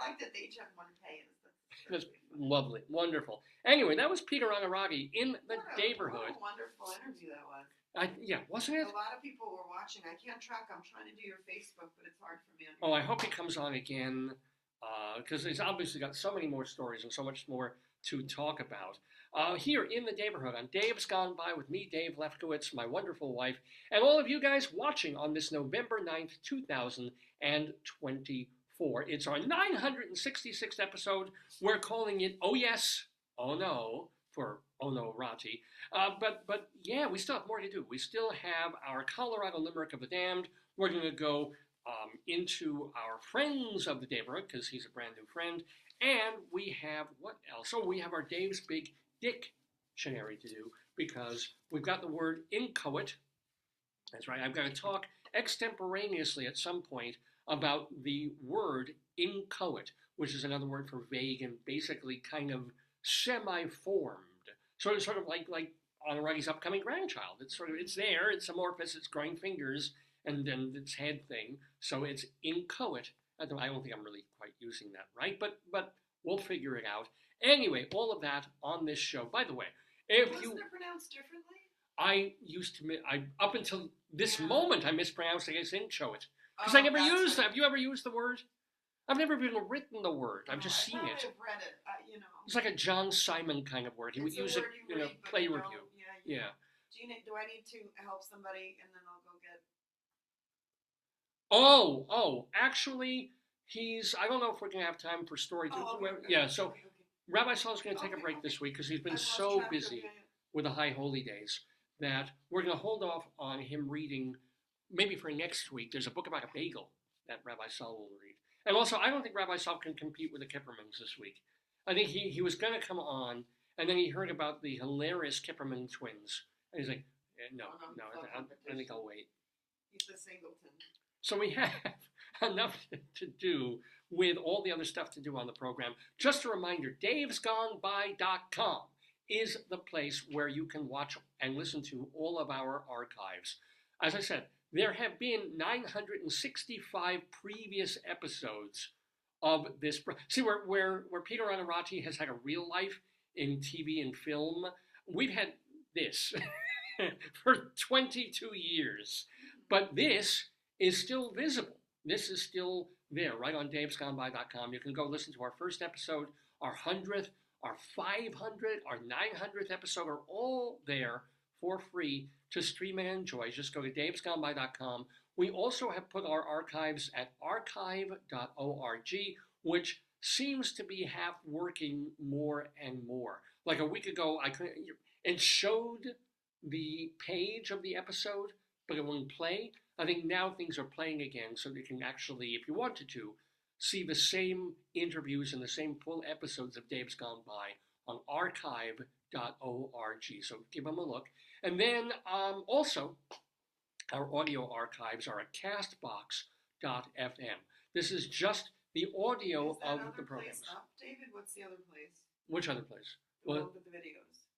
like that they each have one pay. That's lovely, wonderful. Anyway, that was Peter Onorati in the neighborhood. What a wonderful interview that was. Wasn't it? A lot of people were watching. I can't track. I'm trying to do your Facebook, but it's hard for me. I hope he comes on again because he's obviously got so many more stories and so much more to talk about. Here in the neighborhood on Dave's Gone By with me, Dave Lefkowitz, my wonderful wife, and all of you guys watching on this November 9th, 2024. It's our 966th episode. We're calling it YES ONO for Onorati. But yeah, we still have more to do. We still have our Colorado Limerick of the Damned. We're going to go into our friends of the neighborhood because he's a brand new friend. And we have what else? We have our Dave's Big Dictionary to do because we've got the word inchoate. That's right. I've got to talk extemporaneously at some point about the word inchoate, which is another word for vague and basically kind of semi-formed. Sort of like Onorati's upcoming grandchild. It's there, it's amorphous, it's growing fingers, and then its head thing. So it's inchoate. I don't think I'm really quite using that right, but we'll figure it out. Anyway, all of that on this show. By the way, Wasn't it pronounced differently? Up until this moment, I mispronounced it as inchoate. Because I never used that. Have you ever used the word? I've never even written the word. I've just seen it. I've read it, It's like a John Simon kind of word. He would use it in a play review. Yeah. Do I need to help somebody and then I'll go get... Actually, I don't know if we're going to have time for story. Okay. Yeah, so Okay. Rabbi Saul's going to take a Okay, break okay. this week because he's been I lost so track of busy it. with the High Holy Days that we're going to hold off on him reading. Maybe for next week, there's a book about a bagel that Rabbi Saul will read. And also, I don't think Rabbi Saul can compete with the Kippermans this week. I think he was going to come on, and then he heard about the hilarious Kipperman twins. And he's like, no, I think I'll wait. He's the singleton. So we have enough to do with all the other stuff to do on the program. Just a reminder, davesgoneby.com is the place where you can watch and listen to all of our archives. As I said, there have been 965 previous episodes of this. See, where Peter Onorati has had a real life in TV and film, we've had this for 22 years. But this is still visible. This is still there, right on davesgoneby.com. You can go listen to our first episode, our 100th, our 500th, our 900th episode are all there for free to stream and enjoy. Just go to davesgoneby.com. We also have put our archives at archive.org, which seems to be half working more and more. Like a week ago, it showed the page of the episode, but it wouldn't play. I think now things are playing again, so you can actually, if you wanted to, see the same interviews and the same full episodes of Dave's Gone By on archive.org. So give them a look. And then also, our audio archives are at castbox.fm. This is just the audio Is that of other the programs. place up, David? What's the other place? Which other place? The Well, one with the videos.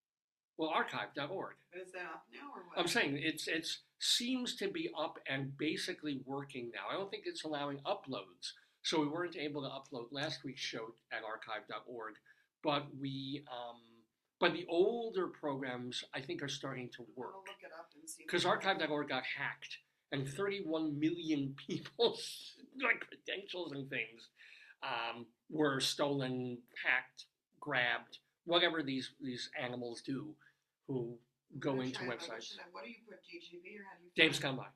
well, archive.org. Is that up now or what? I'm saying it's seems to be up and basically working now. I don't think it's allowing uploads, so we weren't able to upload last week's show at archive.org. But but the older programs I think are starting to I'll work look it up and see. because archive.org got hacked and 31 million people's like credentials and things were stolen, hacked, grabbed, whatever these animals do who go into websites. What do you put, DGB or how do you? Dave's Gone By.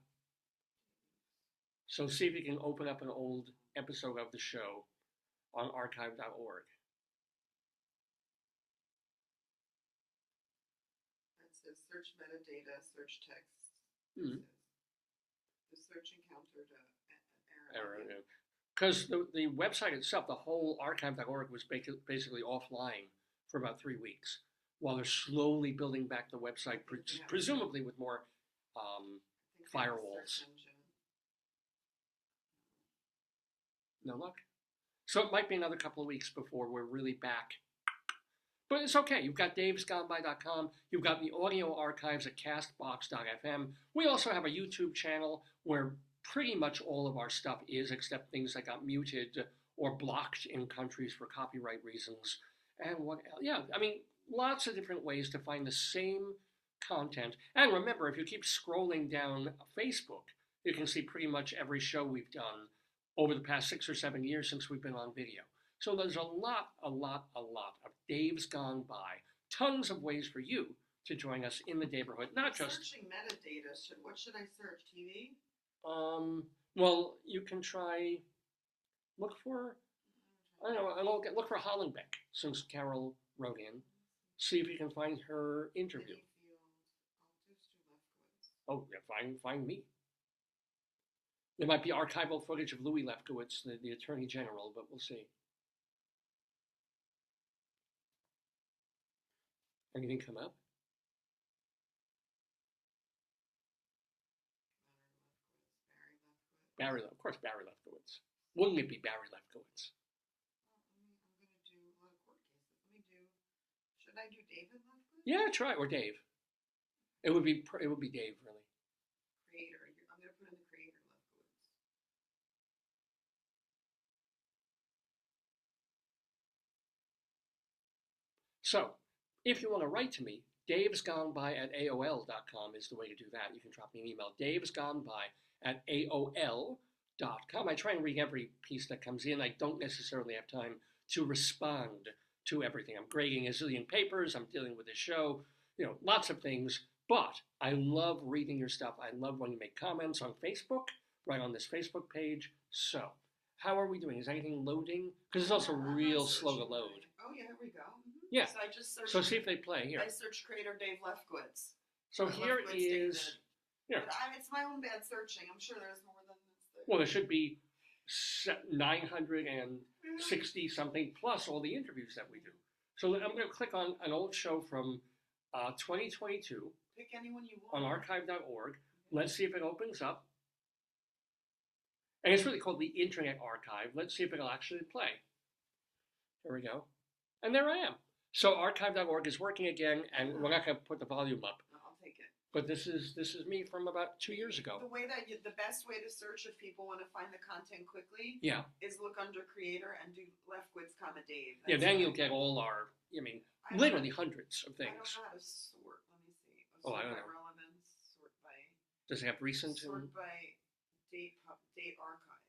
So see if you can open up an old episode of the show on archive.org. It says search metadata, search text. Hmm. The search encountered an error. Error. Because the website itself, the whole archive.org was basically offline for about 3 weeks while they're slowly building back the website, presumably with more firewalls. No luck. So it might be another couple of weeks before we're really back. But it's okay. You've got davesgoneby.com. You've got the audio archives at castbox.fm. We also have a YouTube channel where pretty much all of our stuff is, except things that got muted or blocked in countries for copyright reasons. And what else? Yeah, I mean, lots of different ways to find the same content. And remember, if you keep scrolling down Facebook, you can see pretty much every show we've done over the past 6 or 7 years since we've been on video. So there's a lot of Dave's Gone By. Tons of ways for you to join us in the Daverhood. Not just searching metadata. What should I search? TV? Well, you can try look for look for Hollenbeck, since Carol wrote in. See if you can find her interview. Oh, yeah, find me. There might be archival footage of Louis Lefkowitz, the Attorney General, but we'll see. Anything come up? Of course, Barry Lefkowitz. Wouldn't it be Barry Lefkowitz? I'm going to do a lot of court cases. Should I do David Lefkowitz? Yeah, try, or Dave. It would be Dave, really. Creator. I'm going to put in the creator Lefkowitz. So, if you want to write to me, davesgoneby@aol.com is the way to do that. You can drop me an email, davesgoneby@aol.com. I try and read every piece that comes in. I don't necessarily have time to respond to everything. I'm grading a zillion papers. I'm dealing with this show, lots of things. But I love reading your stuff. I love when you make comments on Facebook, right on this Facebook page. So, how are we doing? Is anything loading? Because it's also real slow to load. Oh, Oh yeah, here we go. Yeah. So I just searched. So see if they play here. I searched creator Dave Lefkowitz. So here Lefkowitz is, David. But it's my own bad searching. I'm sure there's more than this. well, there should be 960 something plus all the interviews that we do. So I'm going to click on an old show from 2022 Pick anyone you on want. archive.org. Let's see if it opens up. And it's really called the Internet Archive. Let's see if it'll actually play. There we go. And there I am. So archive.org is working again, and we're not going to put the volume up. No, I'll take it. But this is me from about 2 years ago. The way that the best way to search if people want to find the content quickly, Yeah. is look under creator and do Lefkowitz, Dave. Yeah, then you'll get all our, literally hundreds of I don't things. know how to sort. Let me see. Oh, I Sort don't by know. relevance. Sort by Does it have recent? sort by date archive.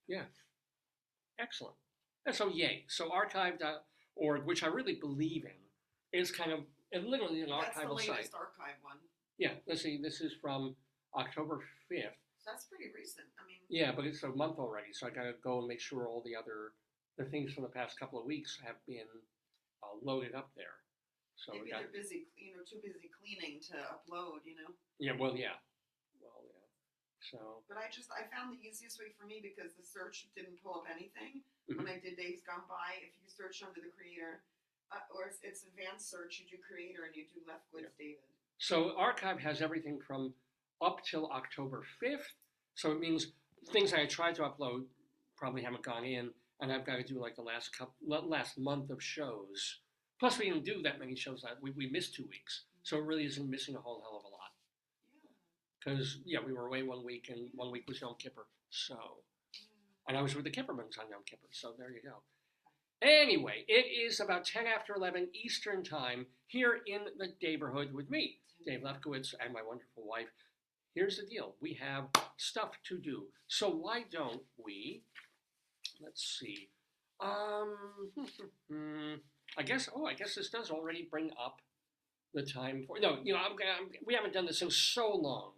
Yeah. Excellent. And so, yay. So archive.org, which I really believe in, is kind of literally an That's the archival latest site. archive one. Yeah, let's see. This is from October 5th. So that's pretty recent. I mean, Yeah, but it's a month already, so I got to go and make sure all the things from the past couple of weeks have been loaded up there. So maybe they're busy, too busy cleaning to upload, Yeah, well, yeah. So. But I found the easiest way for me because the search didn't pull up anything. Mhm. When I did Days Gone By, if you search under the creator, or it's advanced search, you do creator and you do Lefkowitz David. So archive has everything from up till October 5th. So it means things I tried to upload probably haven't gone in, and I've got to do like the last month of shows. Plus, we didn't do that many shows. We missed 2 weeks, so it really isn't missing a whole hell of a lot. Because we were away 1 week, and 1 week was Yom Kippur. So, and I was with the Kippermans on Yom Kippur. So there you go. Anyway, it is about 10 after 11 Eastern Time here in the Daverhood with me, Dave Lefkowitz, and my wonderful wife. Here's the deal. We have stuff to do. So why don't we, let's see. I guess this does already bring up the time for, no, we haven't done this in so long.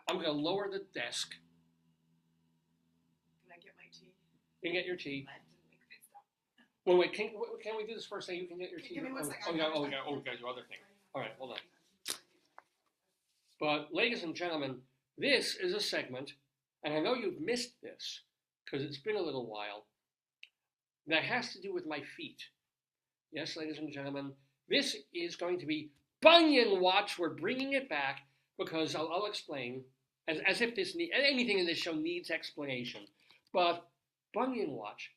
I'm going to lower the desk. Can I get my tea? You can get your tea. I didn't make it stop. Well, wait, can we do this first thing? You can get your tea. Give me 1 second. We got to do other things. All right, hold on. But, ladies and gentlemen, this is a segment, and I know you've missed this, because it's been a little while, that has to do with my feet. Yes, ladies and gentlemen, this is going to be Bunion Watch. We're bringing it back, because I'll explain, as if anything in this show needs explanation. But Bunion Watch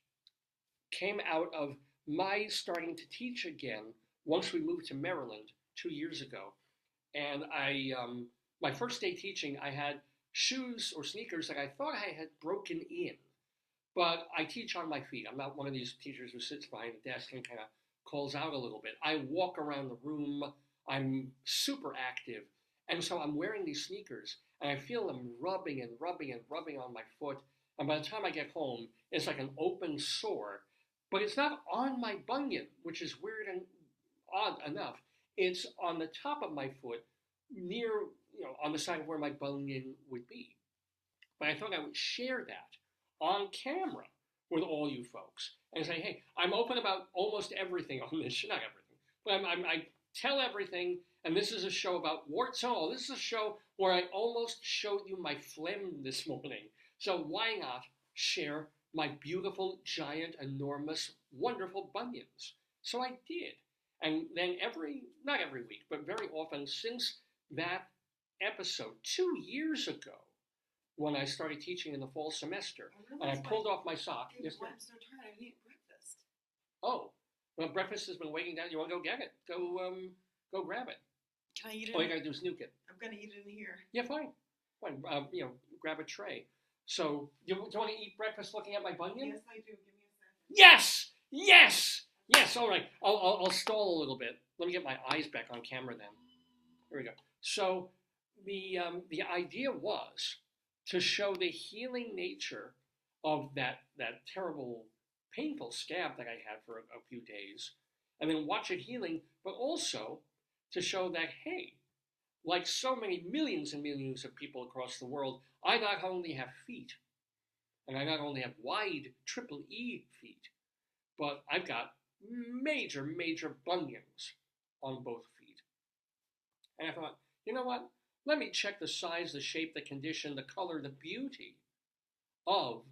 came out of my starting to teach again once we moved to Maryland 2 years ago. And my first day teaching, I had shoes or sneakers that I thought I had broken in. But I teach on my feet. I'm not one of these teachers who sits behind the desk and kind of calls out a little bit. I walk around the room. I'm super active. And so I'm wearing these sneakers, and I feel them rubbing and rubbing and rubbing on my foot. And by the time I get home, it's like an open sore. But it's not on my bunion, which is weird and odd enough. It's on the top of my foot, near, on the side of where my bunion would be. But I thought I would share that on camera with all you folks and say, hey, I'm open about almost everything on this show. Not everything, but I tell everything. And this is a show about warts and all. This is a show where I almost showed you my phlegm this morning. So why not share my beautiful, giant, enormous, wonderful bunions? So I did. And then not every week, but very often since that episode 2 years ago, when I started teaching in the fall semester, and I pulled off my sock. Dude, I'm so tired. I need breakfast. Oh, well, breakfast has been waiting down. You want to go get it? Go grab it. Can I eat it? All you gotta do is nuke it. I'm gonna eat it in here. Yeah, fine. Grab a tray. So, do you want to eat breakfast looking at my bunion? Yes, I do. Give me a second. Yes! Yes! Yes, all right. I'll stall a little bit. Let me get my eyes back on camera then. Here we go. So, the idea was to show the healing nature of that terrible, painful scab that I had for a few days, and then watch it healing, but also to show that, hey, like so many millions and millions of people across the world, I not only have feet, and I not only have wide triple E feet, but I've got major, major bunions on both feet. And I thought, you know what? Let me check the size, the shape, the condition, the color, the beauty of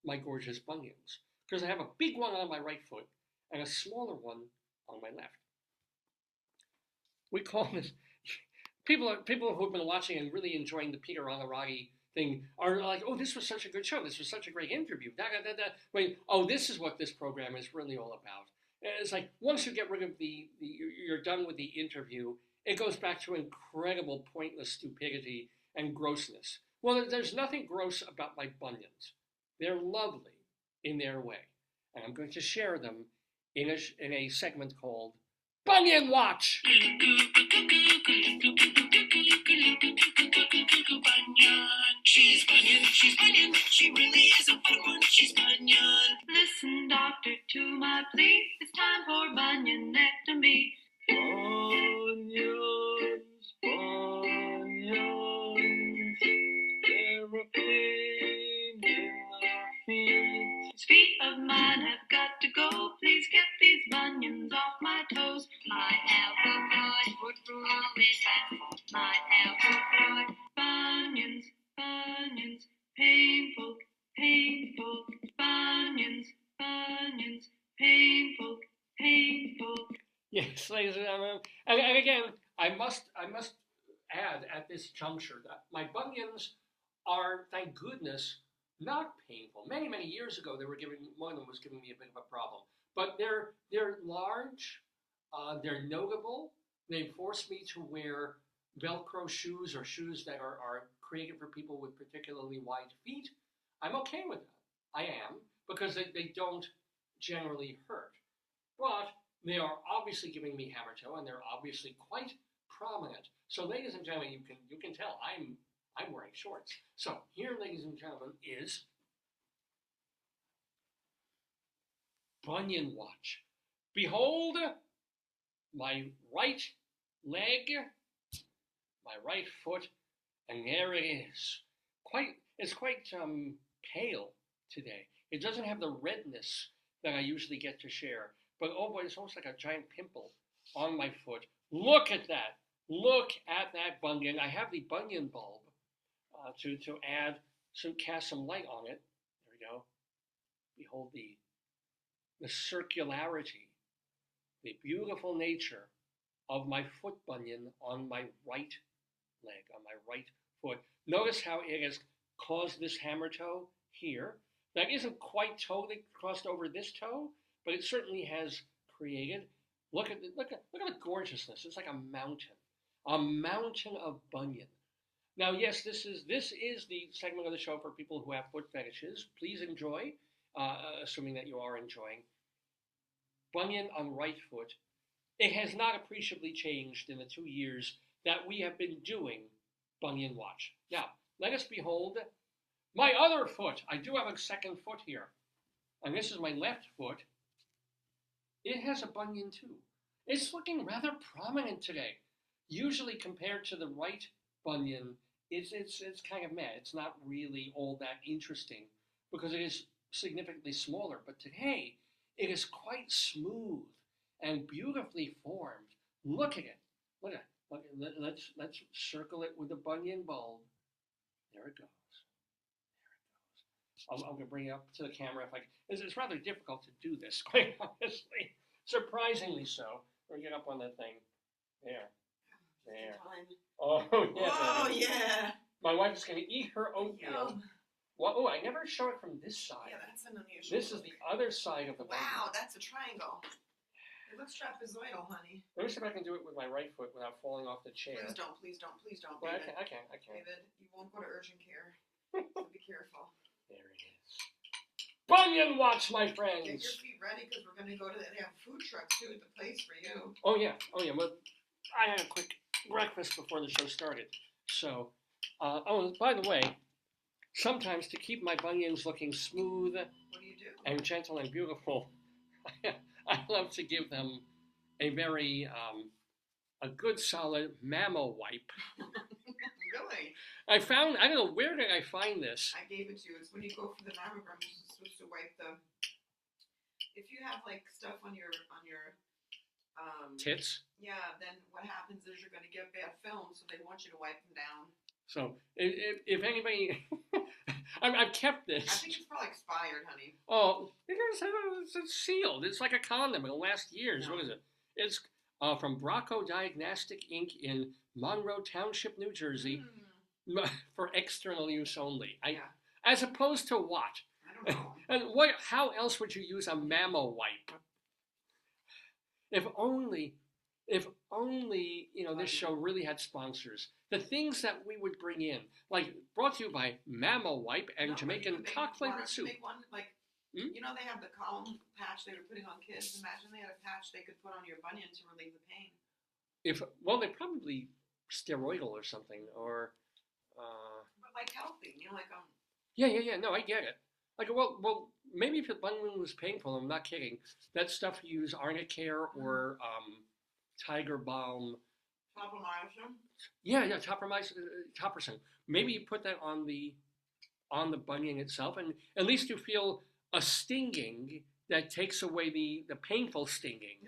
my gorgeous bunions. Because I have a big one on my right foot and a smaller one on my left. We call this, people who have been watching and really enjoying the Peter Onorati thing are like, oh, this was such a good show. This was such a great interview. Wait, oh, this is what this program is really all about. It's like, once you get rid of you're done with the interview, it goes back to incredible pointless stupidity and grossness. Well, there's nothing gross about my bunions. They're lovely in their way. And I'm going to share them in a segment called Bunion Watch. She's Bunion, she really is a fun one, she's Bunion. Listen, doctor, to my plea, it's time for bunionectomy. Bunions, they're a pain in our feet. These feet of mine have got to go, please get these bunions off my toes. My elbow foot will always have my elbow foot. Bunions, painful, bunions, painful. Yes, ladies and gentlemen. And again, I must add at this juncture that my bunions are, thank goodness, not painful. Many, many years ago, one of them was giving me a bit of a problem. But they're large, they're notable. They force me to wear Velcro shoes or shoes that are created for people with particularly wide feet. I'm okay with that. I am, because they don't generally hurt. But they are obviously giving me hammer toe, and they're obviously quite prominent. So, ladies and gentlemen, you can tell I'm wearing shorts. So here, ladies and gentlemen, is Bunion Watch. Behold my right leg, my right foot, and there it is. It's quite pale today. It doesn't have the redness that I usually get to share. But oh boy, it's almost like a giant pimple on my foot. Look at that. Look at that bunion. I have the bunion bulb to cast some light on it. There we go. Behold the circularity, the beautiful nature of my foot bunion on my right leg, on my right foot. Notice how it has caused this hammer toe here. That isn't quite totally crossed over this toe, but it certainly has created. Look at the gorgeousness. It's like a mountain of bunion. Now, yes, this is the segment of the show for people who have foot fetishes. Please enjoy, assuming that you are enjoying. Bunion on right foot. It has not appreciably changed in the 2 years that we have been doing Bunion Watch. Now, let us behold my other foot. I do have a second foot here. And this is my left foot. It has a bunion too. It's looking rather prominent today. Usually compared to the right bunion, it's kind of meh. It's not really all that interesting because it is significantly smaller. But today, it is quite smooth and beautifully formed. Look at it. Look at it. Let's circle it with a bunion bulb. There it goes. I'm going to bring it up to the camera if I can. It's rather difficult to do this, quite honestly. Surprisingly so. We'll get up on that thing. There. Oh, yeah. Oh, yeah. My wife is going to eat her oatmeal. Well, oh, I never show it from this side. Yeah, that's an unusual. This is the other side of the bunion. Wow, that's a triangle. It looks trapezoidal, honey. Let me see if I can do it with my right foot without falling off the chair. Please don't. Well, David. I can. David, you won't go to urgent care. So be careful. There it is. Bunion Watch, my friends. Get your feet ready because we're going to go to they have food trucks too at the place for you. Oh yeah. Well, I had a quick breakfast before the show started. So, by the way, sometimes to keep my bunions looking smooth and gentle and beautiful, I love to give them a very a good solid mammo wipe. Really? I don't know, where did I find this? I gave it to you. It's when you go for the mammogram, you're supposed to wipe if you have like stuff on your Tits. yeah, then what happens is you're going to get bad film, so they want you to wipe them down. So if anybody, I've kept I this. think it's probably expired, honey. Oh, it's sealed. It's like a condom. It'll last years. Yeah. What is it? It's from Bracco Diagnostic Inc. in Monroe Township, New Jersey, for external use only. Yeah. As opposed to what? I don't know. And how else would you use a mammo wipe? If only, this show really had sponsors. The things that we would bring in, like brought to you by Mammo Wipe and No, Jamaican but cock flavored why don't you soup. make one, like, you know, they have the column patch they were putting on kids. Imagine they had a patch they could put on your bunion to relieve the pain. They're probably steroidal or something, or. But like healthy, like Yeah. No, I get it. Like, well, maybe if the bunion was painful, I'm not kidding. That stuff you use Arnicare or Tiger Balm. topomyosin. Yeah, Topricin. Maybe you put that on the bunion itself, and at least you feel a stinging that takes away the painful stinging.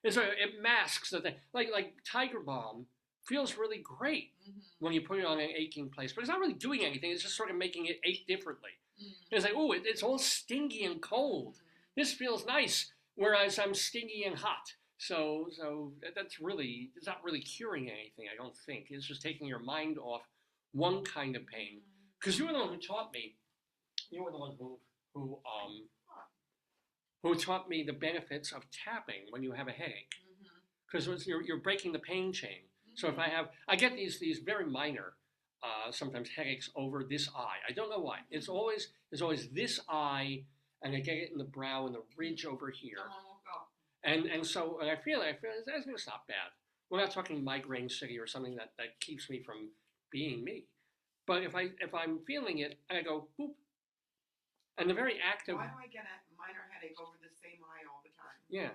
And so it masks the thing. Like Tiger Balm feels really great when you put it on an aching place, but it's not really doing anything. It's just sort of making it ache differently. It's like, oh, it's all stingy and cold. This feels nice, whereas I'm stingy and hot. So it's not really curing anything, I don't think. It's just taking your mind off one kind of pain. Because you were the one who taught me. You were the one who taught me the benefits of tapping when you have a headache. Because you're breaking the pain chain. So if I get these very minor, sometimes headaches over this eye. I don't know why. It's always this eye, and I get it in the brow and the ridge over here. And I feel it's going to stop bad. We're not talking migraine city or something that keeps me from being me. But if I'm feeling it, and I go boop, and the very act of why do I get a minor headache over the same eye all the time? Yeah.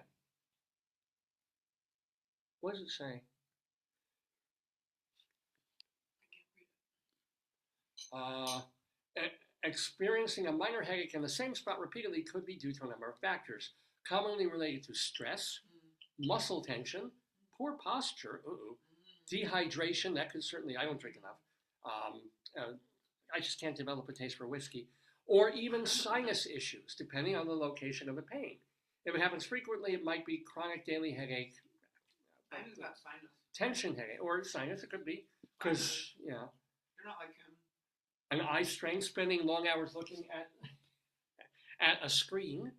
What does it say? Experiencing a minor headache in the same spot repeatedly could be due to a number of factors, commonly related to stress, muscle tension, poor posture, dehydration. That could certainly, I don't drink enough. I just can't develop a taste for whiskey, or even sinus issues, depending on the location of the pain. If it happens frequently, it might be chronic daily headache. I knew about sinus. Tension headache, or sinus, it could be, because, You're not like him. An eye strain, spending long hours looking at a screen.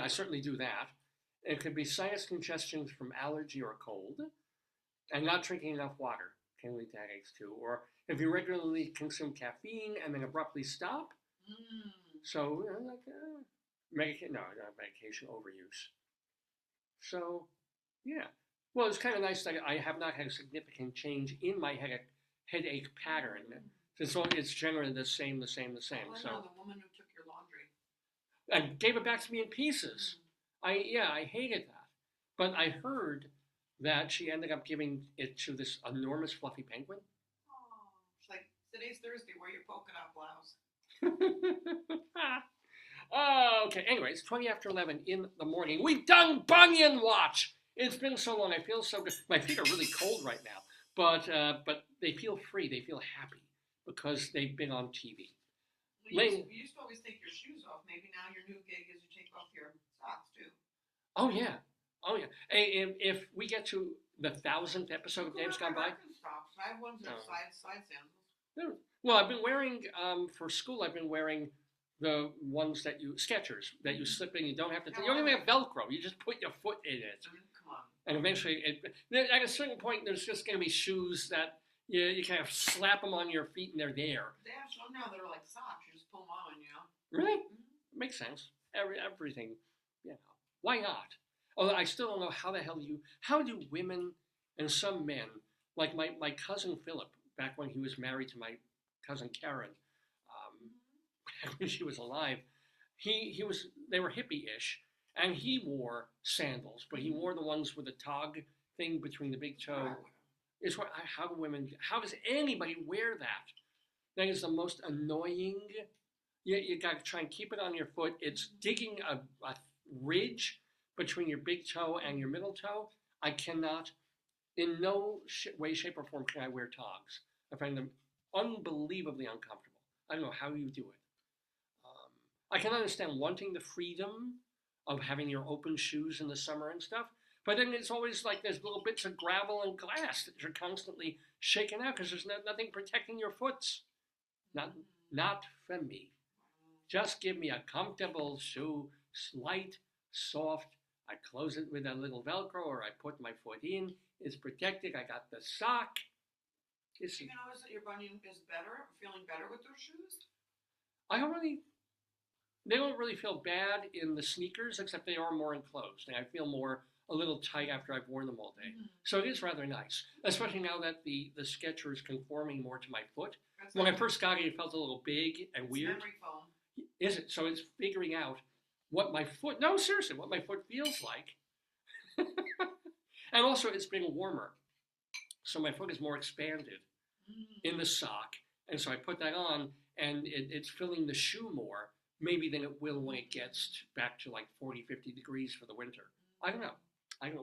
I certainly do that. It could be sinus congestion from allergy or cold, and not drinking enough water can lead to headaches too. Or if you regularly consume caffeine and then abruptly stop. So, medication overuse. So, yeah. Well, it's kind of nice that I have not had a significant change in my headache pattern. It's generally the same. Well, So the woman who took your laundry and gave it back to me in pieces. I hated that, but I heard that she ended up giving it to this enormous fluffy penguin. Oh, she's like, today's Thursday. Wear your polka dot blouse. Okay. Anyway, it's 20 after 11 in the morning. We've done Bunion Watch. It's been so long. I feel so good. My feet are really cold right now, but they feel free. They feel happy because they've been on TV. Well, you used to always take your shoes off. Maybe now your new gig is you take off your socks too. Oh yeah. If we get to the 1,000th episode of Dave's Gone By. I have ones that are side sandals. Well, I've been wearing for school. I've been wearing the ones Skechers that you slip in. You don't have to. You don't even have Velcro. You just put your foot in it. Come on. And eventually, at a certain point, there's just going to be shoes that you kind of slap them on your feet and they're there. They have some now that are like socks. You just pull them on, Really? Makes sense. Everything, Why not? Although I still don't know how do women and some men, like my cousin Philip, back when he was married to my cousin Karen, when she was alive, they were hippie-ish, and he wore sandals, but he wore the ones with the tog thing between the big toe. How does anybody wear that? That is the most annoying. You got to try and keep it on your foot. It's digging ridge between your big toe and your middle toe, I cannot, in no way, shape, or form can I wear togs. I find them unbelievably uncomfortable. I don't know how you do it. I can understand wanting the freedom of having your open shoes in the summer and stuff, but then it's always like there's little bits of gravel and glass that you're constantly shaking out because there's nothing protecting your foots. Not for me. Just give me a comfortable shoe, light, soft. I close it with a little Velcro or I put my foot in. It's protected. I got the sock. You can notice that your bunion is better, feeling better with those shoes? They don't really feel bad in the sneakers, except they are more enclosed. And I feel a little tight after I've worn them all day. Mm-hmm. So it is rather nice, especially now that the Sketcher is conforming more to my foot. When I first got it, it felt a little big and weird. Memory foam. Is it? So it's figuring out what my foot feels like. And also it's been warmer. So my foot is more expanded in the sock. And so I put that on and it's filling the shoe more, maybe than it will when it gets back to like 40, 50 degrees for the winter. I don't know. And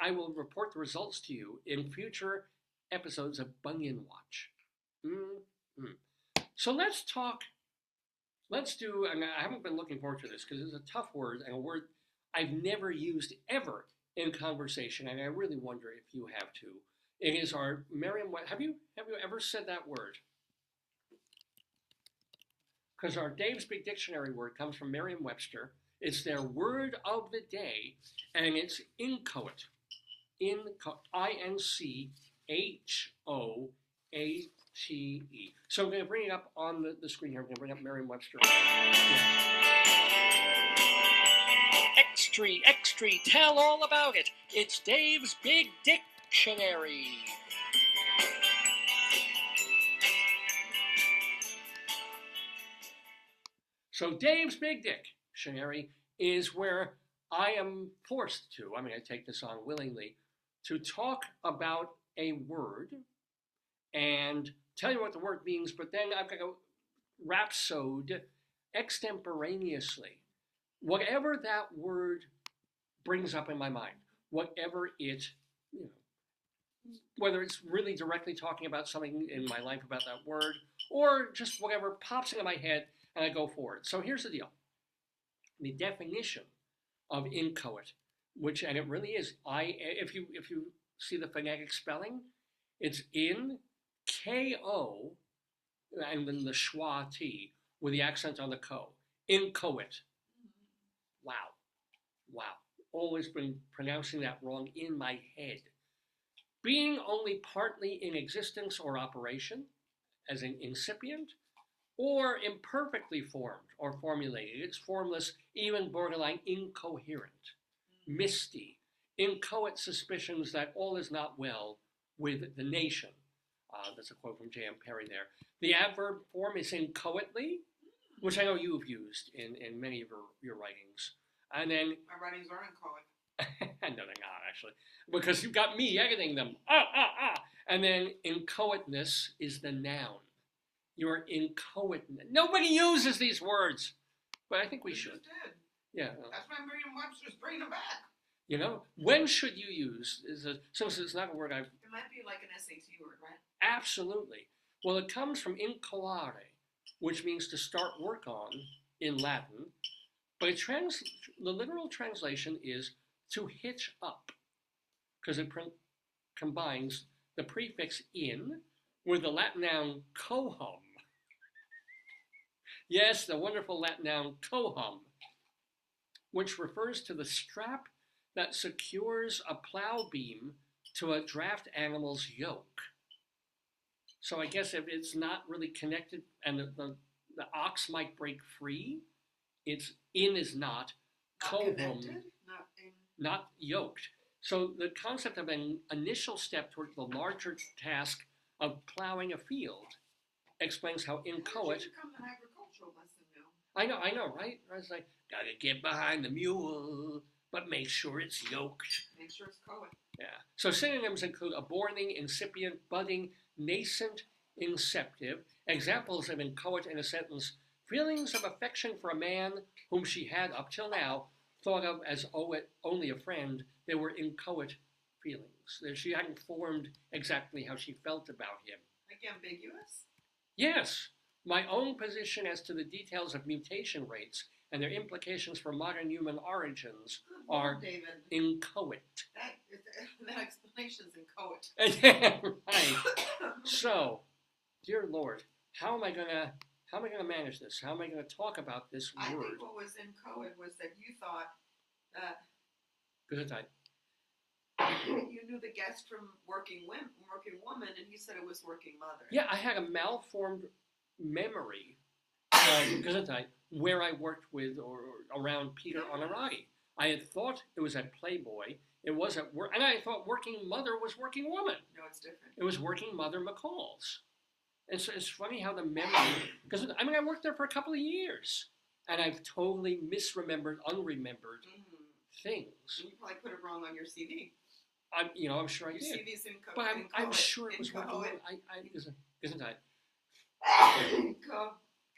I will report the results to you in future episodes of Bunion Watch. So let's do, and I haven't been looking forward to this because it's a tough word and a word I've never used ever in conversation, and I really wonder if you have too. It is our Merriam-Webster. Have you ever said that word? Because our Dave's Big Dictionary word comes from Merriam-Webster. It's their word of the day, and it's inchoate. I-N-C-H-O-A-T-E. So I'm going to bring it up on the screen here. I'm going to bring up Merriam-Webster. Yeah. Extra, tell all about it. It's Dave's Big Dictionary. So Dave's Big Dictionary is where I am forced to, I take this on willingly, to talk about a word and tell you what the word means, but then I've got to rhapsode extemporaneously. Whatever that word brings up in my mind, whatever it, whether it's really directly talking about something in my life about that word, or just whatever pops into my head and I go for it. So here's the deal. The definition of inchoate, and it really is, if you see the phonetic spelling, it's in K-O, and then the schwa T, with the accent on the ko. Inchoate. Wow. Always been pronouncing that wrong in my head. Being only partly in existence or operation, as an incipient, or imperfectly formed or formulated. It's formless, even borderline incoherent, misty, inchoate suspicions that all is not well with the nation. That's a quote from J.M. Perry there. The adverb form is inchoately, which I know you've used in many of your writings. And then my writings are inchoate. No, they're not actually, because you've got me editing them. And then inchoateness is the noun. You're inchoate. Nobody uses these words, but I think we should. Just did. Yeah. That's why Merriam-Webster's bringing them back. When should you use? Since it's not a word I've. It might be like an SAT word, right? Absolutely. Well, it comes from incoare, which means to start work on in Latin, but the literal translation is to hitch up, because it combines the prefix in with the Latin noun cohum. Yes, the wonderful Latin noun cohum, which refers to the strap that secures a plow beam to a draft animal's yoke. So I guess if it's not really connected and the ox might break free, it's in is not cohum, not yoked. So the concept of an initial step towards the larger task of plowing a field explains how inchoate. How did you become an agricultural lesson now? I know, right? I was like, gotta get behind the mule, but make sure it's yoked. Make sure it's coed. Yeah. So synonyms include aborning, incipient, budding, nascent, inceptive. Examples of inchoate in a sentence feelings of affection for a man whom she had up till now thought of as only a friend. They were inchoate feelings. She hadn't formed exactly how she felt about him. Like ambiguous? Yes, my own position as to the details of mutation rates and their implications for modern human origins Good are Lord, David. inchoate. That explanation's inchoate. Right. So, dear Lord, how am I gonna manage this? How am I gonna talk about this I word? think what was inchoate was that you thought that Gesundheit. you knew the guest from Working Woman, and he said it was Working Mother. Yeah, I had a malformed memory of Gesundheit where I worked with or around Peter Onorati. I had thought it was at Playboy. It was at work, and I thought Working Mother was Working Woman. No, it's different. It was Working Mother McCall's. And so it's funny how the memory, because I mean, I worked there for a couple of years, and I've totally unremembered things. You probably put it wrong on your CV. I'm sure I Your did. CV's But I'm sure it was Working Woman. Gesundheit.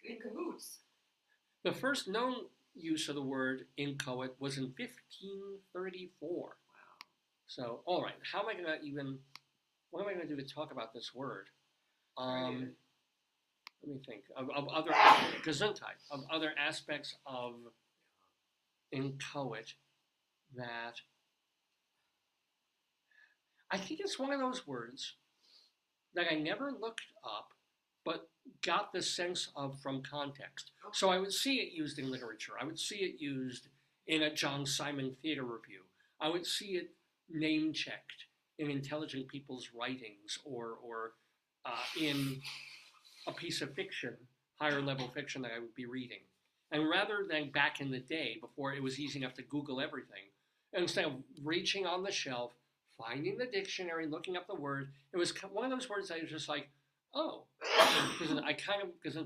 In cahoots. The first known use of the word inchoate was in 1534. Wow. So, all right, what am I going to do to talk about this word? Let me think of other Gesundheit, of other aspects of inchoate that I think it's one of those words that I never looked up, but got the sense of from context. Okay. So I would see it used in literature. I would see it used in a John Simon theater review. I would see it name-checked in intelligent people's writings or in a piece of fiction, higher-level fiction that I would be reading. And rather than back in the day, before it was easy enough to Google everything, instead of reaching on the shelf, finding the dictionary, looking up the word, it was one of those words that I was just like, oh, because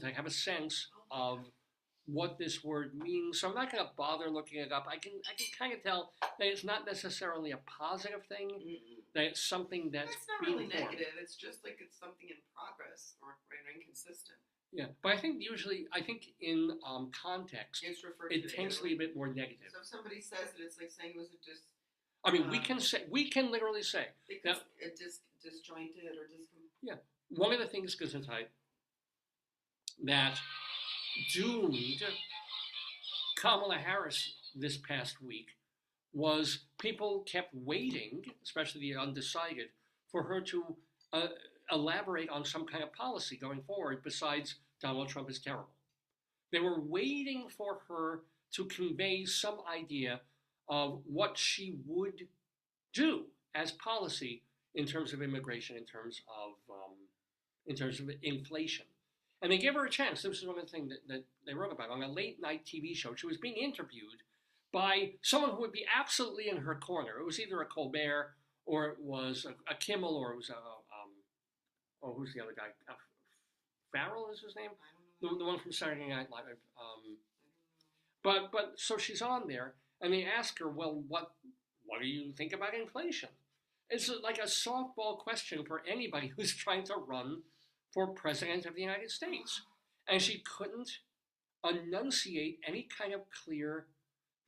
I have a sense of what this word means, so I'm not going to bother looking it up. I can kind of tell that it's not necessarily a positive thing, that it's something that's It's not being really formed. negative. It's just like it's something in progress or inconsistent. Yeah, but I think in context, It's referred it to tends to be a bit more negative. So if somebody says it, it's like saying it was I mean, we can literally say now, disjointed or yeah. One of the things, Gesundheit, that doomed Kamala Harris this past week was people kept waiting, especially the undecided, for her to elaborate on some kind of policy going forward besides Donald Trump is terrible. They were waiting for her to convey some idea of what she would do as policy in terms of immigration, in terms of inflation. And they gave her a chance. This is one of the things that they wrote about on a late night TV show. She was being interviewed by someone who would be absolutely in her corner. It was either a Colbert or it was a Kimmel or it was who's the other guy? Farrell is his name? The one from Saturday Night Live. But so she's on there, and they ask her, well, what do you think about inflation? It's like a softball question for anybody who's trying to run for president of the United States. And she couldn't enunciate any kind of clear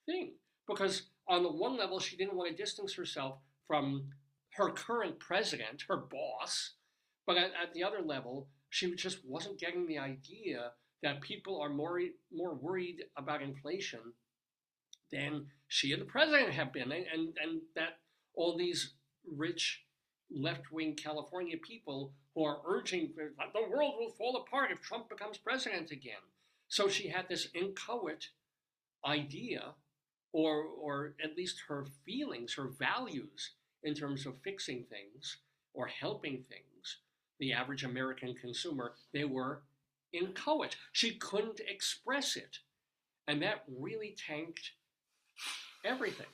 thing. Because on the one level, she didn't want to distance herself from her current president, her boss. But at the other level, she just wasn't getting the idea that people are more worried about inflation than she and the president have been. And that all these rich left-wing California people who are urging that the world will fall apart if Trump becomes president again. So she had this inchoate idea, or at least her feelings, her values in terms of fixing things or helping things, the average American consumer, they were inchoate. She couldn't express it. And that really tanked everything,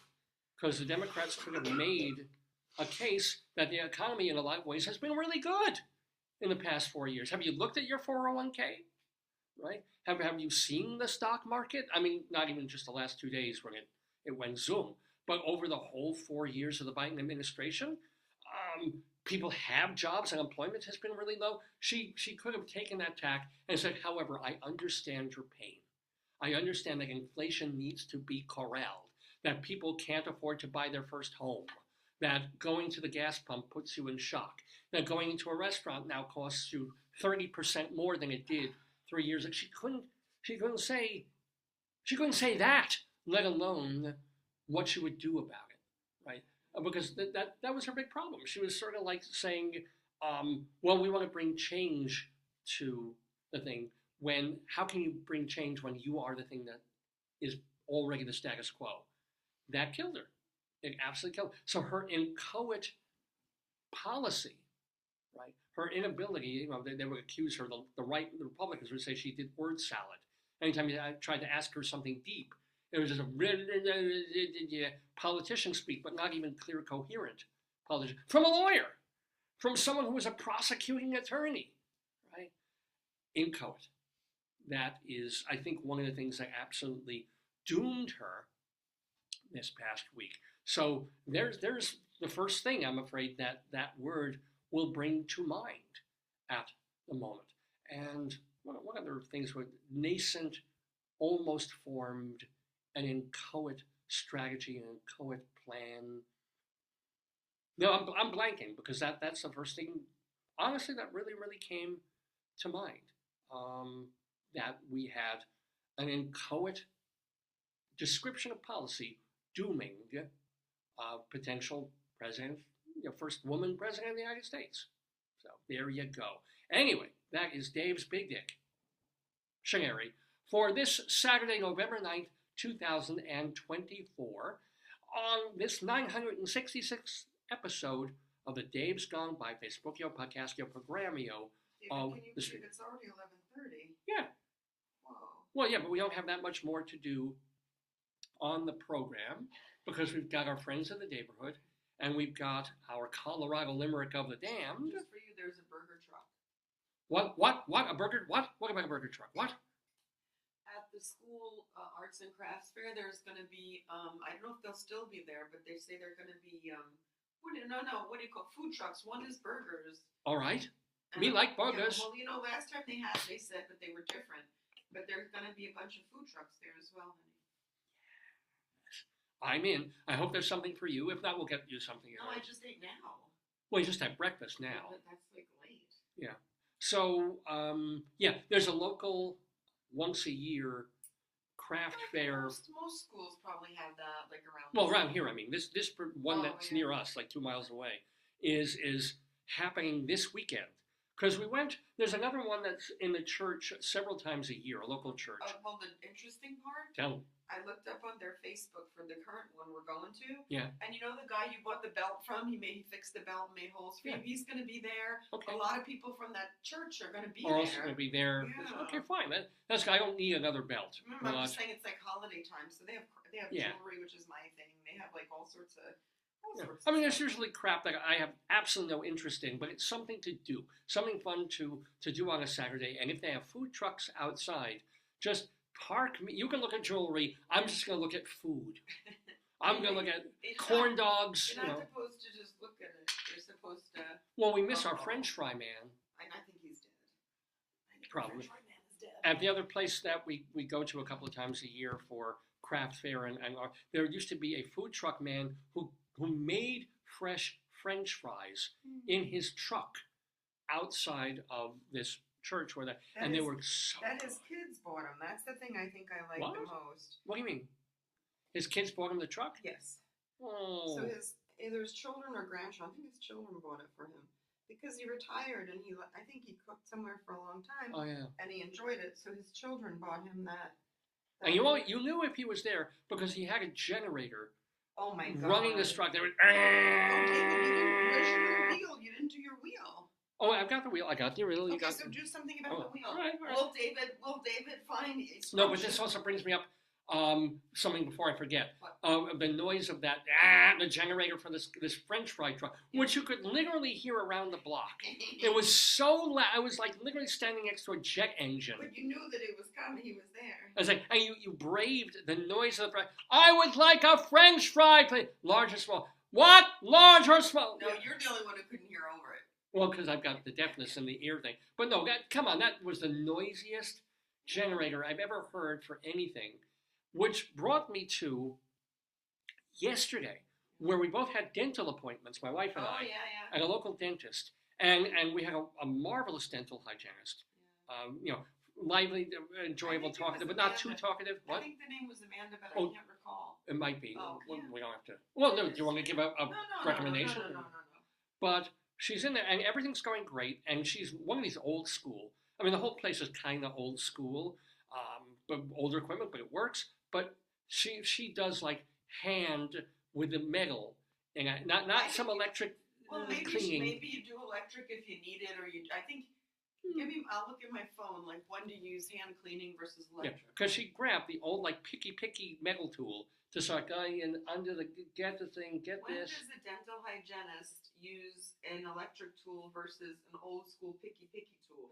because the Democrats could have made a case that the economy in a lot of ways has been really good in the past 4 years. Have you looked at your 401k? Right? Have you seen the stock market? I mean, not even just the last 2 days when it went zoom, but over the whole 4 years of the Biden administration, people have jobs, unemployment has been really low. She could have taken that tack and said, however, I understand your pain. I understand that inflation needs to be corralled, that people can't afford to buy their first home, that going to the gas pump puts you in shock, that going into a restaurant now costs you 30% more than it did 3 years ago. She couldn't say that, let alone what she would do about it, right? Because that was her big problem. She was sort of like saying, well, we want to bring change to the thing. How can you bring change when you are the thing that is already the status quo? That killed her. It absolutely killed her. So her inchoate policy, right? Her inability, they would accuse her, the Republicans would say she did word salad. Anytime I tried to ask her something deep, it was just a politician speak, but not even clear, coherent politician. From a lawyer, from someone who was a prosecuting attorney, right? Inchoate. That is, I think, one of the things that absolutely doomed her this past week. So there's the first thing, I'm afraid, that word will bring to mind at the moment. And one other things with nascent, almost formed, an inchoate strategy, an inchoate plan. No, I'm blanking because that's the first thing, honestly, that really came to mind. That we had an inchoate description of policy dooming potential president, first woman president of the United States. So there you go. Anyway, that is Dave's Big Dictionary for this Saturday, November 9th, 2024, on this 966th episode of the Dave's Gone By Facebookio Podcastio Programmio of the street. It's already 11:30. Yeah. Whoa. Well, yeah, but we don't have that much more to do on the program because we've got our friends in the Daverhood and we've got our Colorado Limerick of the Damned. Just for you, there's a burger truck. What? A burger? What? What about a burger truck? What? At the school arts and crafts fair, there's going to be, I don't know if they'll still be there, but they say they're going to be, what do you call food trucks? One is burgers. All right. Me like burgers. Yeah, well, last time they said that they were different. But there's going to be a bunch of food trucks there as well, honey. I'm in. I hope there's something for you. If not, we'll get you something. No, I just ate now. Well, you just had breakfast now. But that's like late. Yeah. So, there's a local once-a-year craft fair. Most schools probably have that, like around. Well, around here, I mean, this one that's near us, like 2 miles away, is happening this weekend. Because there's another one that's in the church several times a year, a local church. Well, the interesting part, Tell me. I looked up on their Facebook for the current one we're going to. Yeah. And you know the guy you bought the belt from? He fixed the belt and made holes for you. He's going to be there. Okay. A lot of people from that church are going to be there. there. Also going to be there. Yeah. Okay, fine. That's I don't need another belt. Remember, I'm just saying it's like holiday time, so they have jewelry, which is my thing. They have like all sorts of. I mean, there's usually crap that I have absolutely no interest in, but it's something to do, something fun to do on a Saturday. And if they have food trucks outside, just park me. You can look at jewelry. I'm just going to look at food. I'm going to look at corn dogs. You're not supposed to just look at it. You're supposed to. Well, we miss our French fry man. I think he's dead. Probably. French fry man is dead. At the other place that we go to a couple of times a year for craft fair, and there used to be a food truck man who made fresh French fries in his truck outside of this church they were so that his kids bought him. That's the thing I think I like the most. What do you mean? His kids bought him the truck? Yes. Oh. So either his children or grandchildren, I think his children bought it for him. Because he retired and I think he cooked somewhere for a long time. Oh, yeah. And he enjoyed it, so his children bought him that. And you knew if he was there because he had a generator. Oh my God! Running this truck, they were. Where's your wheel? You didn't do your wheel. Oh, I've got the wheel. I got the wheel. So do something about the wheel. All right. Will David find it? No, but this also brings me up something before I forget. The noise of that the generator for this French fry truck, which you could literally hear around the block. It was so loud. I was like literally standing next to a jet engine. But you knew that it was coming. He was there. I was like, and you braved the noise of the fry. I would like a French fry, please. Large or small. What? Large or small? No, you're the only one who couldn't hear over it. Well, because I've got the deafness in the ear thing. But no, come on, that was the noisiest generator I've ever heard for anything, which brought me to yesterday, where we both had dental appointments, my wife and I, Yeah. at a local dentist, and we had a marvelous dental hygienist. You know, lively, enjoyable, talkative, but not too talkative. What? I think the name was Amanda, but Oh. I can't recall. It might be. Oh, Well, yeah. we don't have to. Well, no, do you want to give a No, recommendation? No. But she's in there, and everything's going great. And she's one of these old school. I mean, the whole place is kind of old school, but older equipment, but it works. But she does like hand with the metal, and not some electric Well, cleaning. maybe you do electric if you need it, or I think. I'll look at my phone, like when to use hand cleaning versus Yeah, electric. because she grabbed the old like picky metal tool to start going in under the get the thing, get When this. does a dental hygienist use an electric tool versus an old school picky tool?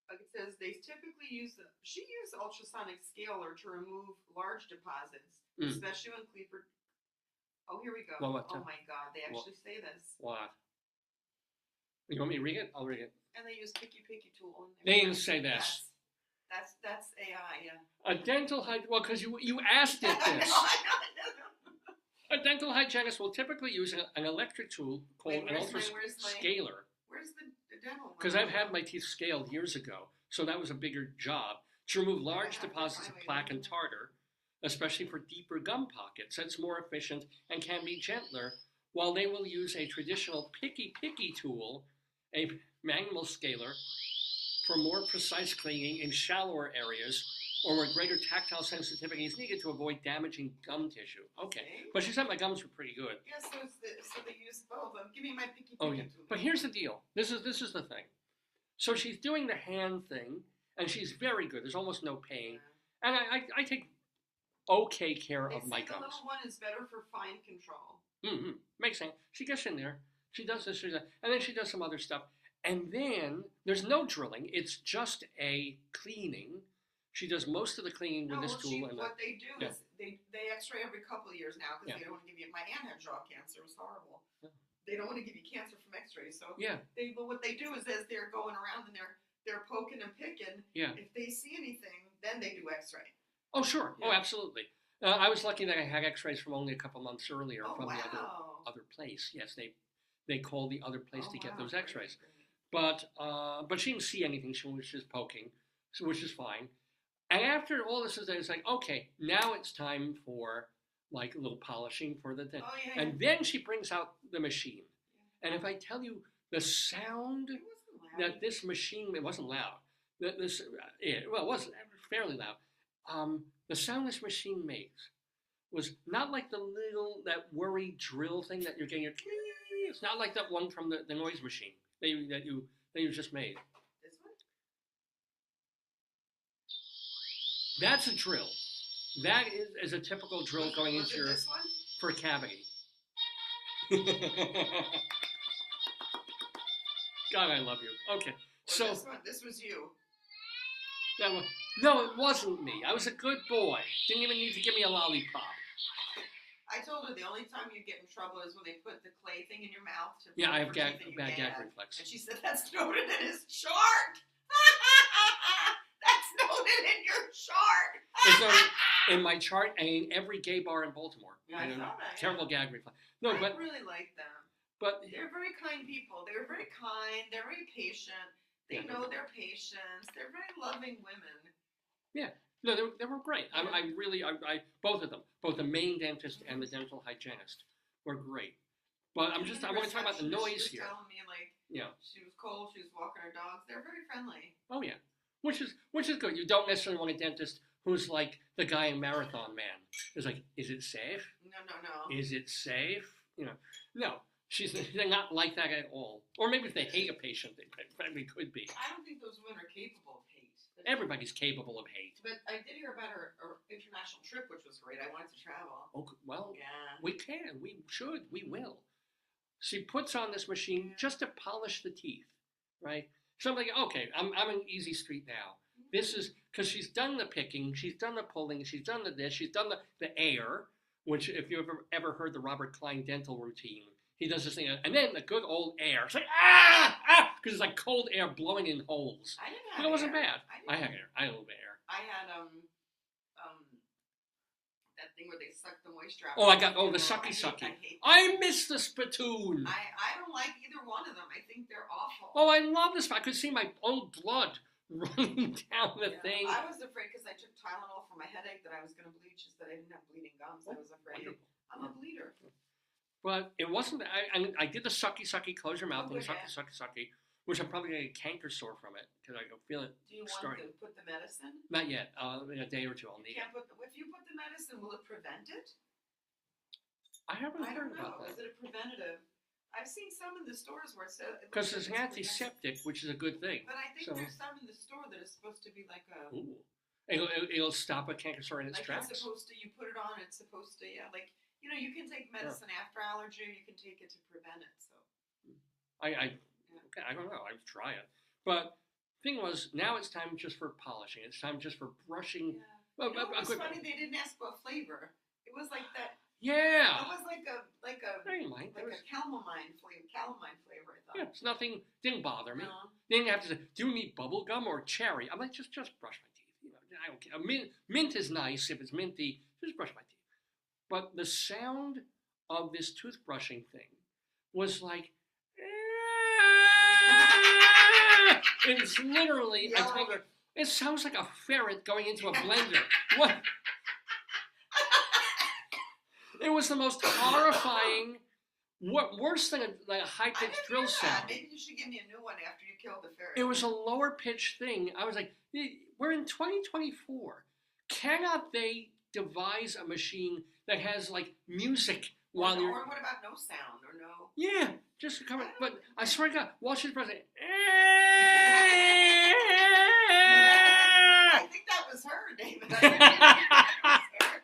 Like it says, they typically she used ultrasonic scaler to remove large deposits, especially when Cleaver. Oh, here we go. Well, what, oh my God, they actually say this. What? You want me to read it? I'll read it. And they use picky tool. They didn't say this. Yes. That's AI, yeah. A dental well, because you asked it this. A dental hygienist will typically use an electric tool called an ultrascaler. Where's the dental one? Because I've had my teeth scaled years ago, so that was a bigger job to remove large deposits of plaque and tartar, especially for deeper gum pockets. That's more efficient and can be gentler, while they will use a traditional picky tool, a manual scaler, for more precise cleaning in shallower areas or where greater tactile sensitivity is needed to avoid damaging gum tissue. Okay, but she said my gums were pretty good. Yeah, so they use both of them. Give me my picky Oh yeah, tool. but here's the deal. This is the thing. So she's doing the hand thing, and she's very good. There's almost no pain, and I take okay care of my gums. The little one is better for fine control. Mm-hmm. Makes sense. She gets in there. She does this, she does that, and then she does some other stuff. And then there's no drilling. It's just a cleaning. She does most of the cleaning with this tool. What they do is they X-ray every couple of years now because they don't want to give you. My aunt had jaw cancer. It was horrible. Yeah. They don't want to give you cancer from X-rays. So but what they do is as they're going around and they're poking and picking. Yeah. If they see anything, then they do X-ray. Oh sure. Yeah. Oh absolutely. I was lucky that I had X-rays from only a couple months earlier from the other place. Yes, they called the other place to get those X-rays. But she didn't see anything. She was just poking, which is fine. And after all this is done, it's like, okay, now it's time for like a little polishing for the thing. And then she brings out the machine. And if I tell you the sound that this machine, it wasn't loud. It was fairly loud. The sound this machine makes was not like that worry drill thing that you're getting. It's not like that one from the noise machine that you just made. This one? That's a drill. That is a typical drill going into your for a cavity. God, I love you. Okay, so this was you. No, it wasn't me. I was a good boy. Didn't even need to give me a lollipop. I told her the only time you get in trouble is when they put the clay thing in your mouth. I have bad gag reflex. And she said, that's noted in his chart. That's noted in your chart. It's noted in my chart and in every gay bar in Baltimore. Yeah, I saw that. Terrible gag reflex. No, I really like them. But they're very kind people. They're very kind. They're very patient. They know their patients. They're very loving women. Yeah. No, they were great. I really, both of them, both the main dentist and the dental hygienist were great. But I want to talk about the noise here. She was telling me, she was cold, she was walking her dogs. They're very friendly. Oh, yeah. Which is good. You don't necessarily want a dentist who's like the guy in Marathon Man. It's like, is it safe? No. Is it safe? No. They're not like that at all. Or maybe if they hate a patient, they probably could be. I don't think those women are capable of hate. Everybody's capable of hate. But I did hear about her international trip, which was great. I wanted to travel. Oh, well, we can. We should. We will. She puts on this machine just to polish the teeth, right? So I'm like, okay, I'm in easy street now. This is because she's done the picking, she's done the pulling, she's done the this, she's done the air, which if you've ever heard the Robert Klein dental routine, he does this thing, and then the good old air. It's like, because it's like cold air blowing in holes. I didn't have But it wasn't air. bad. I had air. I had a little bit of air. I had that thing where they suck the moisture out. Oh, I got the I sucky hate sucky. that. I miss the spittoon. I don't like either one of them. I think they're awful. Oh, I love this. I could see my own blood running down the thing. I was afraid because I took Tylenol for my headache that I was going to bleed, just that I didn't have bleeding gums. I was afraid. Wonderful. I'm a bleeder. But it wasn't. I did the sucky sucky, close your mouth, Oh, and good, sucky sucky, which I'm probably going to get canker sore from it because I can feel it. Do you want starting. to put the medicine? Not yet. In a day or two, I'll need it. If you put the medicine, will it prevent it? I haven't I heard don't about know. that. Is it a preventative? I've seen some in the stores where it says Because it's antiseptic, which is a good thing. But I think So- there's some in the store that is supposed to be like a. Ooh. It'll stop a canker sore in its Like tracks. it's supposed to, you put it on, it's supposed to, like, you can take medicine after allergy, or you can take it to prevent it, so. Okay, I don't know. I'd try it. But thing was, now it's time just for polishing. It's time just for brushing. Yeah. It was funny, they didn't ask about flavor. It was like that, Yeah. it was like a Calamine. calamine flavor, I thought. Yeah, it's nothing. Didn't bother me. No. They didn't have to say, "Do you need bubble gum or cherry?" I'm like, just brush my teeth. I don't care. Mint is nice if it's minty. Just brush my teeth. But the sound of this toothbrushing thing was like, it's literally. I told her it sounds like a ferret going into a blender. What? It was the most horrifying. What worse than a high pitched drill sound? Maybe you should give me a new one after you kill the ferret. It was a lower pitched thing. I was like, we're in 2024. Cannot they devise a machine that has like music while you're? Or what about no sound or no? Yeah, just cover. But I swear to God, watch this president. I think that was her, David. I think that was her.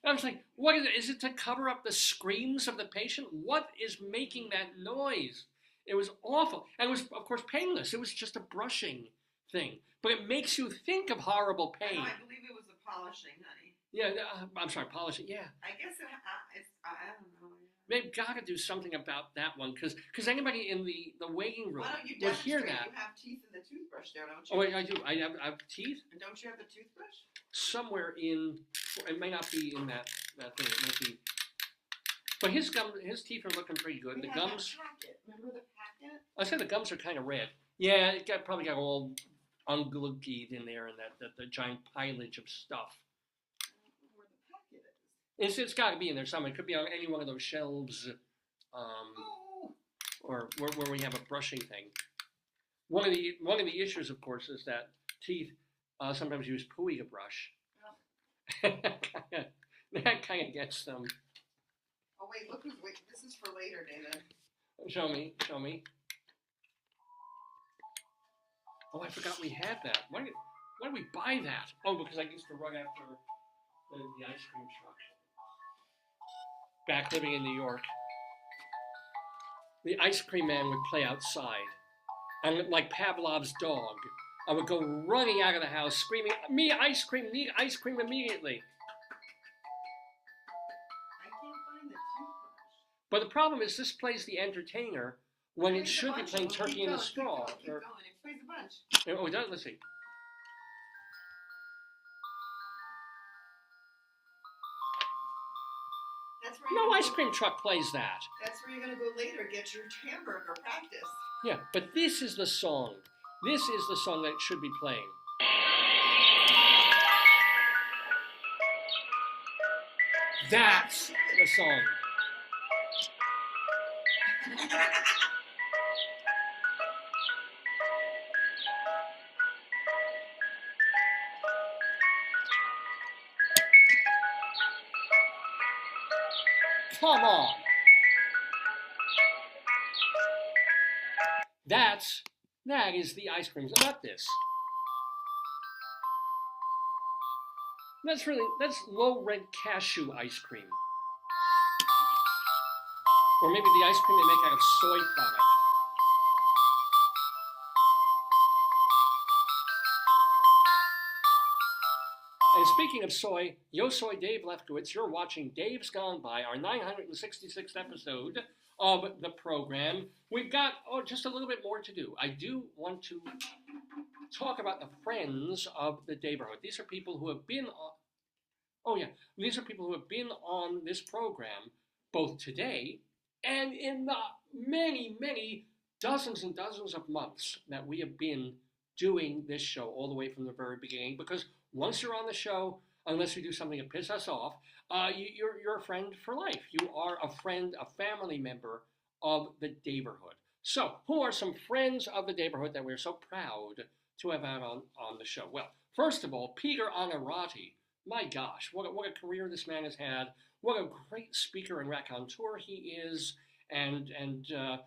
I was like, what is it? Is it to cover up the screams of the patient? What is making that noise? It was awful. And it was, of course, painless. It was just a brushing thing. But it makes you think of horrible pain. I believe it was the polishing, honey. Yeah, I'm sorry, polishing, yeah. I guess it's I don't know. They've got to do something about that one, because anybody in the waiting room Why don't you would hear demonstrate? that. You have teeth in the toothbrush there, don't you? Oh, wait, I do. I have teeth And don't you have the toothbrush? somewhere in. It may not be in that thing. It might be. But his teeth are looking pretty good. We The had gums. that packet. Remember the packet? I said the gums are kind of red. Yeah, it probably got all unglugied in there, and the giant pilage of stuff. I don't know where the packet is. It's got to be in there somewhere. It could be on any one of those shelves, Oh. or where we have a brushing thing. One of the issues, of course, is that teeth sometimes use pooey to brush. That kind of gets them. Oh wait, wait. This is for later, David. Show me. Oh, I forgot we had that. Why did we buy that? Oh, because I used to run after the ice cream truck. Back living in New York, the ice cream man would play outside. And like Pavlov's dog, I would go running out of the house screaming, "Me ice cream, need ice cream immediately." I can't find the toothbrush. But the problem is this plays the entertainer when it Plays a should be bunch. playing Keep Turkey in the going, Straw. Keep going. It plays a bunch. Oh, it does? Let's see. That's where No you're ice gonna cream truck plays that. That's where you're gonna go later. Get your hamburger practice. Yeah, but this is the song. This is the song that it should be playing. That's the song. Come on. That is the ice cream, not this. That's low red cashew ice cream. Or maybe the ice cream they make out of soy product. speaking of soy, yo soy Dave Lefkowitz. You're watching Dave's Gone By, our 966th episode of the program. We've got just a little bit more to do. I do want to talk about the friends of the Daverhood. These are people who have been on, these are people who have been on this program both today and in the many, many dozens and dozens of months that we have been doing this show all the way from the very beginning. Because once you're on the show, unless you do something to piss us off, you're a friend for life. You are a friend, a family member of the Daverhood. So, who are some friends of the Daverhood that we're so proud to have out on the show? Well, first of all, Peter Onorati. My gosh, what a career this man has had. What a great speaker and raconteur he is, and a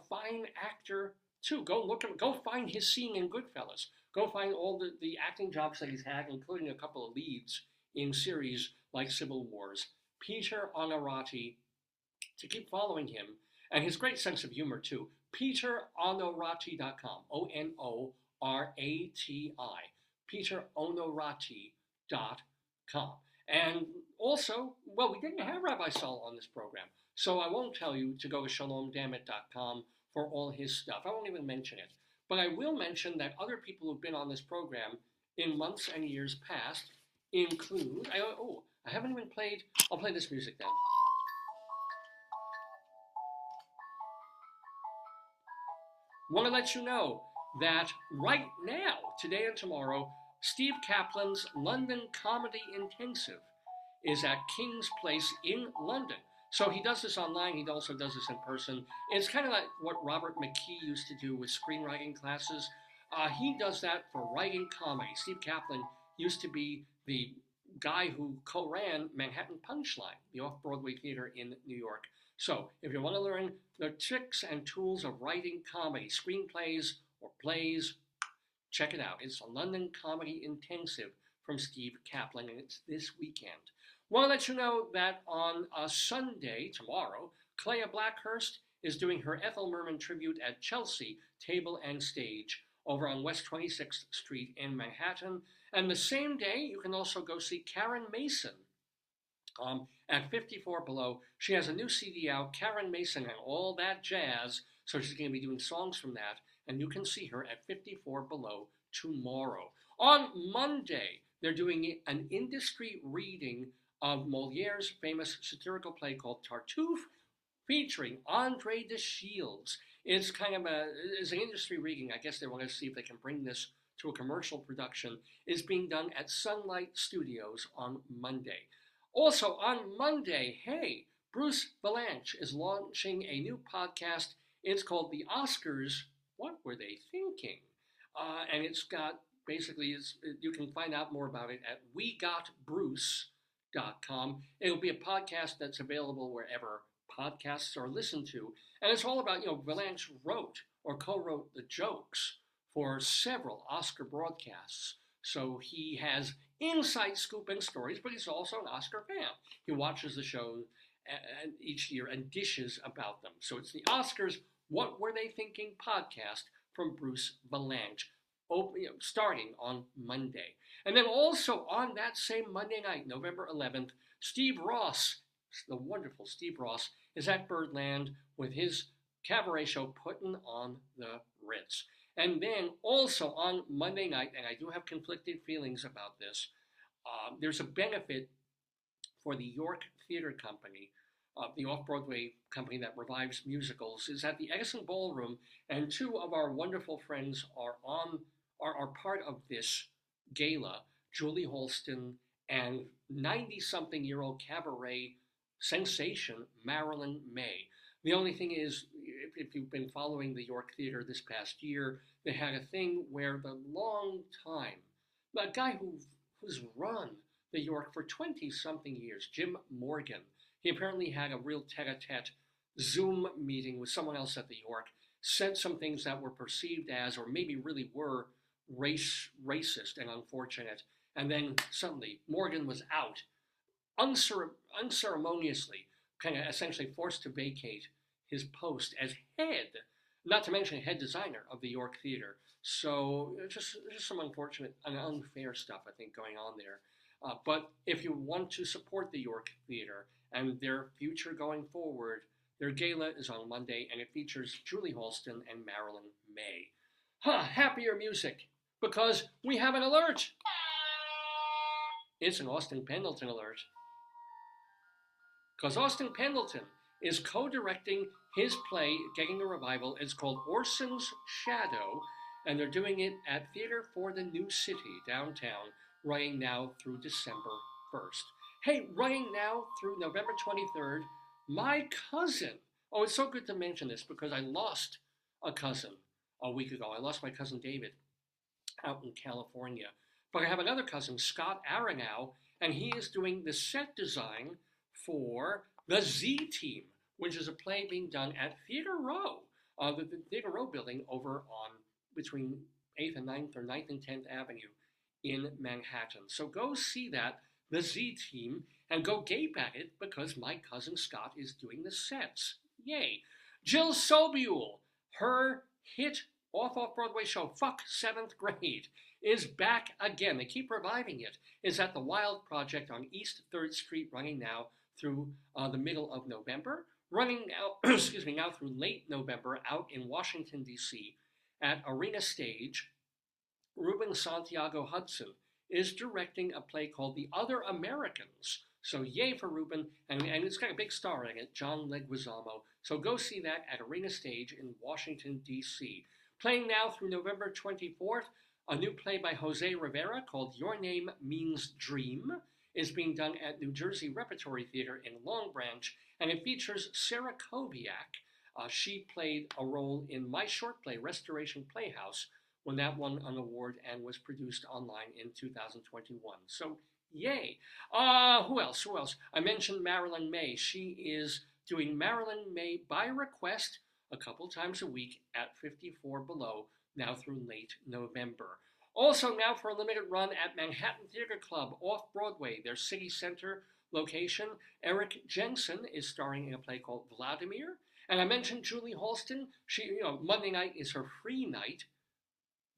fine actor too. Go find his scene in Goodfellas. Go find all the acting jobs that he's had, including a couple of leads in series like Civil Wars. Peter Onorati, to keep following him, and his great sense of humor too. PeterOnorati.com. ONORATI. PeterOnorati.com. And also, well, we didn't have Rabbi Saul on this program, so I won't tell you to go to shalomdammit.com for all his stuff. I won't even mention it. But I will mention that other people who've been on this program in months and years past include, I haven't even played, I'll play this music then. Want to let you know that right now, today and tomorrow, Steve Kaplan's London Comedy Intensive is at King's Place in London. So he does this online, he also does this in person. It's kind of like what Robert McKee used to do with screenwriting classes. He does that for writing comedy. Steve Kaplan used to be the guy who co-ran Manhattan Punchline, the off-Broadway theater in New York. So if you want to learn the tricks and tools of writing comedy, screenplays or plays, check it out. It's a London Comedy Intensive from Steve Kaplan, and it's this weekend. Want to let you know that on a Sunday, tomorrow, Clea Blackhurst is doing her Ethel Merman tribute at Chelsea Table and Stage over on West 26th Street in Manhattan. And the same day, you can also go see Karen Mason at 54 Below. She has a new CD out, Karen Mason and All That Jazz, so she's going to be doing songs from that, and you can see her at 54 Below tomorrow. On Monday, they're doing an industry reading of Moliere's famous satirical play called Tartuffe, featuring Andre de Shields. It's kind of it's an industry reading. I guess they want to see if they can bring this to a commercial production. It's being done at Sunlight Studios on Monday. Also on Monday, hey, Bruce Valanche is launching a new podcast. It's called The Oscars, What Were They Thinking? And it's got, basically, you can find out more about it at WeGotBruce.com. It'll be a podcast that's available wherever podcasts are listened to. And it's all about, Valanche wrote or co-wrote the jokes for several Oscar broadcasts. So he has inside scoop and stories, but he's also an Oscar fan. He watches the show each year and dishes about them. So it's the Oscars, What Were They Thinking podcast from Bruce Valanche, starting on Monday. And then also on that same Monday night, November 11th, Steve Ross, the wonderful Steve Ross, is at Birdland with his cabaret show, Puttin' on the Ritz. And then also on Monday night, and I do have conflicted feelings about this, there's a benefit for the York Theater Company, the off-Broadway company that revives musicals, is at the Edison Ballroom, and two of our wonderful friends are part of this gala, Julie Holston and 90-something-year-old cabaret sensation, Marilyn May. The only thing is, if you've been following the York Theater this past year, they had a thing where the guy who's run the York for 20-something years, Jim Morgan, he apparently had a real tete-a-tete Zoom meeting with someone else at the York, said some things that were perceived as, or maybe really were, racist and unfortunate, and then suddenly Morgan was out, unceremoniously, kind of essentially forced to vacate his post as head, not to mention head designer of the York Theater. So just some unfortunate and unfair stuff, I think, going on there. But if you want to support the York Theatre and their future going forward, their gala is on Monday, and it features Julie Halston and Marilyn May. Happier music, because we have an alert. It's an Austin Pendleton alert. Because Austin Pendleton is co-directing his play, getting a revival. It's called Orson's Shadow, and they're doing it at Theater for the New City, downtown, running now through December 1st. Hey, running now through November 23rd, my cousin. Oh, it's so good to mention this because I lost a cousin a week ago. I lost my cousin David out in California. But I have another cousin, Scott Arangow, and he is doing the set design for The Z Team, which is a play being done at Theater Row, the Theater Row building over on between 8th and 9th or 9th and 10th Avenue in Manhattan. So go see that, The Z Team, and go gape at it because my cousin Scott is doing the sets. Yay. Jill Sobule, her hit off-Broadway show, Fuck 7th Grade, is back again. They keep reviving it. It's at the Wild Project on East 3rd Street, running now through the middle of November, running now, now through late November out in Washington, D.C. at Arena Stage. Ruben Santiago Hudson is directing a play called The Other Americans. So yay for Ruben, and it's got a big star in it, John Leguizamo. So go see that at Arena Stage in Washington, D.C. Playing now through November 24th, a new play by Jose Rivera called Your Name Means Dream is being done at New Jersey Repertory Theater in Long Branch, and it features Sarah Kobiak. She played a role in my short play, Restoration Playhouse, when that won an award and was produced online in 2021. So, yay. Who else? I mentioned Marilyn May. She is doing Marilyn May by request a couple times a week at 54 Below, now through late November. Also now for a limited run at Manhattan Theater Club off-Broadway, their city center location. Eric Jensen is starring in a play called Vladimir. And I mentioned Julie Halston. She, Monday night is her free night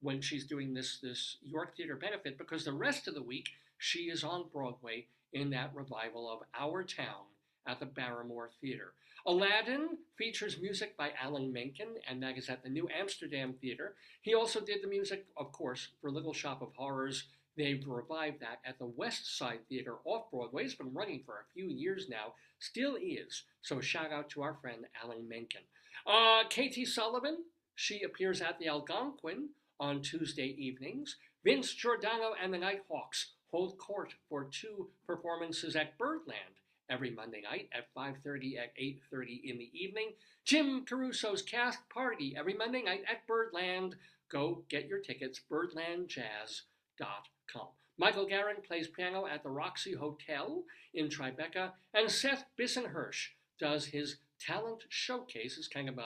when she's doing this York Theater benefit, because the rest of the week she is on Broadway in that revival of Our Town at the Barrymore Theater. Aladdin features music by Alan Menken, and that is at the New Amsterdam Theater. He also did the music, of course, for Little Shop of Horrors. They've revived that at the West Side Theater off-Broadway. It's been running for a few years now, still is. So shout out to our friend Alan Menken. Katie Sullivan, she appears at the Algonquin on Tuesday evenings. Vince Giordano and the Nighthawks hold court for 2 performances at Birdland every Monday night at 5:30 at 8:30 in the evening. Jim Caruso's Cast Party every Monday night at Birdland. Go get your tickets, birdlandjazz.com. Michael Garin plays piano at the Roxy Hotel in Tribeca, and Seth Bissenhirsch does his talent showcase. It's kind of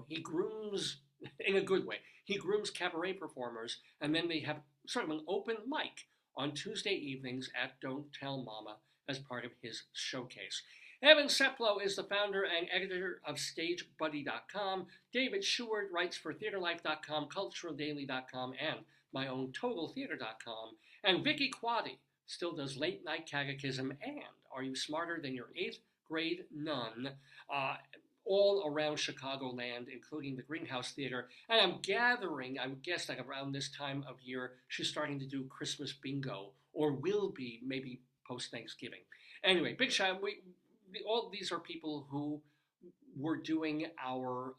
he grooms, in a good way, he grooms cabaret performers, and then they have sort of an open mic on Tuesday evenings at Don't Tell Mama as part of his showcase. Evan Seplow is the founder and editor of StageBuddy.com. David Sheward writes for TheaterLife.com, CulturalDaily.com, and my own TotalTheater.com. And Vicky Quaddy still does Late Night Catechism and Are You Smarter Than Your 8th Grade Nun? All around Chicagoland, including the Greenhouse Theater. And I'm gathering, I would guess that around this time of year, she's starting to do Christmas bingo, or will be, maybe post-Thanksgiving. Anyway, big shout. All these are people who were doing our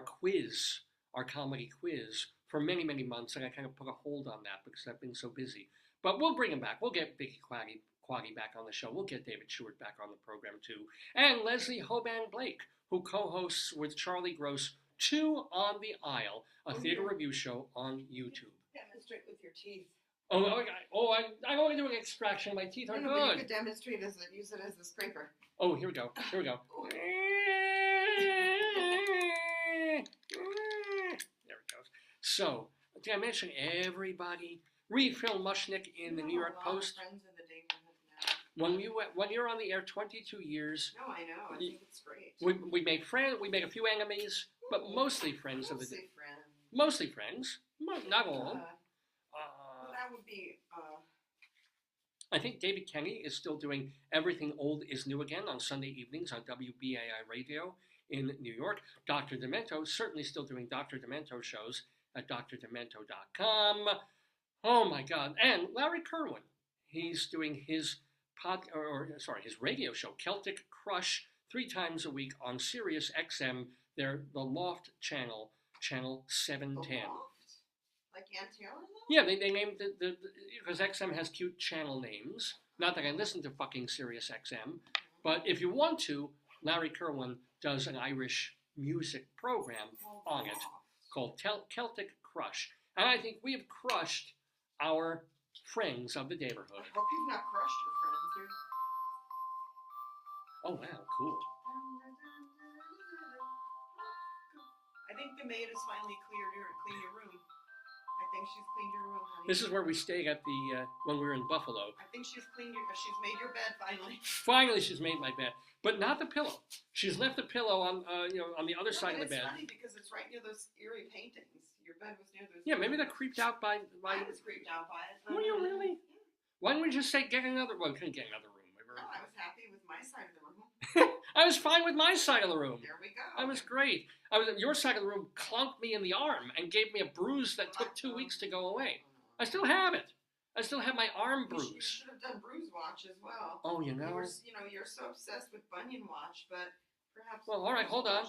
quiz, our comedy quiz, for many, many months, and I kind of put a hold on that because I've been so busy. But we'll bring them back. We'll get Vicky Quaggy back on the show. We'll get David Sheward back on the program, too. And Leslie Hoban Blake, who co-hosts with Charlie Gross 2 on the Aisle, a theater review show on YouTube. Demonstrate with your teeth. I'm only doing extraction. My teeth are But you good. could demonstrate use it as a scraper. Oh, here we go. There it goes. So, did I mention everybody? Read Phil Mushnick in the New York Post. Friends in the neighborhood now. When you're on the air 22 years, no, I know. I think it's great. we made friends. We made a few enemies, but mostly friends of the day. Mostly friends. Not all. Well, that would be I think David Kenny is still doing Everything Old is New Again on Sunday evenings on WBAI Radio in New York. Dr. Demento is certainly still doing Dr. Demento shows at drdemento.com. Oh my God. And Larry Kerwin, he's doing his his radio show, Celtic Crush, 3 times a week on Sirius XM, the Loft channel, channel 710. The Loft? Like Ann Taylor? Yeah, they named the because XM has cute channel names. Not that I listen to fucking Sirius XM, but if you want to, Larry Kerwin does an Irish music program on it called Celtic Crush. And I think we have crushed our friends of the Daverhood. I hope you've not crushed your friends here. Oh, wow, cool. I think the maid has finally cleaned your room. I think she's cleaned your room, honey. This is where we stayed at the when we were in Buffalo. I think she's she's made your bed finally. Finally, she's made my bed, but not the pillow. She's left the pillow on on the other side of the bed. It's funny because it's right near those eerie paintings. Your bed was near those. Yeah, maybe they're creeped out by. I was creeped out by it. Were you really? Why didn't we just say get another? Well, we couldn't get another room. No, I was happy with my side of the room. I was fine with my side of the room. There we go. I was great. Your side of the room clunked me in the arm and gave me a bruise that took 2 weeks to go away. I still have it. I still have my arm bruise. You should have done Bruise Watch as well. Oh, you know. You're so obsessed with Bunion Watch, but perhaps. Well, all right, hold on.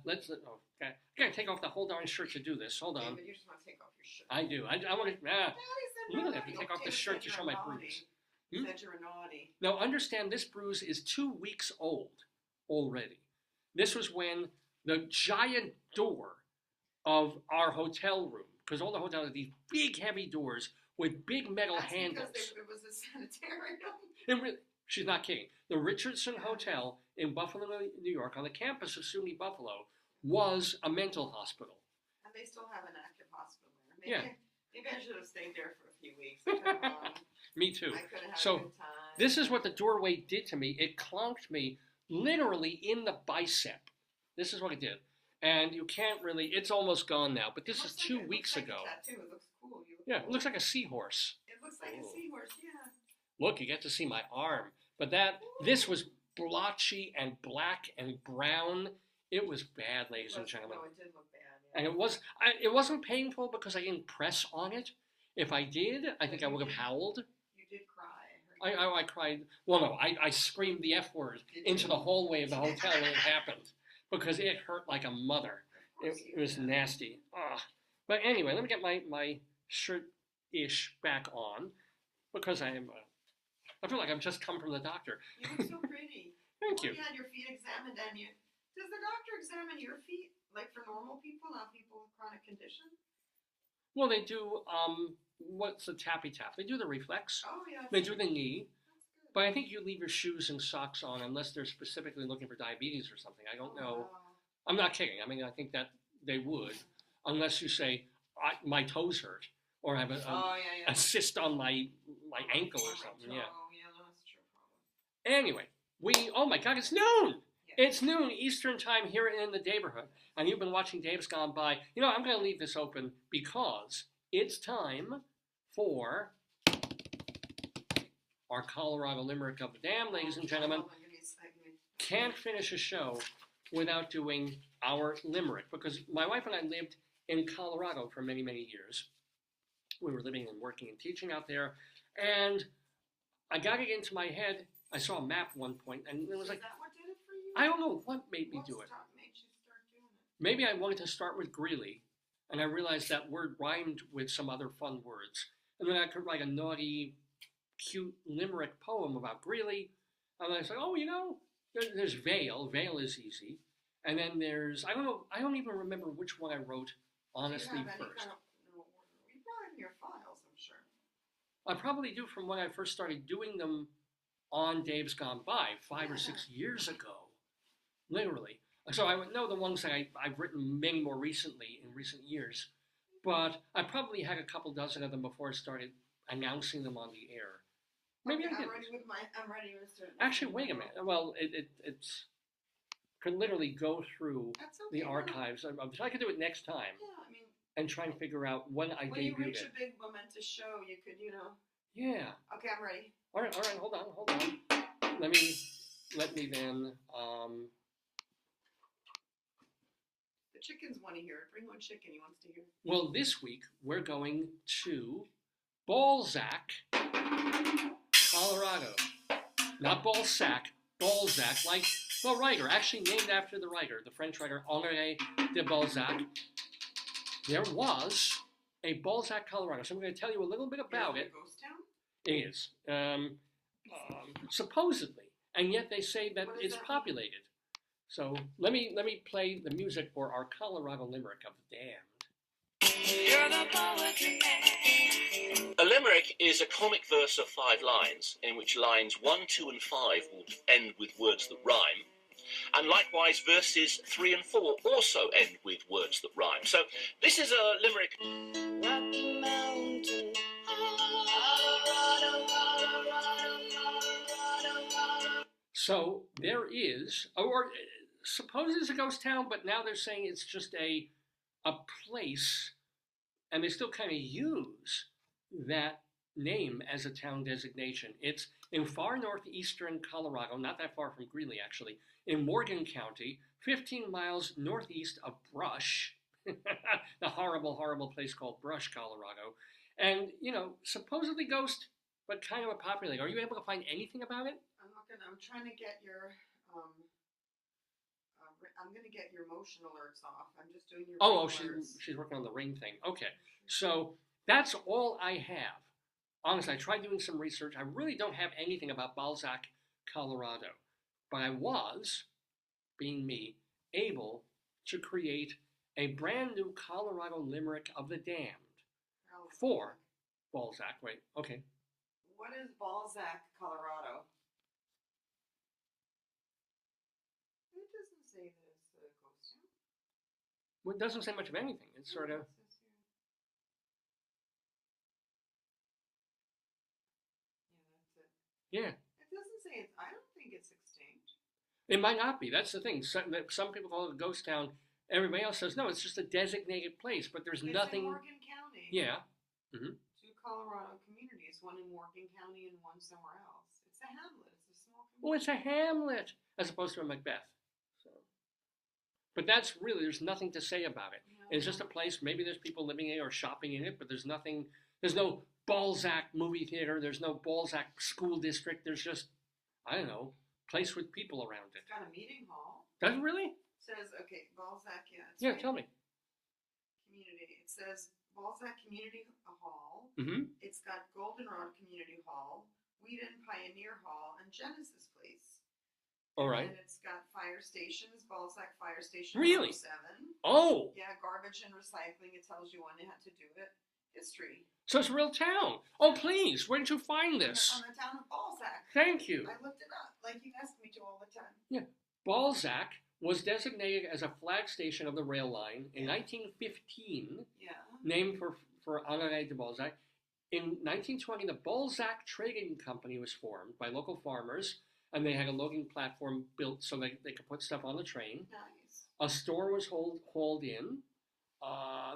Let's. Okay. I gotta take off the whole darn shirt to do this. Hold on. David, you just want to take off your shirt. I do. I want to. Daddy said Look at no. that. You take off the shirt to show my bruise. He said you're naughty. Now, understand this bruise is 2 weeks old already. This was when the giant door of our hotel room, because all the hotels have these big, heavy doors with big metal handles. Because it was a sanitarium. She's not kidding. The Richardson Hotel in Buffalo, New York, on the campus of SUNY Buffalo, was a mental hospital. And they still have an active hospital there. Maybe I should have stayed there for a few weeks. Me too. I could have had so a good time. This is what the doorway did to me. It clonked me literally in the bicep. This is what it did. And you can't really, it's almost gone now, but this is 2 weeks ago. A tattoo. It looks cool. It looks like a seahorse. It looks like a seahorse, yeah. Look, you get to see my arm. But this was blotchy and black and brown. It was bad, ladies and gentlemen. No, it did look bad, yeah. And it wasn't painful because I didn't press on it. If I did, I think I would have howled. You did cry. I cried. Well, no, I screamed the F word into the hallway of the hotel when it happened because it hurt like a mother. It was nasty. Ugh. But anyway, let me get my shirt-ish back on because I feel like I've just come from the doctor. You look so pretty. Thank you. You had your feet examined, and does the doctor examine your feet like for normal people, not people with chronic condition? Well, they do, what's the tappy tap? They do the reflex. Oh, yeah. They do the knee. But I think you leave your shoes and socks on unless they're specifically looking for diabetes or something. I don't know. Wow. I'm not kidding. I mean, I think that they would, unless you say, my toes hurt or I have a cyst on my ankle or something. Yeah. Oh, yeah, that's true. Anyway, oh my God, it's noon. It's noon Eastern time here in the Daverhood, and you've been watching Dave's Gone By. I'm going to leave this open because it's time for our Colorado Limerick of the Dam, ladies and gentlemen. Can't finish a show without doing our Limerick, because my wife and I lived in Colorado for many, many years. We were living and working and teaching out there, and I got it into my head. I saw a map at one point, and it was like, I don't know what made me do it. Made you start doing it? Maybe I wanted to start with Greeley, and I realized that word rhymed with some other fun words. And then I could write a naughty, cute limerick poem about Greeley. And then I said, there's Vale. Vale is easy. And then there's, I don't even remember which one I wrote honestly first. You brought in your files, I'm sure. I probably do from when I first started doing them on Dave's Gone By 5 or 6 years ago. Literally. So I would know the ones that I've written many more recently in recent years, but I probably had a couple dozen of them before I started announcing them on the air. Maybe I did. I'm ready with Mr. Actually, wait a minute. Well, it's could literally go through the archives. I could do it next time. Yeah, I mean, and try and figure out when I When you debuted reach it. a big momentous show, you could, Yeah. Okay, I'm ready. All right, hold on. Let me then, The chickens want to hear it. Bring one chicken. He wants to hear it. well, this week we're going to Balzac, Colorado. Not Balzac, Balzac, like the writer, actually named after the writer, the French writer Honoré de Balzac. There was a Balzac, Colorado. So I'm going to tell you a little bit about it. A ghost town? It is. Supposedly. And yet they say that What does it's that mean? populated. So let me play the music for our Colorado limerick of the damned. You're the poetry man. A limerick is a comic verse of 5 lines, in which lines 1, 2, and 5 will end with words that rhyme. And likewise, verses 3 and 4 also end with words that rhyme. So this is a limerick. Rocky Mountain, Colorado, Colorado, Colorado, Colorado. So there is, or suppose it's a ghost town, but now they're saying it's just a place, and they still kind of use that name as a town designation. It's in far northeastern Colorado, not that far from Greeley actually, in Morgan County, 15 miles northeast of Brush, the horrible, horrible place called Brush, Colorado. And, supposedly ghost, but kind of a populated. Are you able to find anything about it? I'm trying to get your, I'm going to get your motion alerts off. I'm just doing your alerts. She's working on the ring thing. Okay, so that's all I have. Honestly, I tried doing some research. I really don't have anything about Balzac, Colorado. But I was, being me, able to create a brand new Colorado limerick of the damned for Balzac. Wait, okay. What is Balzac, Colorado? It doesn't say that it's a ghost town. Well, it doesn't say much of anything. It's sort of... Yeah, that's it. Yeah. It doesn't say it's, I don't think it's extinct. It might not be. That's the thing. Some people call it a ghost town. Everybody else says, no, it's just a designated place, but there's nothing... It's in Morgan County. Yeah. Mm-hmm. 2 Colorado communities, one in Morgan County and one somewhere else. It's a hamlet. It's a small community. Oh, it's a hamlet, as opposed to a Macbeth. So, but that's really, there's nothing to say about it. No. It's just a place, maybe there's people living in it or shopping in it, but there's nothing, there's no Balzac movie theater, there's no Balzac school district, there's just, I don't know, place with people around it. It's got a meeting hall. Does it really? It says, okay, Balzac, yeah. Yeah, tell me. Community. It says Balzac Community Hall. Mm-hmm. It's got Goldenrod Community Hall, Whedon Pioneer Hall, and Genesis Place. All right. And it's got fire stations, Balzac Fire Station Really? 7. Oh, Yeah, garbage and recycling. It tells you when they had to do it. History. so it's a real town. Oh, please, where did you find this? On the town of Balzac. Thank you. I looked it up, like you asked me to all the time. Yeah. Balzac was designated as a flag station of the rail line in 1915, Yeah. named for Honoré de Balzac. In 1920, the Balzac Trading Company was formed by local farmers, and they had a loading platform built so they could put stuff on the train. Nice. A store was hauled in.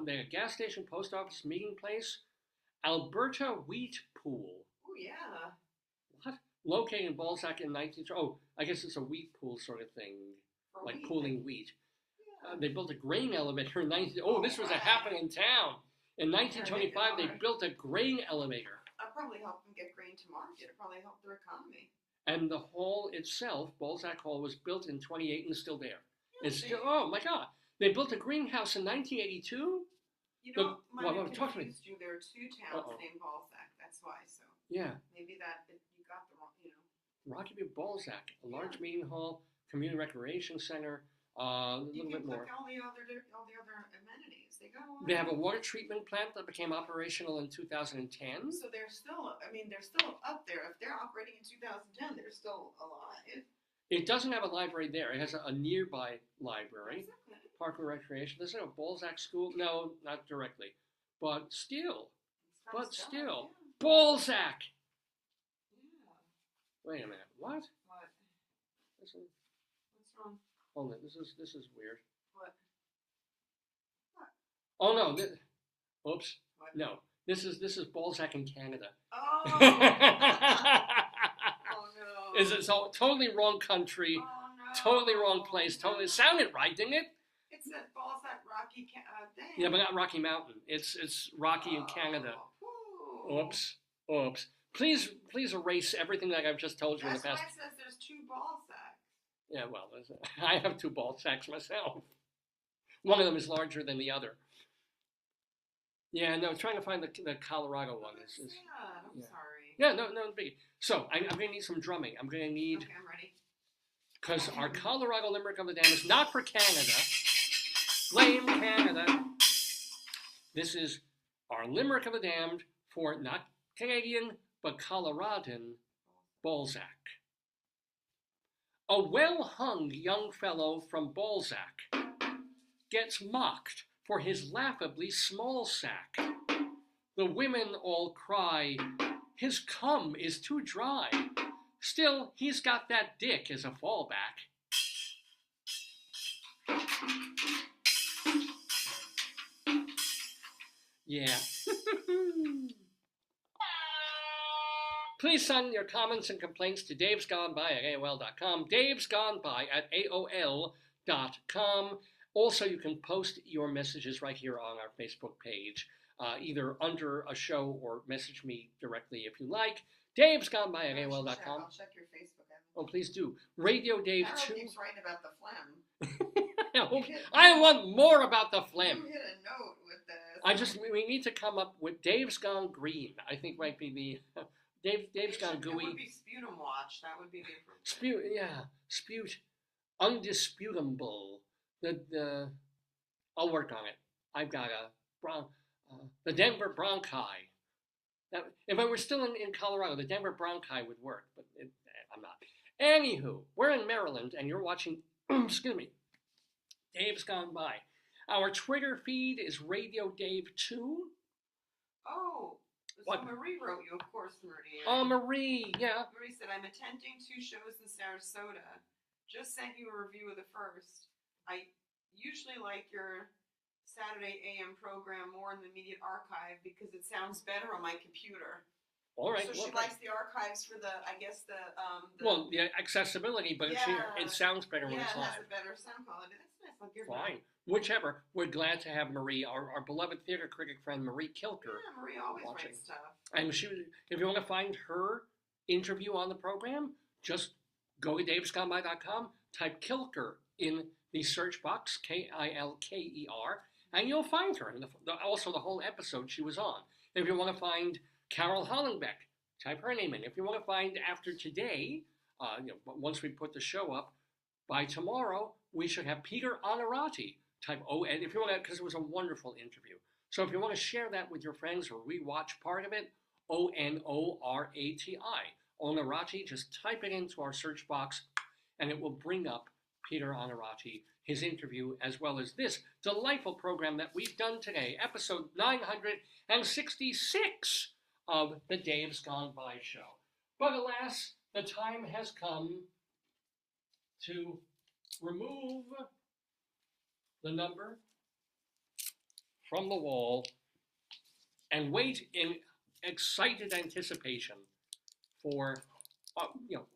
They had a gas station, post office, meeting place. Alberta Wheat Pool. Oh, yeah. What? Located in Balzac in 1920. Oh, I guess it's a wheat pool sort of thing, For like wheat. pooling wheat. Yeah. They built a grain elevator in 19... Oh, this was a happening town. In 1925, they built a grain elevator. I'll probably help them get grain to market. It'll probably help their economy. And the hall itself, Balzac Hall, was built in 28 and is still there. Yeah, It's still... Oh, my God. They built a greenhouse in 1982? You know, Well, might have talk to me. confused you. There are 2 towns Uh-oh. named Balzac. That's why. So Yeah. maybe you got the wrong. Rocky View Balzac, a large meeting hall, community recreation center, a You little bit can more. click all the other amenities. They got a lot. They have a water treatment plant that became operational in 2010. So they're still. I mean, they're still up there. If they're operating in 2010, they're still alive. It doesn't have a library there. It has a nearby library, That's okay. park and recreation. There's a Balzac school. No, not directly. But still, It's got but stuff, still, yeah. Balzac! Yeah. Wait a minute, what? What? Listen, What's wrong? hold it, this is weird. What? Oh no, Oops. What? No. This is Balzac in Canada. Oh. Oh no. Is it so totally wrong country, Oh no. totally wrong place, totally it sounded right, didn't it? It said Balzac Rocky Dam. Yeah, but not Rocky Mountain. It's Rocky in Canada. Ooh. Oops. Please erase everything that I've just told you in the That's past. why it says there's 2 Balzacs. Yeah, well, I have 2 Balzacs myself. One of them is larger than the other. Yeah, no, trying to find the Colorado one is I'm sorry. yeah, no biggie. So I'm going to need some drumming. I'm going to need, Okay, I'm ready. because our Colorado Limerick of the Dam is not for Canada. Blame Canada. This is our Limerick of the Damned for not Canadian, but Coloradan Balzac. A well-hung young fellow from Balzac gets mocked for his laughably small sack. The women all cry, his cum is too dry. Still, he's got that dick as a fallback. Yeah. Please send your comments and complaints to davesgoneby@aol.com, davesgoneby@aol.com. Also, you can post your messages right here on our Facebook page, either under a show or message me directly if you like. davesgoneby@aol.com. I'll check your Facebook. Oh, please do. Radio Dave Carol 2. keeps writing about the phlegm. I want more about the phlegm. You hit a note with this. We need to come up with Dave's Gone Green. I think might be the Dave's Gone Gooey. It would be Sputum Watch. That would be the appropriate. Spute, undisputable. I'll work on it. I've got the Denver Bronchi. If I were still in Colorado, the Denver Bronchi would work, but I'm not. Anywho, we're in Maryland, and you're watching. Excuse me. Dave's Gone By. Our Twitter feed is Radio Dave 2. Oh, so What? Marie wrote you, of course, Marie. Oh, Marie, yeah. Marie said, I'm attending 2 shows in Sarasota. Just sent you a review of the first. I usually like your Saturday AM program more in the immediate archive because it sounds better on my computer. All right. So she likes the archives for the accessibility, but it sounds better when it's it live. has a better sound quality. That's nice. Like your Fine. Whichever. We're glad to have Marie, our beloved theater critic friend Marie Kilker. Yeah, Marie always watching. writes stuff. And if you want to find her interview on the program, just go to davesgoneby.com, type Kilker in the search box, Kilker, and you'll find her. And also the whole episode she was on. If you want to find Carol Hollenbeck, type her name in. If you want to find after today, once we put the show up, by tomorrow, we should have Peter Onorati. Type O-N, if you want to, because it was a wonderful interview. So if you want to share that with your friends or rewatch part of it, Onorati. Onorati, just type it into our search box, and it will bring up Peter Onorati, his interview, as well as this delightful program that we've done today, episode 966 of the Dave's Gone By show. But alas, the time has come to remove the number from the wall and wait in excited anticipation for,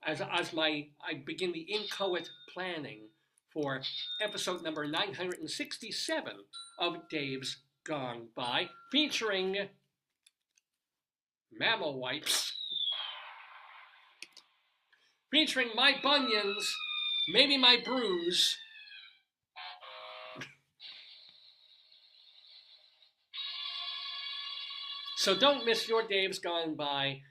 as I begin the inchoate planning for episode number 967 of Dave's Gone By, featuring Mammal Wipes, featuring my bunions, maybe my bruise. So don't miss your Dave's Gone By.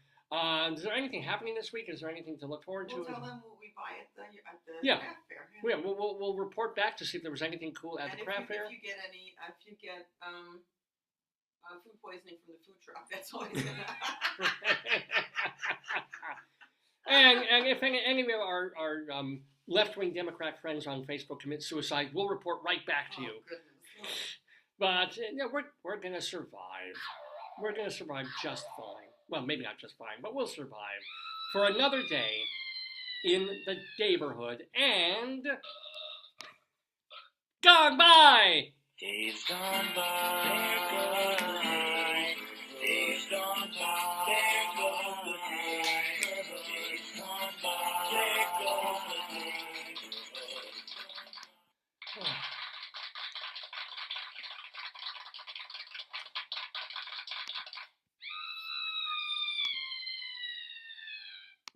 Is there anything happening this week? Is there anything to look forward to? We'll tell them what we buy at the craft fair. Yeah, we'll report back to see if there was anything cool at the craft fair. If you get food poisoning from the food truck, that's always gonna. and if any of our left-wing Democrat friends on Facebook commit suicide, we'll report right back to you. Goodness. But we're gonna survive. We're gonna survive just fine. Well, maybe not just fine, but we'll survive for another day in the Daverhood and Gone By. Days gone by.